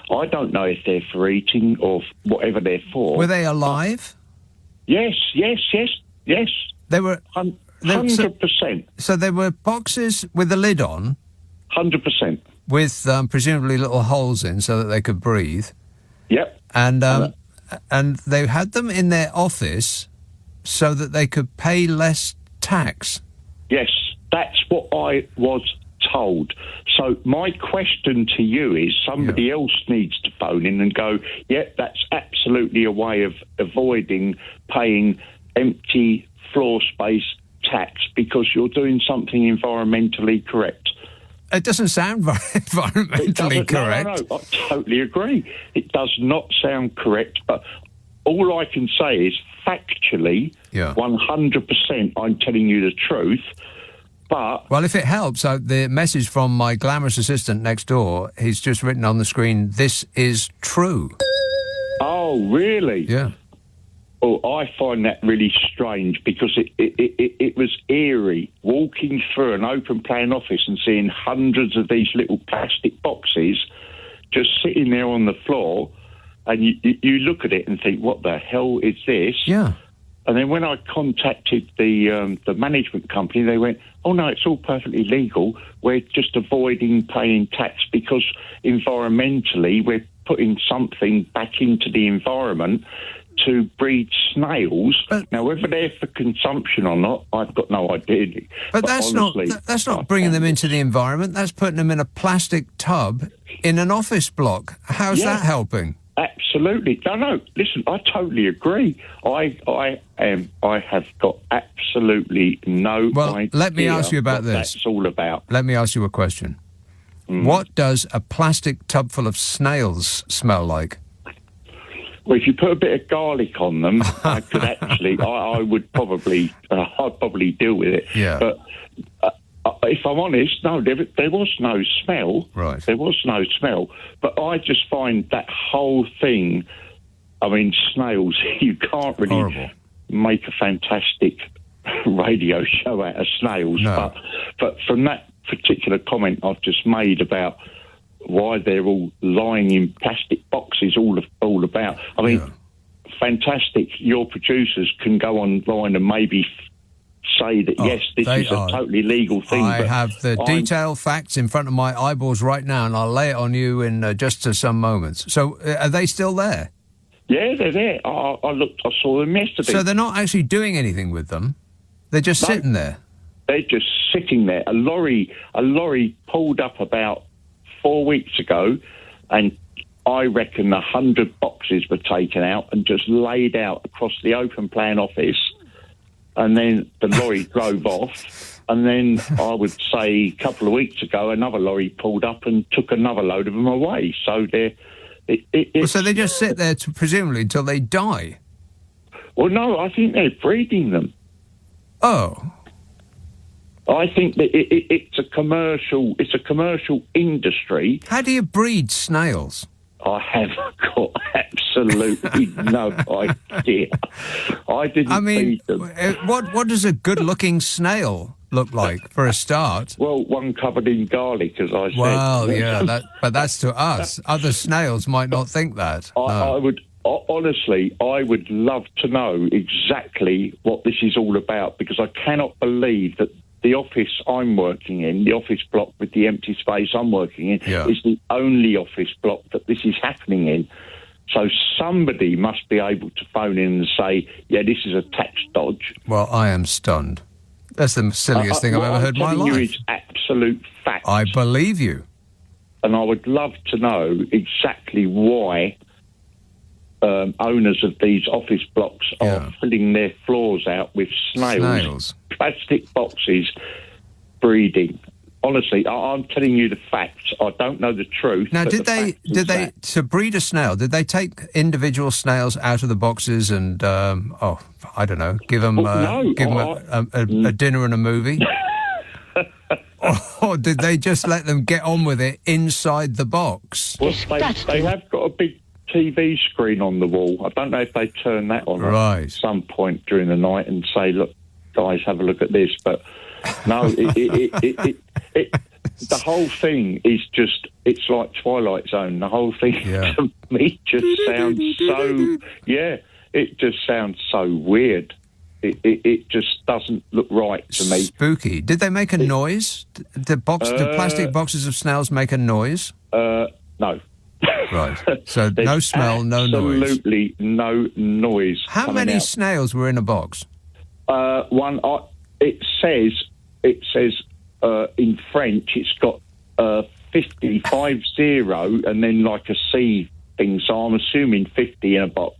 I don't know if they're for eating or whatever they're for. Were they alive? Yes. They were 100%. So they were boxes with the lid on. 100%. With presumably little holes in so that they could breathe. Yep. And they had them in their office so that they could pay less tax. Yes, that's what I was told. So my question to you is somebody else needs to phone in and go, that's absolutely a way of avoiding paying empty floor space tax because you're doing something environmentally correct. It doesn't sound very environmentally correct. No, I totally agree. It does not sound correct, but all I can say is factually, 100% I'm telling you the truth, but... Well, if it helps, the message from my glamorous assistant next door, he's just written on the screen, this is true. Oh, really? Yeah. Oh, I find that really strange because it was eerie walking through an open plan office and seeing hundreds of these little plastic boxes just sitting there on the floor, and you look at it and think, what the hell is this? Yeah. And then when I contacted the management company, they went, oh, no, it's all perfectly legal. We're just avoiding paying tax because environmentally we're putting something back into the environment to breed snails. Now, whether they're for consumption or not, I've got no idea. But that's honestly, that's not bringing them into the environment. That's putting them in a plastic tub in an office block. How's that helping? Absolutely. No, listen, I totally agree. I have got absolutely no idea. Let me ask you about this. That's all about. Let me ask you a question. What does a plastic tub full of snails smell like? Well, if you put a bit of garlic on them, I could actually, I would probably, I'd probably deal with it. Yeah. But if I'm honest, no, there was no smell. Right. There was no smell. But I just find that whole thing, I mean, snails, you can't really make a fantastic radio show out of snails. No. But from that particular comment I've just made about why they're all lying in plastic boxes all about. I mean, fantastic. Your producers can go online and maybe say that, yes, this is a totally legal thing. I have the detailed facts in front of my eyeballs right now, and I'll lay it on you in just some moments. So are they still there? Yeah, they're there. I saw them yesterday. So they're not actually doing anything with them? They're just sitting there? They're just sitting there. A lorry pulled up about 4 weeks ago, and I reckon 100 boxes were taken out and just laid out across the open plan office, and then the lorry drove off, and then I would say a couple of weeks ago another lorry pulled up and took another load of them away. So so they just sit there presumably until they die? Well, no, I think they're breeding them. Oh. I think that it's a commercial industry. How do you breed snails? I have got absolutely no idea. I mean, feed them. What does a good-looking snail look like for a start? Well, one covered in garlic, as I said. Well, yeah, but that's to us. Other snails might not think that. I would honestly, I would love to know exactly what this is all about, because I cannot believe that the office I'm working in, the office block with the empty space I'm working in, is the only office block that this is happening in. So somebody must be able to phone in and say, yeah, this is a tax dodge. Well, I am stunned. That's the silliest thing I've ever heard in my life. It's absolute fact. I believe you. And I would love to know exactly why owners of these office blocks are filling their floors out with snails. Plastic boxes, breeding. Honestly, I'm telling you the facts. I don't know the truth. Now, did they to breed a snail? Did they take individual snails out of the boxes and I don't know, give them a dinner and a movie? Or did they just let them get on with it inside the box? Well, they have got a big TV screen on the wall. I don't know if they turn that on at some point during the night and say, look, guys, have a look at this. But no, the whole thing is just, it's like Twilight Zone. The whole thing to me just sounds so, it just sounds so weird. It just doesn't look right to me. Spooky. Did they make a noise? The plastic boxes of snails make a noise? No. Right. So no smell, no noise. Absolutely no noise. How many snails were in a box? One. It says in French. It's got 50, and then like a C thing. So I'm assuming 50 in a box,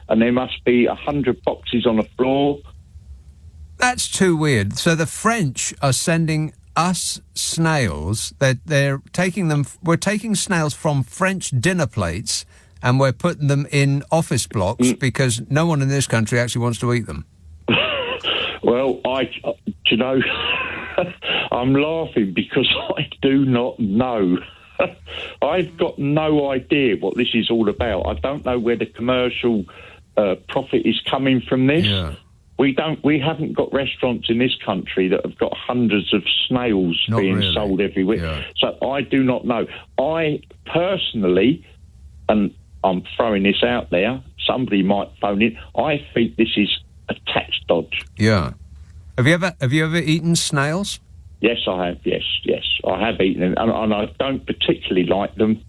and there must be 100 boxes on the floor. That's too weird. So the French are sending us snails. They're taking them. We're taking snails from French dinner plates, and we're putting them in office blocks because no one in this country actually wants to eat them. Well, you know, I'm laughing because I do not know. I've got no idea what this is all about. I don't know where the commercial profit is coming from this. Yeah. We haven't got restaurants in this country that have got hundreds of snails being sold every week. Yeah. So I do not know. I personally, and I'm throwing this out there, somebody might phone in, I think this is a tax dodge. Yeah. Have you ever eaten snails? Yes, I have. Yes, I have eaten them, and I don't particularly like them.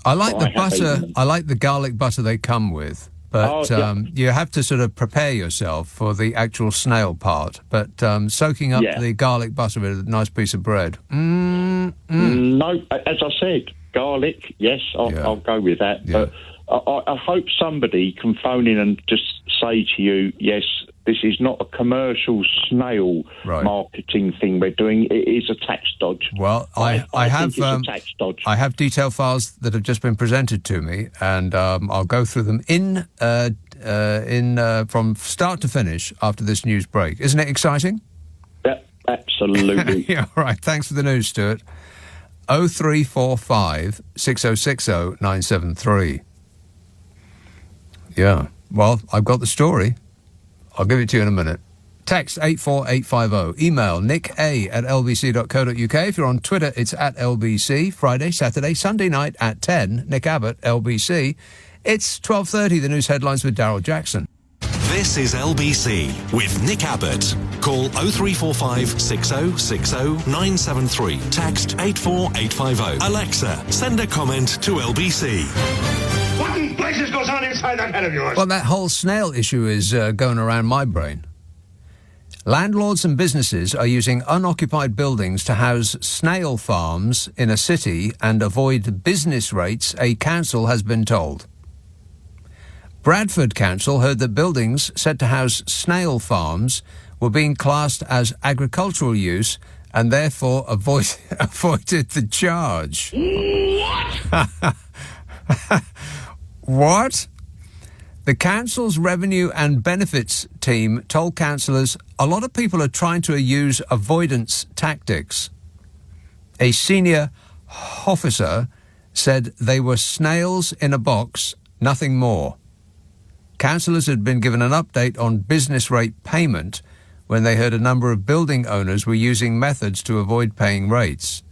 I like the butter. I like the garlic butter they come with. But you have to sort of prepare yourself for the actual snail part. But soaking up the garlic butter with a nice piece of bread. No, as I said, garlic, yes, I'll go with that. Yeah. But I hope somebody can phone in and just say to you, yes, this is not a commercial snail marketing thing we're doing. It is a tax dodge. Well, I have think it's a tax dodge. I have detail files that have just been presented to me, and I'll go through them from start to finish after this news break. Isn't it exciting? Yeah, absolutely. Yeah, all right. Thanks for the news, Stuart. 0345 6060 973. Yeah. Well, I've got the story. I'll give it to you in a minute. Text 84850. Email nicka@lbc.co.uk. If you're on Twitter, it's @LBC. Friday, Saturday, Sunday night at 10. Nick Abbott, LBC. It's 12:30, the news headlines with Daryl Jackson. This is LBC with Nick Abbott. Call 0345 6060 973. Text 84850. Alexa, send a comment to LBC. What in places goes on inside that head of yours? Well, that whole snail issue is going around my brain. Landlords and businesses are using unoccupied buildings to house snail farms in a city and avoid business rates, a council has been told. Bradford Council heard that buildings set to house snail farms were being classed as agricultural use and therefore avoided the charge. What? What? The council's revenue and benefits team told councillors a lot of people are trying to use avoidance tactics. A senior officer said they were snails in a box, nothing more. Councillors had been given an update on business rate payment when they heard a number of building owners were using methods to avoid paying rates.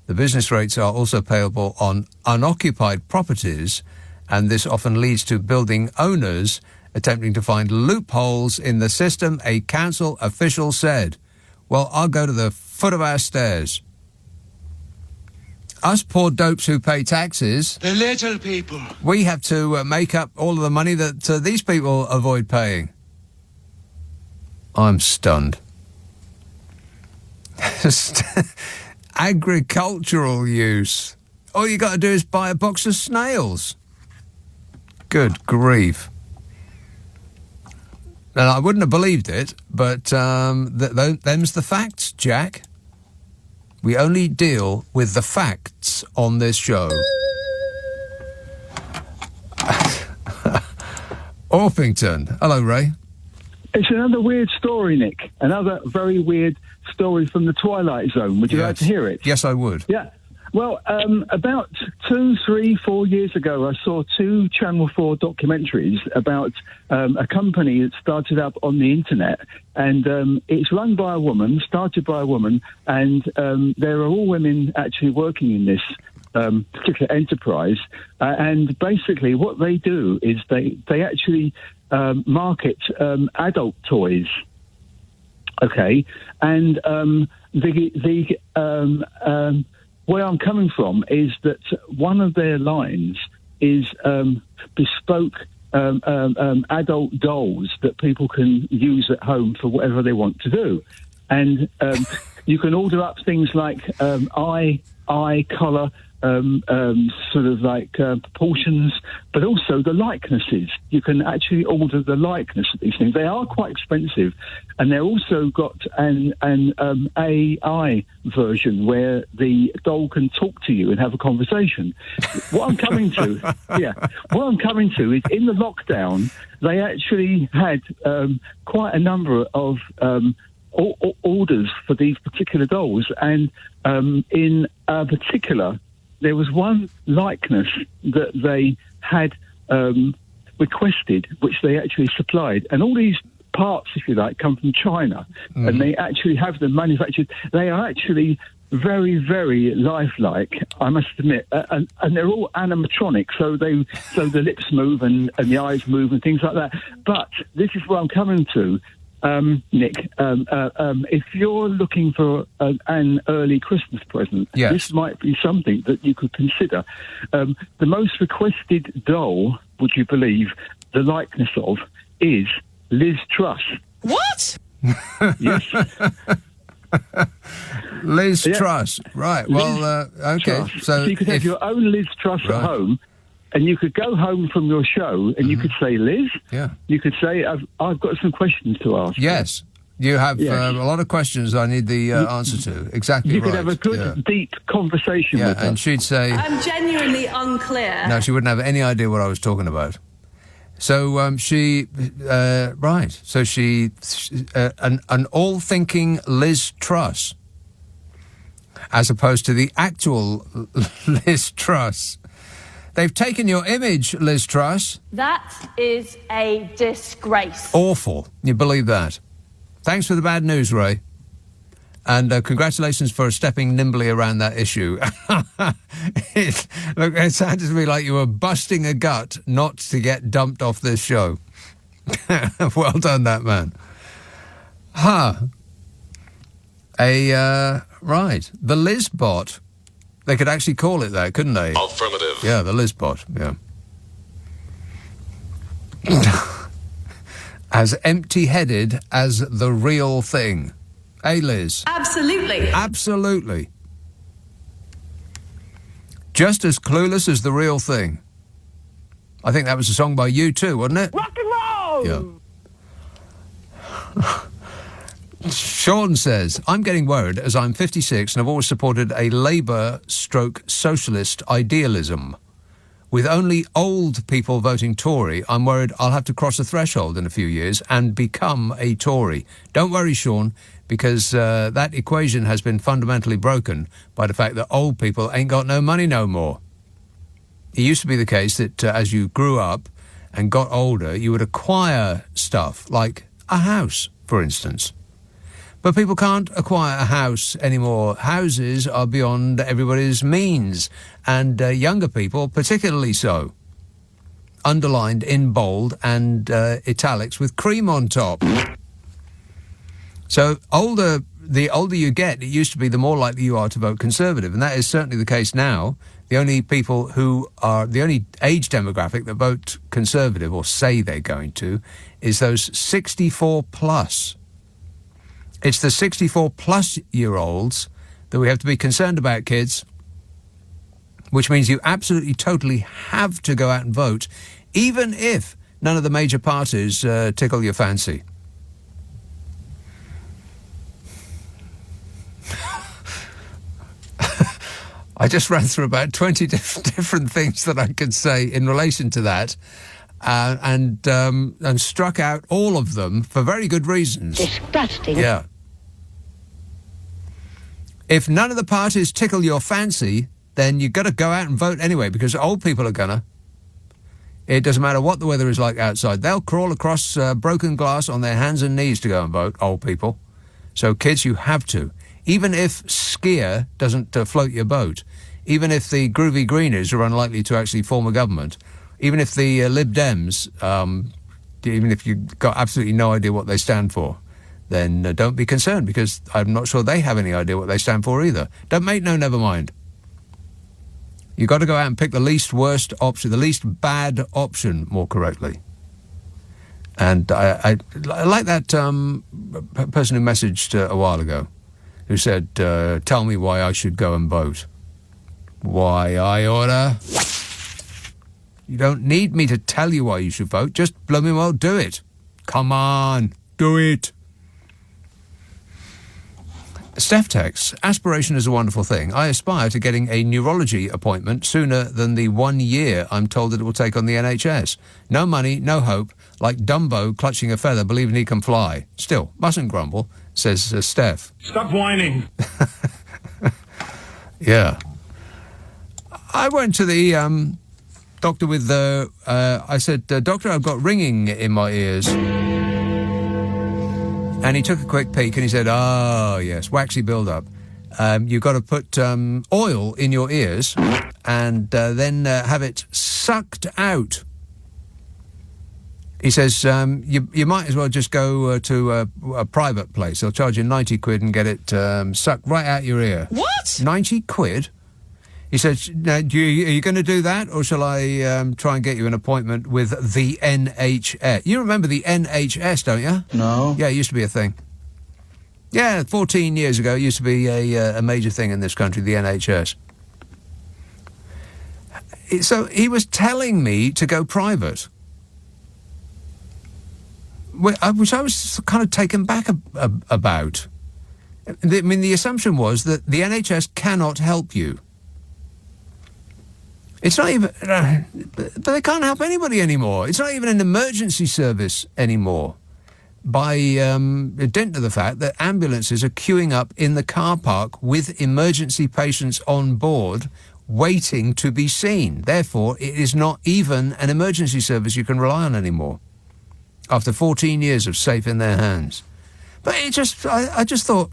The business rates are also payable on unoccupied properties, and this often leads to building owners attempting to find loopholes in the system, a council official said. Well, I'll go to the foot of our stairs. Us poor dopes who pay taxes... The little people. We have to make up all of the money that these people avoid paying. I'm stunned. Agricultural use. All you got to do is buy a box of snails. Good grief. And I wouldn't have believed it, but them's the facts, Jack. We only deal with the facts on this show. Orpington. Hello, Ray. It's another weird story, Nick. Another very weird story from the Twilight Zone. Would you like to hear it? Yes, I would. Yeah. Well, about 2, 3, 4 years ago, I saw 2 Channel 4 documentaries about a company that started up on the internet, and it's run by a woman, started by a woman, and there are all women actually working in this particular enterprise. And basically what they do is they actually market adult toys. Okay, and where I'm coming from is that one of their lines is bespoke adult dolls that people can use at home for whatever they want to do. And you can order up things like eye colour, sort of like proportions, but also the likenesses. You can actually order the likeness of these things. They are quite expensive, and they're also got an AI version where the doll can talk to you and have a conversation. What I'm coming to, what I'm coming to is in the lockdown, they actually had quite a number of orders for these particular dolls, and in particular, there was one likeness that they had requested, which they actually supplied. And all these parts, if you like, come from China, and they actually have them manufactured. They are actually very, very lifelike, I must admit, and they're all animatronic, so the lips move and the eyes move and things like that. But this is where I'm coming to. Nick, if you're looking for an early Christmas present, this might be something that you could consider. The most requested doll, would you believe, the likeness of, is Liz Truss. What? Yes. Liz Truss. Right, well, okay. Truss. So you could have your own Liz Truss at home. And you could go home from your show and you could say, Liz, you could say, I've got some questions to ask. Yes. You have a lot of questions I need the answer to. Exactly you right. could have a good, deep conversation with her. And she'd say... I'm genuinely unclear. No, she wouldn't have any idea what I was talking about. So she... right. So she... an all-thinking Liz Truss, as opposed to the actual Liz Truss. They've taken your image, Liz Truss. That is a disgrace. Awful. You believe that? Thanks for the bad news, Ray. And congratulations for stepping nimbly around that issue. It sounded to me like you were busting a gut not to get dumped off this show. Well done, that man. Right. The Liz bot. They could actually call it that, couldn't they? Affirmative. Yeah, the Liz bot, yeah. As empty-headed as the real thing. Hey, Liz? Absolutely. Absolutely. Just as clueless as the real thing. I think that was a song by U2, wasn't it? Rock and roll! Yeah. Sean says, I'm getting worried as I'm 56 and have always supported a Labour/socialist idealism. With only old people voting Tory, I'm worried I'll have to cross a threshold in a few years and become a Tory. Don't worry, Sean, because that equation has been fundamentally broken by the fact that old people ain't got no money no more. it used to be the case that as you grew up and got older, you would acquire stuff, like a house, for instance. But people can't acquire a house anymore. Houses are beyond everybody's means, and younger people particularly so. Underlined in bold and italics with cream on top. So the older you get, it used to be the more likely you are to vote Conservative, and that is certainly the case now. The only age demographic that vote Conservative, or say they're going to, is those 64 plus. It's the 64-plus-year-olds that we have to be concerned about, kids, which means you absolutely, totally have to go out and vote, even if none of the major parties tickle your fancy. I just ran through about 20 different things that I could say in relation to that. And struck out all of them for very good reasons. Disgusting. Yeah. If none of the parties tickle your fancy, then you've got to go out and vote anyway, because old people are gonna. It doesn't matter what the weather is like outside. They'll crawl across broken glass on their hands and knees to go and vote, old people. So, kids, you have to. Even if skier doesn't float your boat, even if the groovy Greenies are unlikely to actually form a government, even if the Lib Dems, even if you've got absolutely no idea what they stand for, then don't be concerned, because I'm not sure they have any idea what they stand for either. Don't make no never mind. You've got to go out and pick the least worst option, the least bad option, more correctly. And I like that person who messaged a while ago, who said, tell me why I should go and vote. Why I oughta... You don't need me to tell you why you should vote. Just blooming well do it. Come on, do it. Steph texts, aspiration is a wonderful thing. I aspire to getting a neurology appointment sooner than the 1 year I'm told that it will take on the NHS. No money, no hope, like Dumbo clutching a feather, believing he can fly. Still, mustn't grumble, says Steph. Stop whining. Yeah. I went to the doctor with I said, Doctor, I've got ringing in my ears. And he took a quick peek and he said, oh, yes, waxy build-up. You've got to put oil in your ears and then have it sucked out. He says, you might as well just go to a private place. They'll charge you 90 quid and get it sucked right out your ear. What? 90 quid? He says, are you going to do that, or shall I try and get you an appointment with the NHS? You remember the NHS, don't you? No. Yeah, it used to be a thing. Yeah, 14 years ago, it used to be a major thing in this country, the NHS. So he was telling me to go private, which I was kind of taken back about. I mean, the assumption was that the NHS cannot help you. It's not even... but they can't help anybody anymore. It's not even an emergency service anymore. By dint of the fact that ambulances are queuing up in the car park with emergency patients on board waiting to be seen. Therefore, it is not even an emergency service you can rely on anymore, after 14 years of safe in their hands. But I just thought,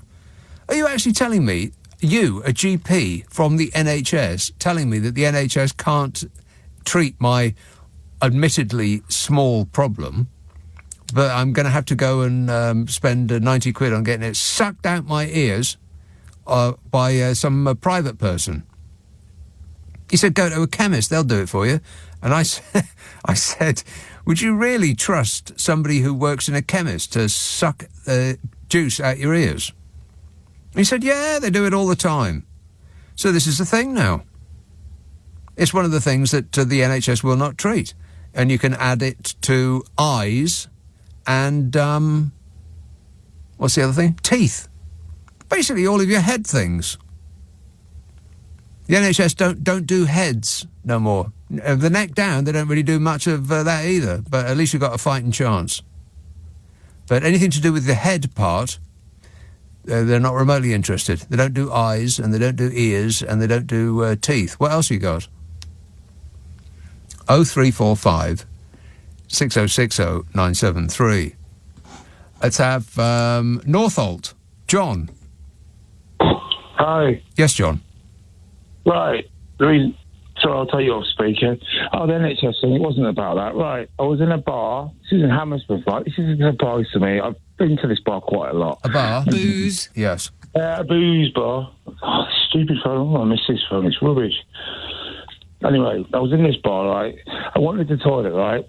are you actually telling me, you, a GP from the NHS, telling me that the NHS can't treat my admittedly small problem, but I'm going to have to go and spend 90 quid on getting it sucked out my ears by some private person? He said, go to a chemist, they'll do it for you. And I said, would you really trust somebody who works in a chemist to suck juice out your ears? He said, yeah, they do it all the time. So this is a thing now. It's one of the things that the NHS will not treat. And you can add it to eyes and, what's the other thing? Teeth. Basically all of your head things. The NHS don't do heads no more. The neck down, they don't really do much of that either, but at least you've got a fighting chance. But anything to do with the head part, they're not remotely interested. They don't do eyes, and they don't do ears, and they don't do teeth. What else you got? 0345 6060 973. Let's have Northolt. John. Hi. Yes, John. Right. So I'll tell you off speaker. Oh, the NHS thing, it wasn't about that. Right. I was in a bar. This is in Hammersmith, right? This is a surprise to me. I've been to this bar quite a lot. A bar? Booze. Yes. A booze bar. Oh, stupid phone. Oh, I miss this phone. It's rubbish. Anyway, I was in this bar, right? I wanted the toilet, right?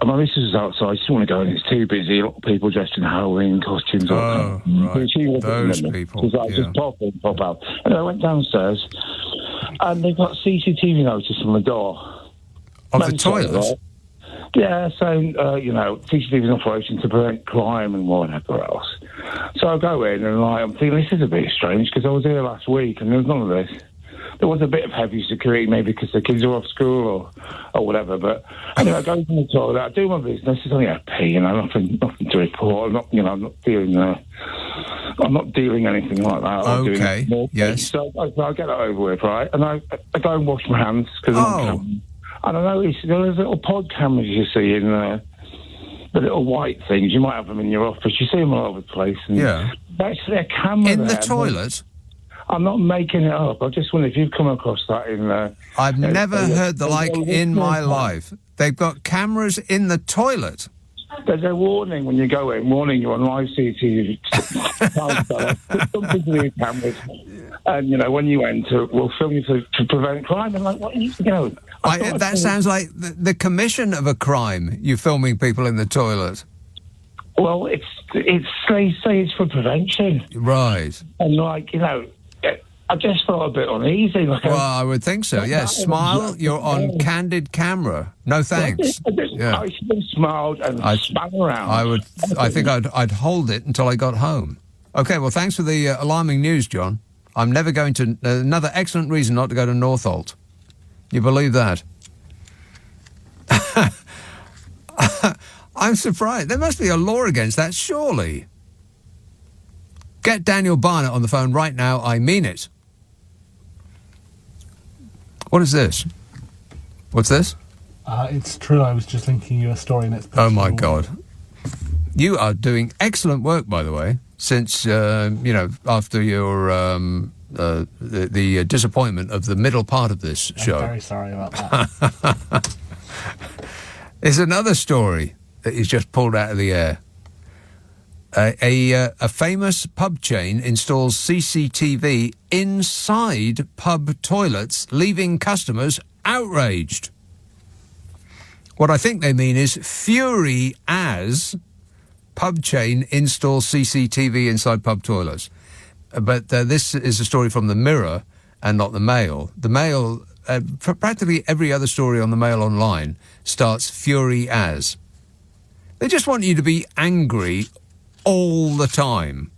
My missus was outside. She didn't want to go in. It's too busy. A lot of people dressed in Halloween costumes. Oh, right. Those people. She was like, just pop in, pop out. And I went downstairs, and they've got CCTV notice on the door. Of the toilet? Right? Yeah, saying, CCTV is in operation to prevent crime and whatever else. So I go in, and I'm thinking, this is a bit strange, because I was here last week, and there was none of this. There was a bit of heavy security, maybe because the kids are off school or whatever. But anyway, I go to the toilet, I do my business. It's only a pee, nothing to report. I'm not dealing anything like that. Okay. Yes. So I get it over with, right? And I go and wash my hands because and I notice there's little pod cameras you see in the little white things. You might have them in your office. You see them all over the place. And yeah. That's their camera in the there. toilet. I'm not making it up. I just wonder if you've come across that in there. I've never heard the like in my life. They've got cameras in the toilet. There's a warning when you go in, warning you on live CCTV. Something to do with cameras. And, when you enter, we'll film you to prevent crime. I'm like, what are you doing? That sounds like the commission of a crime, you filming people in the toilet. Well, they say it's for prevention. Right. And, I just felt a bit uneasy. I would think so, yes. Smile, you're on candid camera. No thanks. I should have smiled and spun around. I think I'd hold it until I got home. Okay, well, thanks for the alarming news, John. I'm never going to... another excellent reason not to go to Northolt. You believe that? I'm surprised. There must be a law against that, surely. Get Daniel Barnett on the phone right now. I mean it. What is this? What's this? It's true. I was just linking you a story and it's... Oh, my God. You are doing excellent work, by the way, since, after your... the disappointment of the middle part of this show. I'm very sorry about that. There's another story that is just pulled out of the air. A famous pub chain installs CCTV inside pub toilets, leaving customers outraged. What I think they mean is fury as pub chain installs CCTV inside pub toilets. But this is a story from the Mirror and not the Mail. The Mail, practically every other story on the Mail online starts fury as. They just want you to be angry all the time.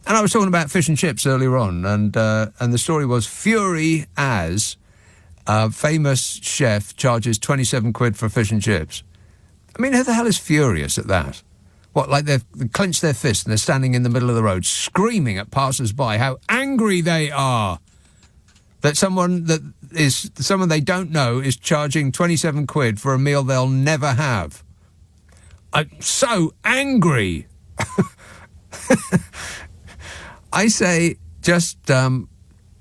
And I was talking about fish and chips earlier on, and the story was fury as a famous chef charges 27 quid for fish and chips. I mean, who the hell is furious at that? What, like they've clenched their fist and they're standing in the middle of the road screaming at passers-by how angry they are that someone they don't know is charging 27 quid for a meal they'll never have. I'm so angry. I say just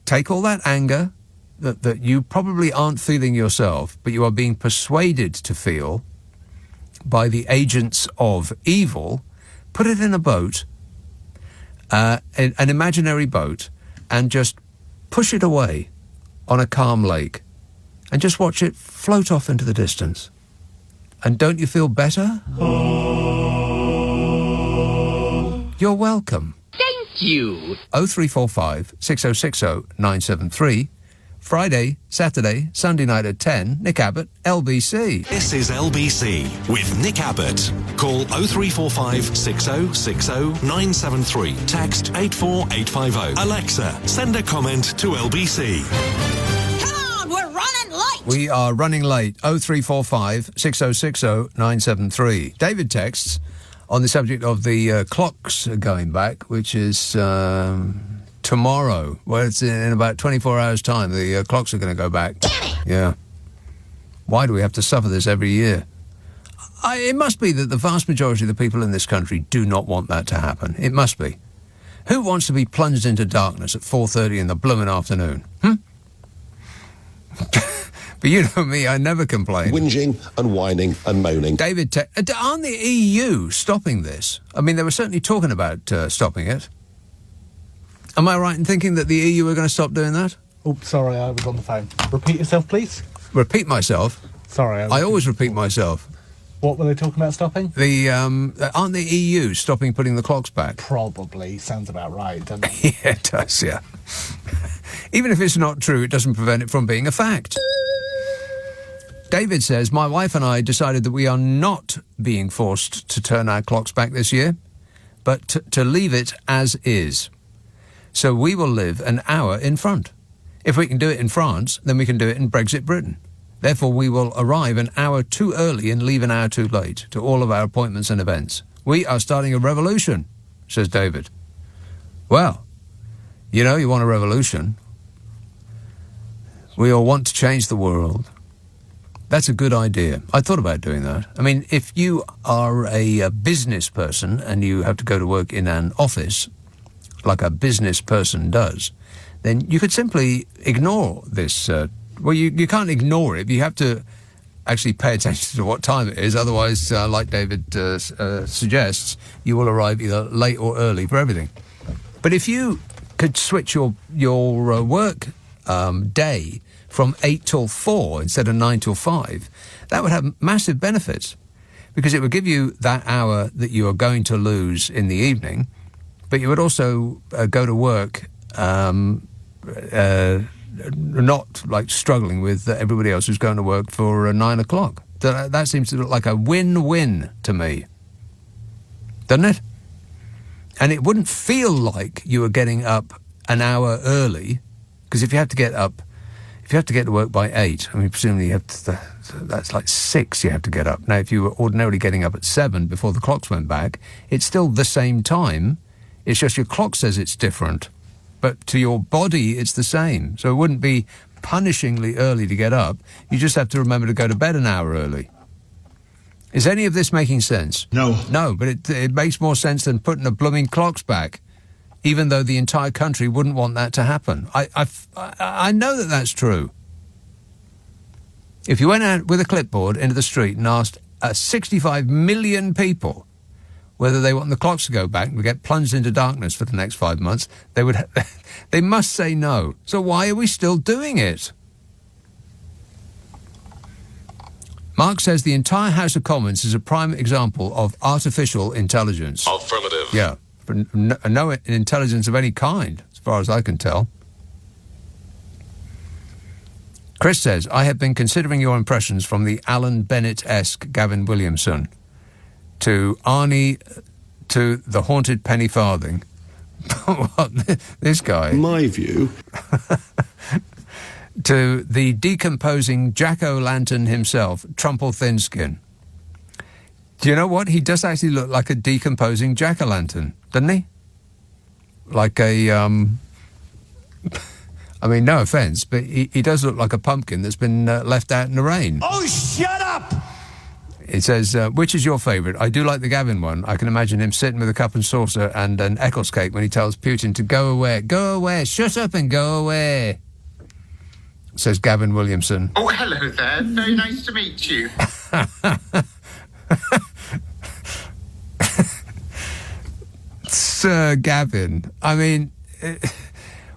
take all that anger that you probably aren't feeling yourself, but you are being persuaded to feel by the agents of evil, put it in a boat, an imaginary boat, and just push it away on a calm lake and just watch it float off into the distance. And don't you feel better? You're welcome. Thank you. 0345 6060 973. Friday, Saturday, Sunday night at 10. Nick Abbot, LBC. This is LBC with Nick Abbott. Call 0345 6060 973. Text 84850. Alexa, send a comment to LBC. We are running late. 0345 6060 973. David texts on the subject of the clocks going back, which is tomorrow. Well, it's in about 24 hours' time. The clocks are going to go back. Yeah. Why do we have to suffer this every year? It must be that the vast majority of the people in this country do not want that to happen. It must be. Who wants to be plunged into darkness at 4:30 in the blooming afternoon? But you know me, I never complain. Whinging and whining and moaning. David, aren't the EU stopping this? I mean, they were certainly talking about stopping it. Am I right in thinking that the EU are going to stop doing that? Oh, sorry, I was on the phone. Repeat yourself, please. Repeat myself? Sorry. I always repeat myself. What were they talking about stopping? Aren't the EU stopping putting the clocks back? Probably. Sounds about right, doesn't it? Yeah, it does, yeah. Even if it's not true, it doesn't prevent it from being a fact. David says, my wife and I decided that we are not being forced to turn our clocks back this year, but to leave it as is. So we will live an hour in front. If we can do it in France, then we can do it in Brexit Britain. Therefore, we will arrive an hour too early and leave an hour too late to all of our appointments and events. We are starting a revolution, says David. Well, you know, you want a revolution. We all want to change the world. That's a good idea. I thought about doing that. I mean, if you are a business person and you have to go to work in an office, like a business person does, then you could simply ignore this. Well, you can't ignore it, but you have to actually pay attention to what time it is. Otherwise, like David suggests, you will arrive either late or early for everything. But if you could switch your work day from 8 till 4 instead of 9 till 5, that would have massive benefits because it would give you that hour that you are going to lose in the evening, but you would also go to work not like struggling with everybody else who's going to work for 9 o'clock. That seems to look like a win-win to me, doesn't it? And it wouldn't feel like you were getting up an hour early, because if you have to get to work by 8, I mean, presumably you have to, that's like 6 you have to get up. Now, if you were ordinarily getting up at 7 before the clocks went back, it's still the same time. It's just your clock says it's different. But to your body, it's the same. So it wouldn't be punishingly early to get up. You just have to remember to go to bed an hour early. Is any of this making sense? No. No, but it makes more sense than putting the blooming clocks back, even though the entire country wouldn't want that to happen. I know that that's true. If you went out with a clipboard into the street and asked 65 million people whether they want the clocks to go back and get plunged into darkness for the next 5 months, they must say no. So why are we still doing it? Mark says the entire House of Commons is a prime example of artificial intelligence. Affirmative. Yeah. No intelligence of any kind, as far as I can tell. Chris says, I have been considering your impressions from the Alan Bennett-esque Gavin Williamson to Arnie to the haunted penny farthing. What? This guy. My view. To the decomposing jack-o'-lantern himself, Trumple Thinskin. Do you know what? He does actually look like a decomposing jack-o'-lantern, doesn't he? Like a, I mean, no offence, but he does look like a pumpkin that's been left out in the rain. Oh, shut up! It says, which is your favourite? I do like the Gavin one. I can imagine him sitting with a cup and saucer and an Eccles cake when he tells Putin to go away, shut up and go away, says Gavin Williamson. Oh, hello there. Very nice to meet you. Sir Gavin, I mean,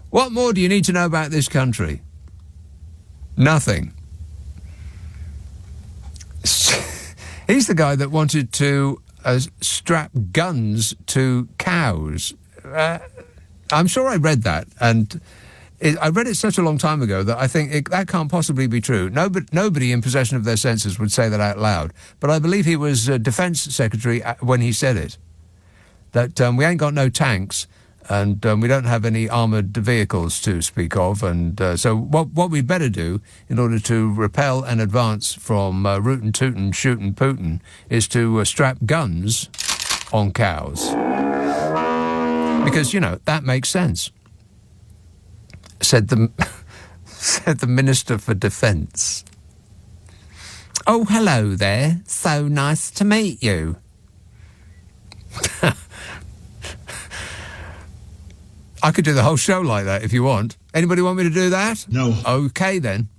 what more do you need to know about this country? Nothing. He's the guy that wanted to strap guns to cows. I'm sure I read that, and I read it such a long time ago that I think that can't possibly be true. Nobody in possession of their senses would say that out loud. But I believe he was Defence Secretary when he said it. That we ain't got no tanks, and we don't have any armoured vehicles to speak of. And so what we'd better do in order to repel and advance from rootin' tootin' shootin' Putin is to strap guns on cows. Because, you know, that makes sense. Said the Minister for Defence. Oh, hello there. So nice to meet you. I could do the whole show like that if you want. Anybody want me to do that? No. Okay, then.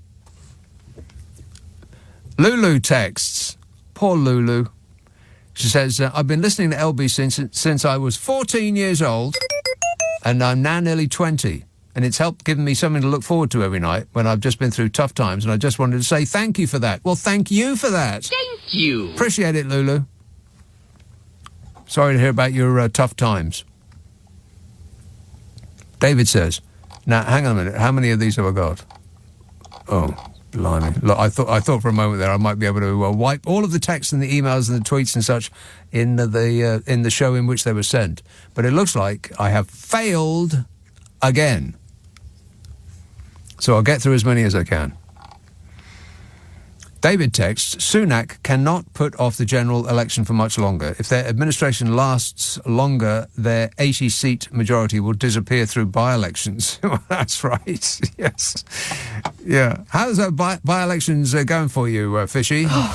Lulu texts. Poor Lulu. She says, I've been listening to LB since I was 14 years old, and I'm now nearly 20. And it's helped giving me something to look forward to every night when I've just been through tough times, and I just wanted to say thank you for that. Well, thank you for that. Thank you. Appreciate it, Lulu. Sorry to hear about your tough times. David says, now, hang on a minute, how many of these have I got? Oh, blimey. Look, I thought for a moment there I might be able to wipe all of the texts and the emails and the tweets and such in the show in which they were sent. But it looks like I have failed again. So I'll get through as many as I can. David texts, Sunak cannot put off the general election for much longer. If their administration lasts longer, their 80-seat majority will disappear through by-elections. That's right, yes. Yeah. How's by-elections going for you, Fishy? Oh,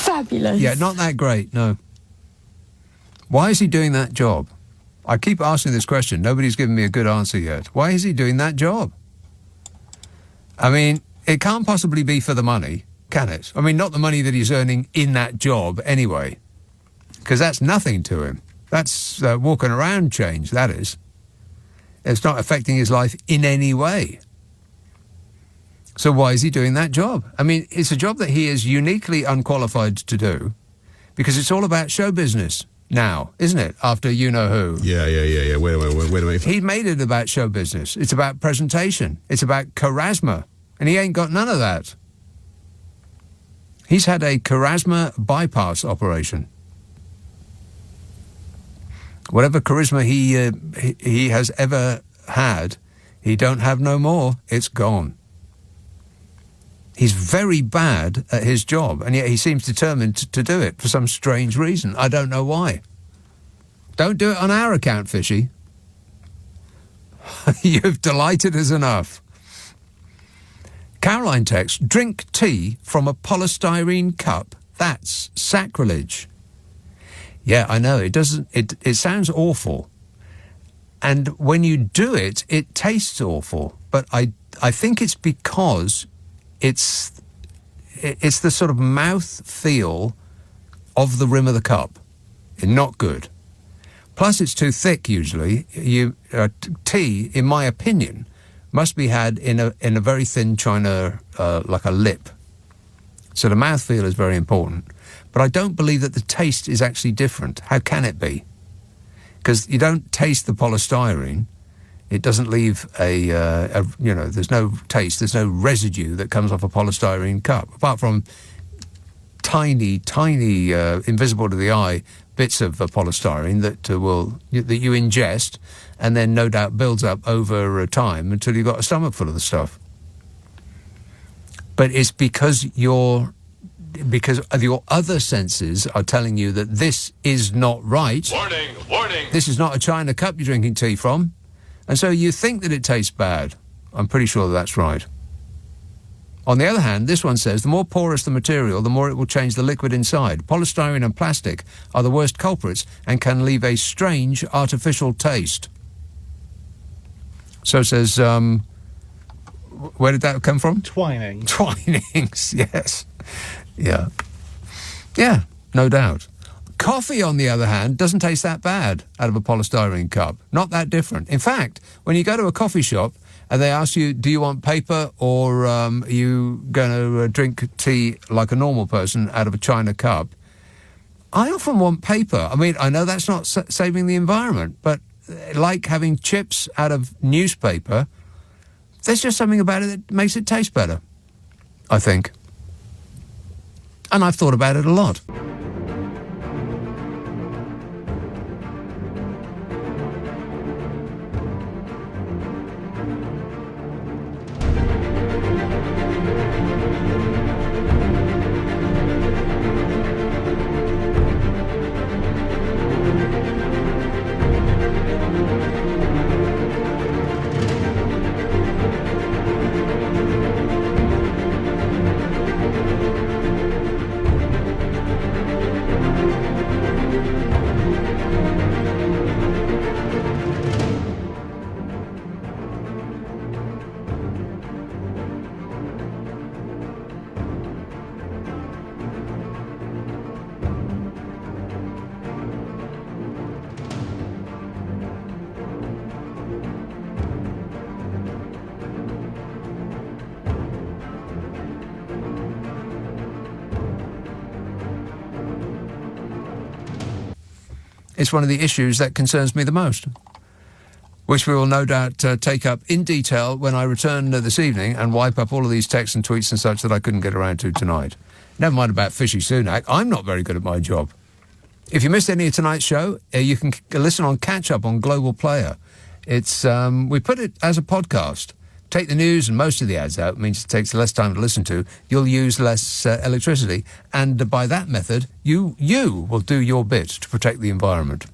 fabulous. Yeah, not that great, no. Why is he doing that job? I keep asking this question. Nobody's given me a good answer yet. Why is he doing that job? I mean, it can't possibly be for the money, can it? I mean, not the money that he's earning in that job anyway, because that's nothing to him. That's walking around change, that is. It's not affecting his life in any way. So why is he doing that job? I mean, it's a job that he is uniquely unqualified to do, because it's all about show business now, isn't it? After you-know-who. Yeah. Wait a minute. He made it about show business. It's about presentation. It's about charisma. And he ain't got none of that. He's had a charisma bypass operation. Whatever charisma he has ever had, he don't have no more. It's gone. He's very bad at his job, and yet he seems determined to do it for some strange reason. I don't know why. Don't do it on our account, Fishy. You've delighted us enough. Caroline texts, drink tea from a polystyrene cup. That's sacrilege. Yeah, I know. It sounds awful. And when you do it, it tastes awful. But I think it's because it's the sort of mouth feel of the rim of the cup. Not good. Plus, it's too thick usually. Tea, in my opinion, must be had in a very thin china, like a lip. So the mouthfeel is very important. But I don't believe that the taste is actually different. How can it be? Because you don't taste the polystyrene. It doesn't leave there's no taste, there's no residue that comes off a polystyrene cup, apart from tiny, invisible to the eye, bits of polystyrene that you ingest and then no doubt builds up over time until you've got a stomach full of the stuff. But it's because your other senses are telling you that this is not right. Warning! This is not a china cup you're drinking tea from. And so you think that it tastes bad. I'm pretty sure that's right. On the other hand, this one says, the more porous the material, the more it will change the liquid inside. Polystyrene and plastic are the worst culprits and can leave a strange artificial taste. So it says, where did that come from? Twining. Twinings, yes. Yeah. Yeah, no doubt. Coffee, on the other hand, doesn't taste that bad out of a polystyrene cup. Not that different. In fact, when you go to a coffee shop and they ask you, do you want paper or are you going to drink tea like a normal person out of a china cup? I often want paper. I mean, I know that's not saving the environment, but like having chips out of newspaper, there's just something about it that makes it taste better, I think. And I've thought about it a lot. It's one of the issues that concerns me the most, which we will no doubt take up in detail when I return this evening and wipe up all of these texts and tweets and such that I couldn't get around to tonight. Never mind about Fishy Sunak. I'm not very good at my job. If you missed any of tonight's show, you can listen on Catch Up on Global Player. It's we put it as a podcast. Take the news and most of the ads out. It means it takes less time to listen to. You'll use less electricity. And by that method, you will do your bit to protect the environment.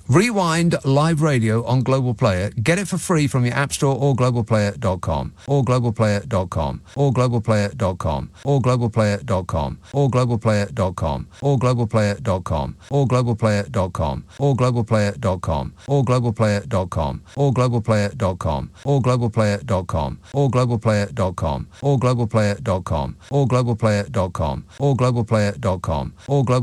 Rewind live radio on Global Player. Get it for free from your App Store or globalplayer.com. Or globalplayer.com. Or globalplayer.com. Or globalplayer.com. Or globalplayer.com. Or globalplayer.com. Or globalplayer.com. Or globalplayer.com. Or globalplayer.com. Or globalplayer.com. Or globalplayer.com. Or globalplayer.com. Or globalplayer.com. Or globalplayer.com. Or globalplayer.com. Or global